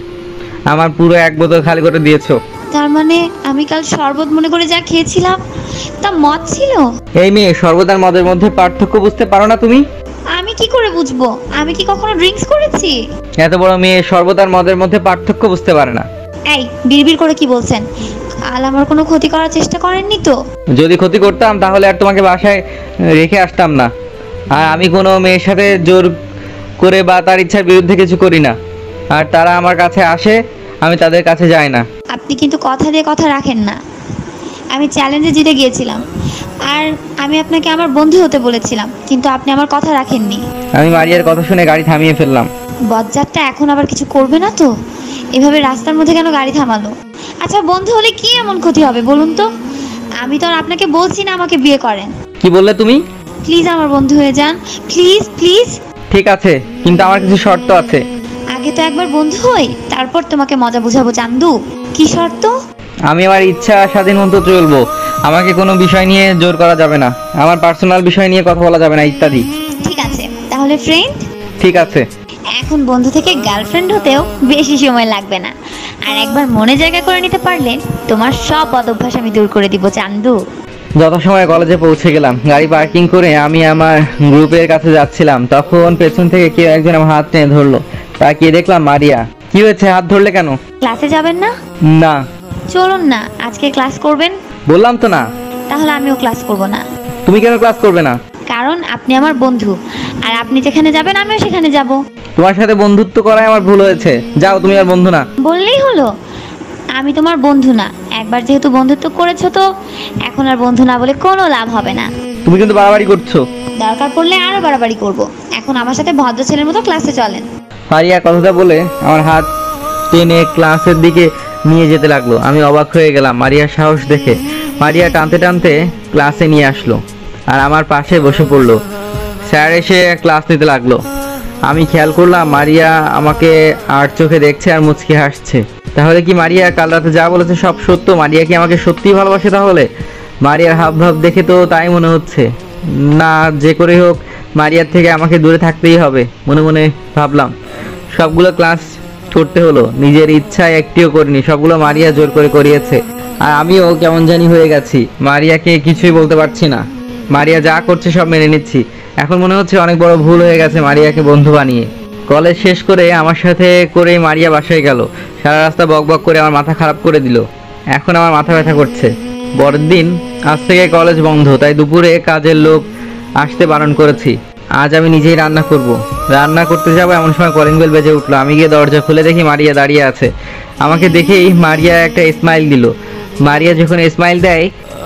আমার পুরো এক বোতল খালি করে দিয়েছো। তার মানে আমি কাল শরবত মনে করে যা খেয়েছিলাম তা মদ ছিল? এই মেয়ে, শরবত আর মদের মধ্যে পার্থক্য বুঝতে পারো না তুমি? আমি কি করে বুঝবো? আমি কি কখনো ড্রিঙ্কস করেছি? এত বড় মেয়ে শরবত আর মদের মধ্যে পার্থক্য বুঝতে পারে না। এই বিড়বিড় করে কি বলছেন? কাল আমার কোনো ক্ষতি করার চেষ্টা করেননি তো? যদি ক্ষতি করতাম তাহলে আর তোমাকে বাসায় রেখে আসতাম না। আর আমি কোনো মেয়ের সাথে জোর করে বা তার ইচ্ছার বিরুদ্ধে কিছু করি না। আর তারা আমার কাছে আসে, আমি তাদের কাছে যাই না। আপনি কিন্তু কথা দিয়ে কথা রাখেন না। আমি চ্যালেঞ্জে জিতে গিয়েছিলাম আর আমি আপনাকে আমার বন্ধু হতে বলেছিলাম, কিন্তু আপনি আমার কথা রাখেননি। আমি মারিয়ার কথা শুনে গাড়ি থামিয়ে ফেললাম। বজ্জাতটা এখন আবার কিছু করবে না তো? এভাবে রাস্তার মধ্যে কেন গাড়ি থামালো? আচ্ছা, বন্ধু হলে কি এমন ক্ষতি হবে বলুন তো? আমি তো আর আপনাকে বলছি না আমাকে বিয়ে করেন। কি বললে তুমি? প্লিজ আমার বন্ধু হয়ে যান, প্লিজ প্লিজ। ঠিক আছে, কিন্তু আমার কিছু শর্ত আছে। আগে তো একবার বন্ধু হই, তারপর তোমাকে মজা বুঝাবো চান্দু। কি শর্ত? আমি আমার ইচ্ছা স্বাধীন মতো চলবো। আমাকে কোনো বিষয় নিয়ে জোর করা যাবে না, আমার পার্সোনাল বিষয় নিয়ে কথা বলা যাবে না, ইত্যাদি। ঠিক আছে, তাহলে ফ্রেন্ড? ঠিক আছে। এখন বন্ধু থেকে গার্লফ্রেন্ড হতেও বেশি সময় লাগবে না। আর একবার মনে জায়গা করে নিতে পারলে তোমার সব বদভ্যাস আমি দূর করে দিব চান্দু। যথাসময়ে কলেজে পৌঁছে গেলাম। গাড়ি পার্কিং করে আমি আমার গ্রুপের কাছে যাচ্ছিলাম, তখন পেছন থেকে কেউ একজন আমার হাত টেনে ধরলো। তাকিয়ে দেখলাম মারিয়া। কি হয়েছে, হাত ধরলে কেন? ক্লাসে যাবেন না? না। চলুন না, আজকে ক্লাস করবেন। বললাম তো না। তাহলে আমিও ক্লাস করব না। তুমি কেন ক্লাস করবে না? কারণ আপনি আমার বন্ধু, আর আপনি যেখানে যাবেন আমিও সেখানে যাব। তোমার সাথে বন্ধুত্ব করাই আমার ভুল হয়েছে। যাও, তুমি আর বন্ধু না। বললেই হলো। আমি তোমার বন্ধু না। একবার যেহেতু বন্ধুত্ব করেছো তো এখন আর বন্ধু না বলে কোনো লাভ হবে না। তুমি কিন্তু বাড়াবাড়ি করছো। দরকার পড়লে আরো বাড়াবাড়ি করব। এখন আমার সাথে ভদ্র ছেলের মতো ক্লাসে চলেন। মারিয়া কথাটা বলে আমার হাত টেনে ক্লাসের দিকে নিয়ে যেতে লাগলো। আমি অবাক হয়ে গেলাম মারিয়ার সাহস দেখে। মারিয়া টানতে টানতে ক্লাসে নিয়ে আসলো আর আমার পাশে বসে পড়লো। স্যার এসে ক্লাস নিতে লাগলো। আমি খেয়াল করলাম মারিয়া আমাকে আর চোখে দেখছে আর মুচকি হাসছে। তাহলে কি মারিয়া কাল রাতে যা বলেছে সব সত্য? মারিয়া কি আমাকে সত্যিই ভালোবাসে? তাহলে মারিয়ার হাবভাব দেখে তো তাই মনে হচ্ছে। না, যে করে হোক মারিয়ার থেকে আমাকে দূরে থাকতেই হবে, মনে মনে ভাবলাম। সবগুলো ক্লাস করতে হলো, নিজের ইচ্ছায় একটিও করিনি, সবগুলো মারিয়া জোর করে করিয়েছে। আর আমিও কেমন জানি হয়ে গেছি, মারিয়াকে কিছুই বলতে পারছি না। মারিয়া যা করছে সব মেনে নিচ্ছি। এখন মনে হচ্ছে অনেক বড় ভুল হয়ে গেছে মারিয়াকে বন্ধু বানিয়ে। কলেজ শেষ করে আমার সাথে করেই মারিয়া বাসায় গেল। সারা রাস্তা বক বক করে আমার মাথা খারাপ করে দিল। এখন আমার মাথা ব্যথা করছে। পরের দিন আজ থেকে কলেজ বন্ধ, তাই দুপুরে কাজের লোক আসতে বারণ করেছি। আজ আমি নিজেই রান্না করব। রান্না করতে যাবো এমন সময় কলিং বেল বেজে উঠলো। আমি গিয়ে দরজা খুলে দেখি মারিয়া দাঁড়িয়ে আছে। আমাকে দেখেই মারিয়া একটা স্মাইল দিল। মারিয়া যখন স্মাইল দেয়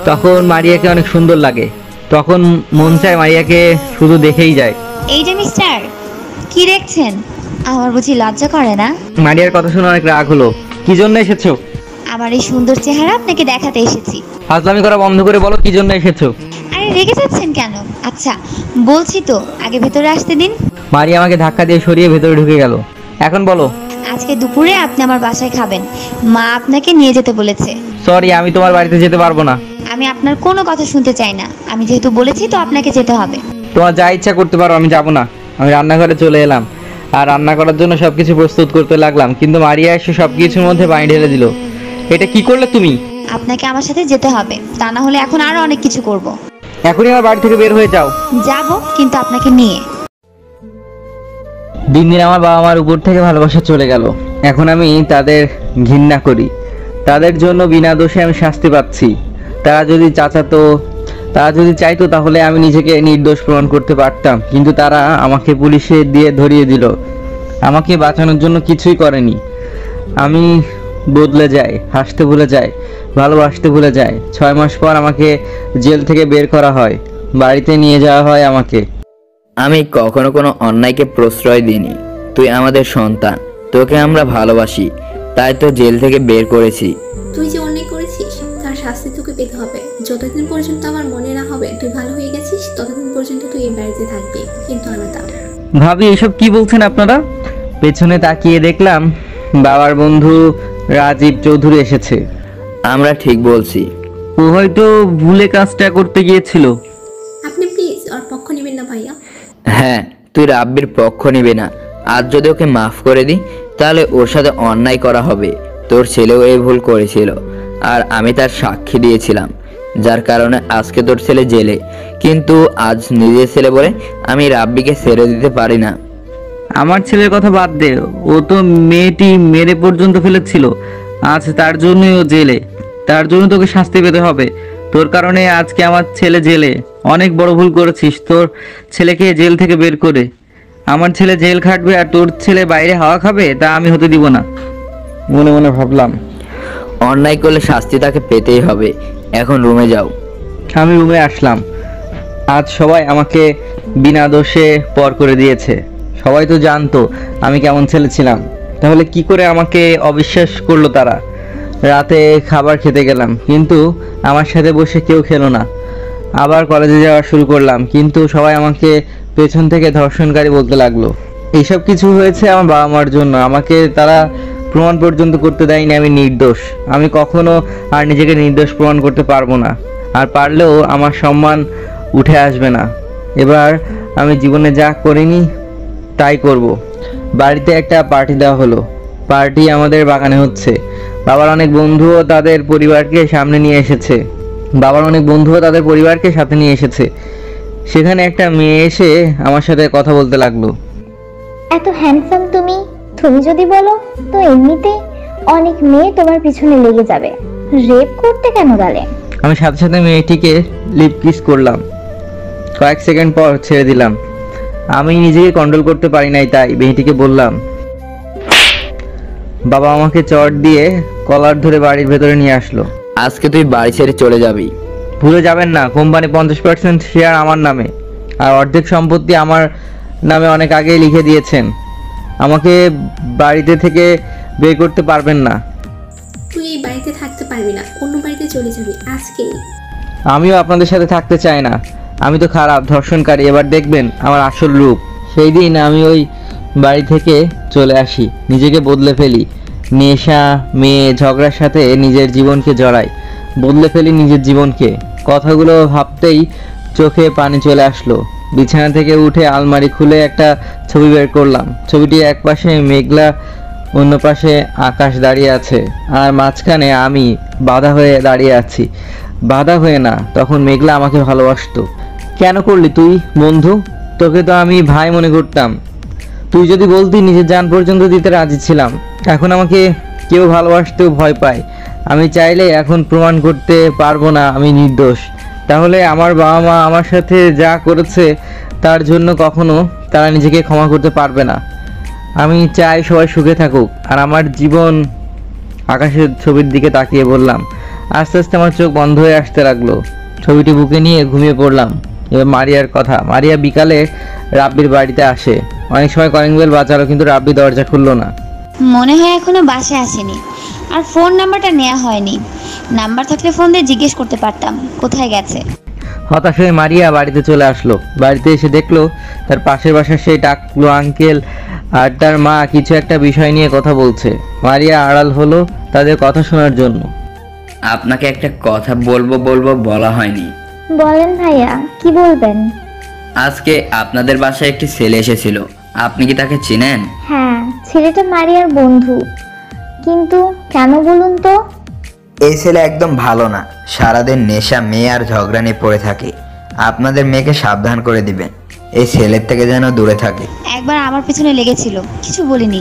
তখন মারিয়াকে অনেক সুন্দর লাগে। তখন মন চায় মারিয়াকে শুধু দেখেই যায়। এই যে মিস্টার, কি দেখছেন? আমার বুঝি লজ্জা করে না? মারিয়ার কথা শুনে অনেক রাগ হলো। কি জন্য এসেছো? আমার এই সুন্দর চেহারা আপনাকে দেখাতে এসেছি। ফাজলামি করা বন্ধ করে বলো কি জন্য এসেছো। আরে রেগে যাচ্ছেন কেন? আচ্ছা বলছি তো, আগে ভেতরে আসতে দিন। মারিয়া আমাকে ধাক্কা দিয়ে সরিয়ে ভেতরে ঢুকে গেল। এখন বলো। আজকে দুপুরে আপনি আমার বাসায় খাবেন, মা আপনাকে নিয়ে যেতে বলেছে। সরি, আমি তোমার বাড়িতে যেতে পারবো না। আমি আপনার কোনো কথা শুনতে চাই না। আমি যেহেতু বলেছি তো আপনাকে যেতে হবে। তোমার যা ইচ্ছা করতে পারো, আমি যাবো না। আমি রান্নাঘরে চলে এলাম আর রান্না করার জন্য সবকিছু প্রস্তুত করতে লাগলাম, কিন্তু মারিয়া এসে সবকিছুর মধ্যে পানি ঢেলে দিল। এটা কি করলে তুমি? আপনাকে আমার সাথে যেতে হবে, তা না হলে এখন আরো অনেক কিছু করব। এখনই আমার বাড়ি থেকে বের হয়ে যাও। যাব, কিন্তু আপনাকে নিয়ে। দিন দিন আমার বাবা মার উপর থেকে ভালোবাসা চলে গেল। এখন আমি তাদের ঘৃণা করি। তাদের জন্য বিনা দোষে আমি শাস্তি পাচ্ছি। তারা যদি চাইতো তাহলে আমি নিজেকে নির্দোষ প্রমাণ করতে পারতাম, কিন্তু তারা আমাকে পুলিশে দিয়ে ধরিয়ে দিল। আমাকে বাঁচানোর জন্য কিছুই করেনি। আমি বদলে যাই, হাসতে ভুলে যাই, ভালোবাসতে ভুলে যাই। 6 মাস পর আমাকে জেল থেকে বের করা হয়, বাড়িতে নিয়ে যাওয়া হয় আমাকে। আমি কখনো কোনো অন্যায়কে প্রশ্রয় দিইনি। তুই আমাদের সন্তান, তোকে আমরা ভালোবাসি, তাই তো জেল থেকে বের করেছি। তুই যে অন্যায় করেছিস তার শাস্তি তোকে পেতে হবে। যতদিন পর্যন্ত আমার মনে না হবে তুই ভালো হয়ে গেছিস, ততদিন পর্যন্ত তুই এই বাড়িতে থাকবি, কিন্তু আলাদা। ভাবি, এসব কি বলছেন আপনারা? পেছনে তাকিয়ে দেখলাম বাবার বন্ধু রাজীব চৌধুরী এসেছে। আমরা ঠিক বলছি। ও হয়তো ভুলে কাজটা করতে গিয়েছিল। আপনি প্লিজ ওর পক্ষ নেবেন না ভাইয়া। হ্যাঁ, তুই রাব্বির পক্ষ নিবি না। আজ যদি ওকে মাফ করে দিই তাহলে ওর সাথে অন্যায় করা হবে। তোর ছেলেও এই ভুল করেছিল আর আমি তার সাক্ষী দিয়েছিলাম, যার কারণে আজকে তোর ছেলে জেলে। কিন্তু আজ নিজের ছেলে বলে আমি রাব্বিকে ছেড়ে দিতে পারি না। আমার ছেলের কথা বাদ দে, ও তো মেয়েটি মেরে পর্যন্ত ফেলেছিল। আজ তার জন্যই ও জেলে। তার জন্য তোকে শাস্তি পেতে হবে। তোর কারণে আজকে আমার ছেলে জেলে। অনেক বড় ভুল করেছিস তোর ছেলেকে জেল থেকে বের করে। আমার ছেলে জেল খাটবে আর তোর ছেলে বাইরে হাওয়া খাবে, তা আমি হতে দিব না। মনে মনে ভাবলাম, অন্যায় করলে শাস্তি তাকে পেতেই হবে। এখন রুমে যাও। আমি রুমে আসলাম। আজ সবাই আমাকে বিনা দোষে পর করে দিয়েছে। সবাই তো জানতো আমি কেমন ছেলে ছিলাম, তাহলে কি করে আমাকে অবিশ্বাস করলো তারা? রাতে খাবার খেতে গেলাম, কিন্তু আমার সাথে বসে কেউ খেলো না। আবার কলেজে যাওয়া শুরু করলাম, কিন্তু সবাই আমাকে পেছন থেকে ধর্ষণকারী বলতে লাগলো। এইসব কিছু হয়েছে আমার বাবা মার জন্য। আমাকে তারা প্রমাণ পর্যন্ত করতে দেয়নি আমি নির্দোষ। আমি কখনো আর নিজেকে নির্দোষ প্রমাণ করতে পারবো না, আর পারলেও আমার সম্মান উঠে আসবে না। এবার আমি জীবনে যা করিনি তাই করব। বাড়িতে একটা পার্টি দেওয়া হলো। পার্টি আমাদের বাগানে হচ্ছে। বাবার অনেক বন্ধুও তাদের পরিবারকে সাথে নিয়ে এসেছে। সেখানে একটা মেয়ে এসে আমার সাথে কথা বলতে লাগলো। এত হ্যান্ডসাম তুমি যদি বলো তো এমনিতে অনেক মেয়ে তোমার পিছনে লেগে যাবে, রেপ করতে কেন গেলে? আমি সাথে সাথে মেয়েটিকে লিপ কিস করলাম। কয়েক সেকেন্ড পর ছেড়ে দিলাম। আমি নিজেকে কন্ট্রোল করতে পারি নাই, তাই মেয়েটিকে বললাম। বাবা আমাকে চট দিয়ে কলার ধরে বাড়ির ভেতরে নিয়ে আসলো। আজকে তুই বাড়ি ছেড়ে চলে যাবি। ভুলে যাবেন না, কোম্পানি 50% শেয়ার আমার নামে, আর অর্ধেক সম্পত্তি আমার নামে অনেক আগেই লিখে দিয়েছেন। আমাকে বাড়িতে থেকে বের করতে পারবেন না। তুই এই বাড়িতে থাকতে পারবি না, অন্য বাড়িতে চলে যাবি আজকেই। আমিও আপনাদের সাথে থাকতে চাই না। আমি তো খারাপ ধর্ষণকারী, এবার দেখবেন আমার আসল রূপ। সেই দিন আমি ওই বাড়ি থেকে চলে আসি, নিজেকে বদলে ফেলি। নেশা, মেয়ে, ঝগড়ার সাথে নিজের জীবনকে জড়াই, বদলে ফেলি নিজের জীবনকে। কথাগুলো ভাবতেই চোখে পানি চলে আসলো। বিছানা থেকে উঠে আলমারি খুলে একটা ছবি বের করলাম। ছবিটি এক পাশে মেঘলা, অন্য পাশে আকাশ দাঁড়িয়ে আছে, আর মাঝখানে আমি বাধা হয়ে দাঁড়িয়ে আছি। বাধা হয়ে না, তখন মেঘলা আমাকে ভালোবাসতো। কেন করলি তুই বন্ধু? তোকে তো আমি ভাই মনে করতাম। তুই যদি বলতি নিজের জান পর্যন্ত দিতে রাজি ছিলাম। এখন আমাকে কেউ ভালোবাসতেও ভয় পায়। আমি চাইলে এখন প্রমাণ করতে পারবো না আমি নির্দোষ। তাহলে আমার বাবা মা আমার সাথে যা করেছে তার জন্য কখনো তারা নিজেকে ক্ষমা করতে পারবে না। আমি চাই সবাই সুখে থাকুক। আর আমার জীবন আকাশের ছবির দিকে তাকিয়ে বললাম। আস্তে আস্তে আমার চোখ বন্ধ হয়ে আসতে লাগলো। ছবিটি বুকে নিয়ে ঘুমিয়ে পড়লাম। এবার মারিয়ার কথা। মারিয়া বিকালে রাব্বির বাড়িতে আসে। অনেক সময় কলিং বেল বাজালো, কিন্তু রাব্বি দরজা খুললো না। মনে হয় এখনো বাসায় আসেনি, আর ফোন নাম্বারটা নেওয়া হয়নি। নাম্বার থাকলে ফোন দিয়ে জিজ্ঞেস করতে পারতাম কোথায় গেছে। হতাশ হয়ে মারিয়া বাড়িতে চলে আসলো। বাড়িতে এসে দেখলো তার পাশের বাসার সেই টাকলু আঙ্কেল আর তার মা কিছু একটা বিষয় নিয়ে কথা বলছে। মারিয়া আড়াল হলো তাদের কথা শোনার জন্য। আপনাকে একটা কথা বলবো বলা হয়নি। বলেন ভাইয়া, কি বলবেন? আজকে আপনাদের বাসায় একটি ছেলে এসেছিল, আপনি কি তাকে চেনেন? হ্যাঁ, ছেলেটা মারিয়ার বন্ধু। কিন্তু কেন বলুন তো? এই ছেলে একদম ভালো না, সারাদিন নেশা, মেয়ে আর ঝগড়া নিয়ে পড়ে থাকে। আপনাদের মেয়েকে সাবধান করে দিবেন, এই ছেলের থেকে যেন দূরে থাকে। একবার আমার পিছনে লেগেছিল, কিছু বলিনি,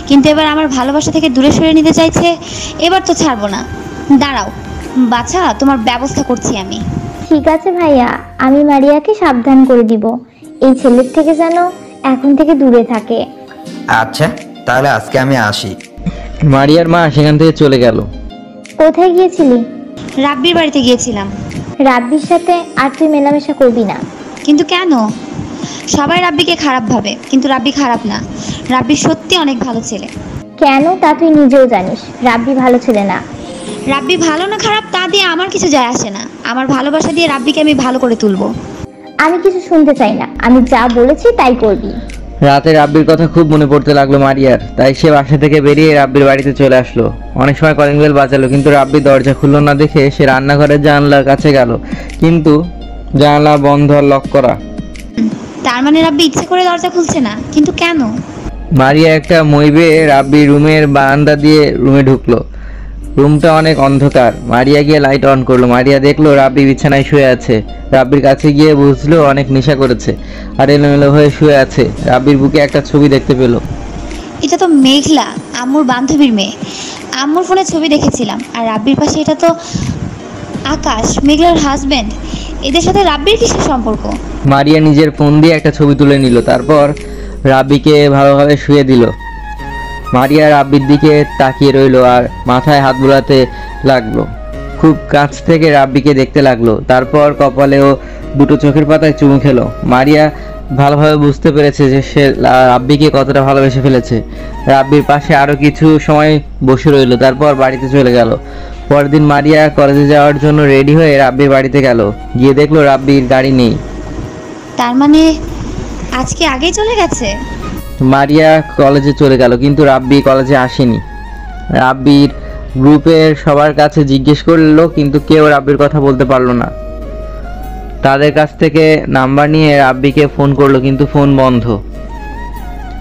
কিন্তু এবার আমার ভালোবাসা থেকে দূরে সরে নিতে চাইছে। এবার তো ছাড়বো না। দাঁড়াও বাছা, তোমার ব্যবস্থা করছি আমি। ঠিক আছে ভাইয়া, আমি মারিয়াকে সাবধান করে দিব, এই ছেলের থেকে যেন এখন থেকে দূরে থাকে। আচ্ছা, তাহলে আজকে আমি আসি। মারিয়ার মা সেখান থেকে চলে গেল। কোথায় গিয়েছিলি? রাব্বির বাড়িতে গিয়েছিলাম। রাব্বির সাথে আর তুই মেলামেশা করবি না। কিন্তু কেন? সবাই রাব্বিকে খারাপ ভাবে, কিন্তু রাব্বি খারাপ না। রাব্বি সত্যি অনেক ভালো ছেলে। কেন তা তুই নিজেও জানিস রাব্বি ভালো ছেলে না। রাব্বি ভালো না খারাপ তা দিয়ে আমার কিছু যায় আসে না। আমার ভালোবাসা দিয়ে রাব্বিকে আমি ভালো করে তুলবো। আমি কিছু শুনতে চাই না, আমি যা বলেছি তাই করবি। রাতে রাব্বির কথা খুব মনে পড়তে লাগলো মারিয়ার। তাই সে বাসা থেকে বেরিয়ে রাব্বির বাড়িতে চলে আসলো। অনেক সময় কলিং বেল বাজালো, কিন্তু রাব্বি দরজা খুললো না দেখে সে রান্নাঘরের জানলার কাছে গেল, কিন্তু জানলা বন্ধ আর লক করা। তার মানে রাব্বি ইচ্ছে করে দরজা খুলছে না, কিন্তু কেন? মারিয়া একটা মই বেয়ে রাব্বির রুমের বারান্দা দিয়ে রুমে ঢুকলো। রুমটা অনেক অন্ধকার। মারিয়া গিয়ে লাইট অন করলো। মারিয়া দেখলো রাব্বি বিছানায় শুয়ে আছে। রাব্বির কাছে গিয়ে বুঝলো অনেক নেশা করেছে আর এলোমেলো হয়ে শুয়ে আছে। রাব্বির বুকে একটা ছবি দেখতে পেলো। এটা তো মেঘলা, আম্মুর বান্ধবীর মেয়ে। আম্মুর ফোনে ছবি দেখেছিলাম। আর রাব্বির পাশে এটা তো আকাশ, মেঘলার হাজবেন্ড। এদের সাথে রাব্বির কিসের সম্পর্ক? মারিয়া নিজের ফোন দিয়ে একটা ছবি তুলে নিল, তারপর রাব্বিকে ভালোভাবে শুয়ে দিল। মারিয়া রাব্বির দিকে তাকিয়ে রইলো আর মাথায় হাত বুলাতে লাগলো। খুব কাছ থেকে রাব্বিকে দেখতে লাগলো। তারপর কপালেও দুটো চোখের পাতায় চুমু খেলো। মারিয়া ভালোভাবে বুঝতে পেরেছে যে সে রাব্বিকে কতটা ভালোবেসে ফেলেছে। রাব্বির পাশে আরো কিছু সময় বসে রইলো, তারপর বাড়িতে চলে গেল। পরের দিন মারিয়া কলেজে যাওয়ার জন্য রেডি হয়ে রাব্বির বাড়িতে গেল। গিয়ে দেখলো রাব্বির গাড়ি নেই। তার মানে আজকে আগেই চলে গেছে? মারিয়া কলেজে চলে গেল, কিন্তু রাব্বি কলেজে আসেনি। রাব্বির গ্রুপের সবার কাছে জিজ্ঞেস করলো, কিন্তু কেউ রাব্বির কথা বলতে পারলো না। তাদের কাছ থেকে নাম্বার নিয়ে রাব্বিকে ফোন করলো, কিন্তু ফোন বন্ধ।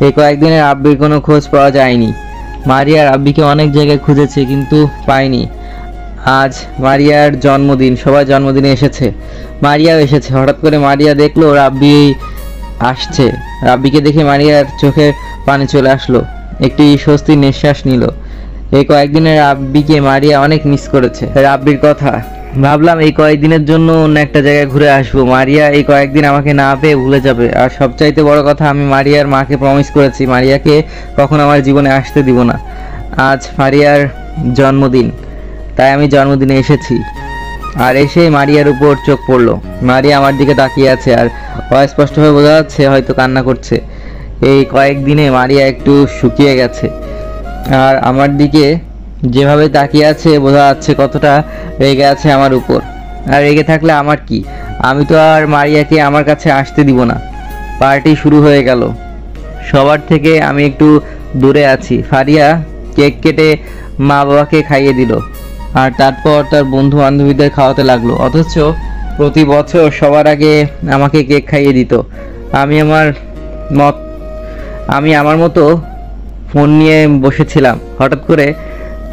এই কয়েকদিনে রাব্বির কোনো খোঁজ পাওয়া যায়নি। মারিয়া রাব্বিকে অনেক জায়গায় খুঁজেছে, কিন্তু পায়নি। আজ মারিয়ার জন্মদিন, সবাই জন্মদিনে এসেছে, মারিয়াও এসেছে। হঠাৎ করে মারিয়া দেখলো রাব্বি আসছে। রাব্বিকে দেখে মারিয়ার চোখে পানি চলে আসলো। একটি স্বস্তির নিঃশ্বাস নিল। এই কয়েকদিনে রাব্বিকে মারিয়া অনেক মিস করেছে। রাব্বির কথা ভাবলাম, এই কয়েকদিনের জন্য অন্য একটা জায়গায় ঘুরে আসবো। মারিয়া এই কয়েকদিন আমাকে না পেয়ে ভুলে যাবে। আর সবচাইতে বড় কথা, আমি মারিয়ার মাকে প্রমিস করেছি মারিয়াকে কখনো আমার জীবনে আসতে দিব না। আজ মারিয়ার জন্মদিন, তাই আমি জন্মদিনে এসেছি। আর এসে মারিয়ার উপর চোখ পড়লো। মারিয়া আমার দিকে তাকিয়ে আছে আর অস্পষ্টভাবে বোঝা যাচ্ছে হয়তো কান্না করছে। এই কয়েকদিনে মারিয়া একটু শুকিয়ে গেছে আর আমার দিকে যেভাবে তাকিয়ে আছে বোঝা যাচ্ছে কতটা রেগে আছে আমার উপর। আর রেগে থাকলে আমার কি, আমি তো আর মারিয়াকে আমার কাছে আসতে দিব না। পার্টি শুরু হয়ে গেল। সবার থেকে আমি একটু দূরে আছি। ফারিয়া কেক কেটে মা বাবাকে খাইয়ে দিল আর তারপর তার বন্ধু বান্ধবীদের খাওয়াতে লাগলো। অথচ প্রতি বছর সবার আগে আমাকে কেক খাইয়ে দিত। আমি আমার মতো ফোন নিয়ে বসেছিলাম। হঠাৎ করে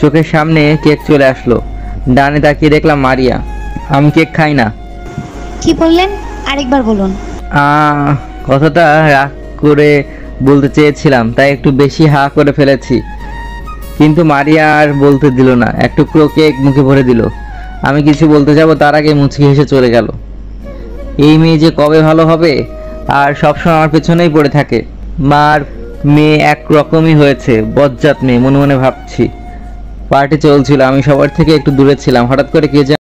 চোখের সামনে কেক চলে আসলো। ডানে তাকিয়ে দেখলাম মারিয়া। আমি কেক খাই না। কি বললেন? আরেকবার বলুন। কথাটা রাগ করে বলতে চেয়েছিলাম, তাই একটু বেশি হা করে ফেলেছি। কিন্তু মারিয়া আর বলতে দিল না, এক টুকরো কেক মুখে ভরে দিল। আমি কিছু বলতে যাব তার আগে মুচকি হেসে চলে গেল। এই মেয়ে যে কবে ভালো হবে, আর সবসময় আমার পেছনেই পড়ে থাকে। মার মেয়ে একরকমই হয়েছে, বজ্জাত মেয়ে, মনে মনে ভাবছি। পার্টি চলছিল, আমি সবার থেকে একটু দূরে ছিলাম। হঠাৎ করে কে যেন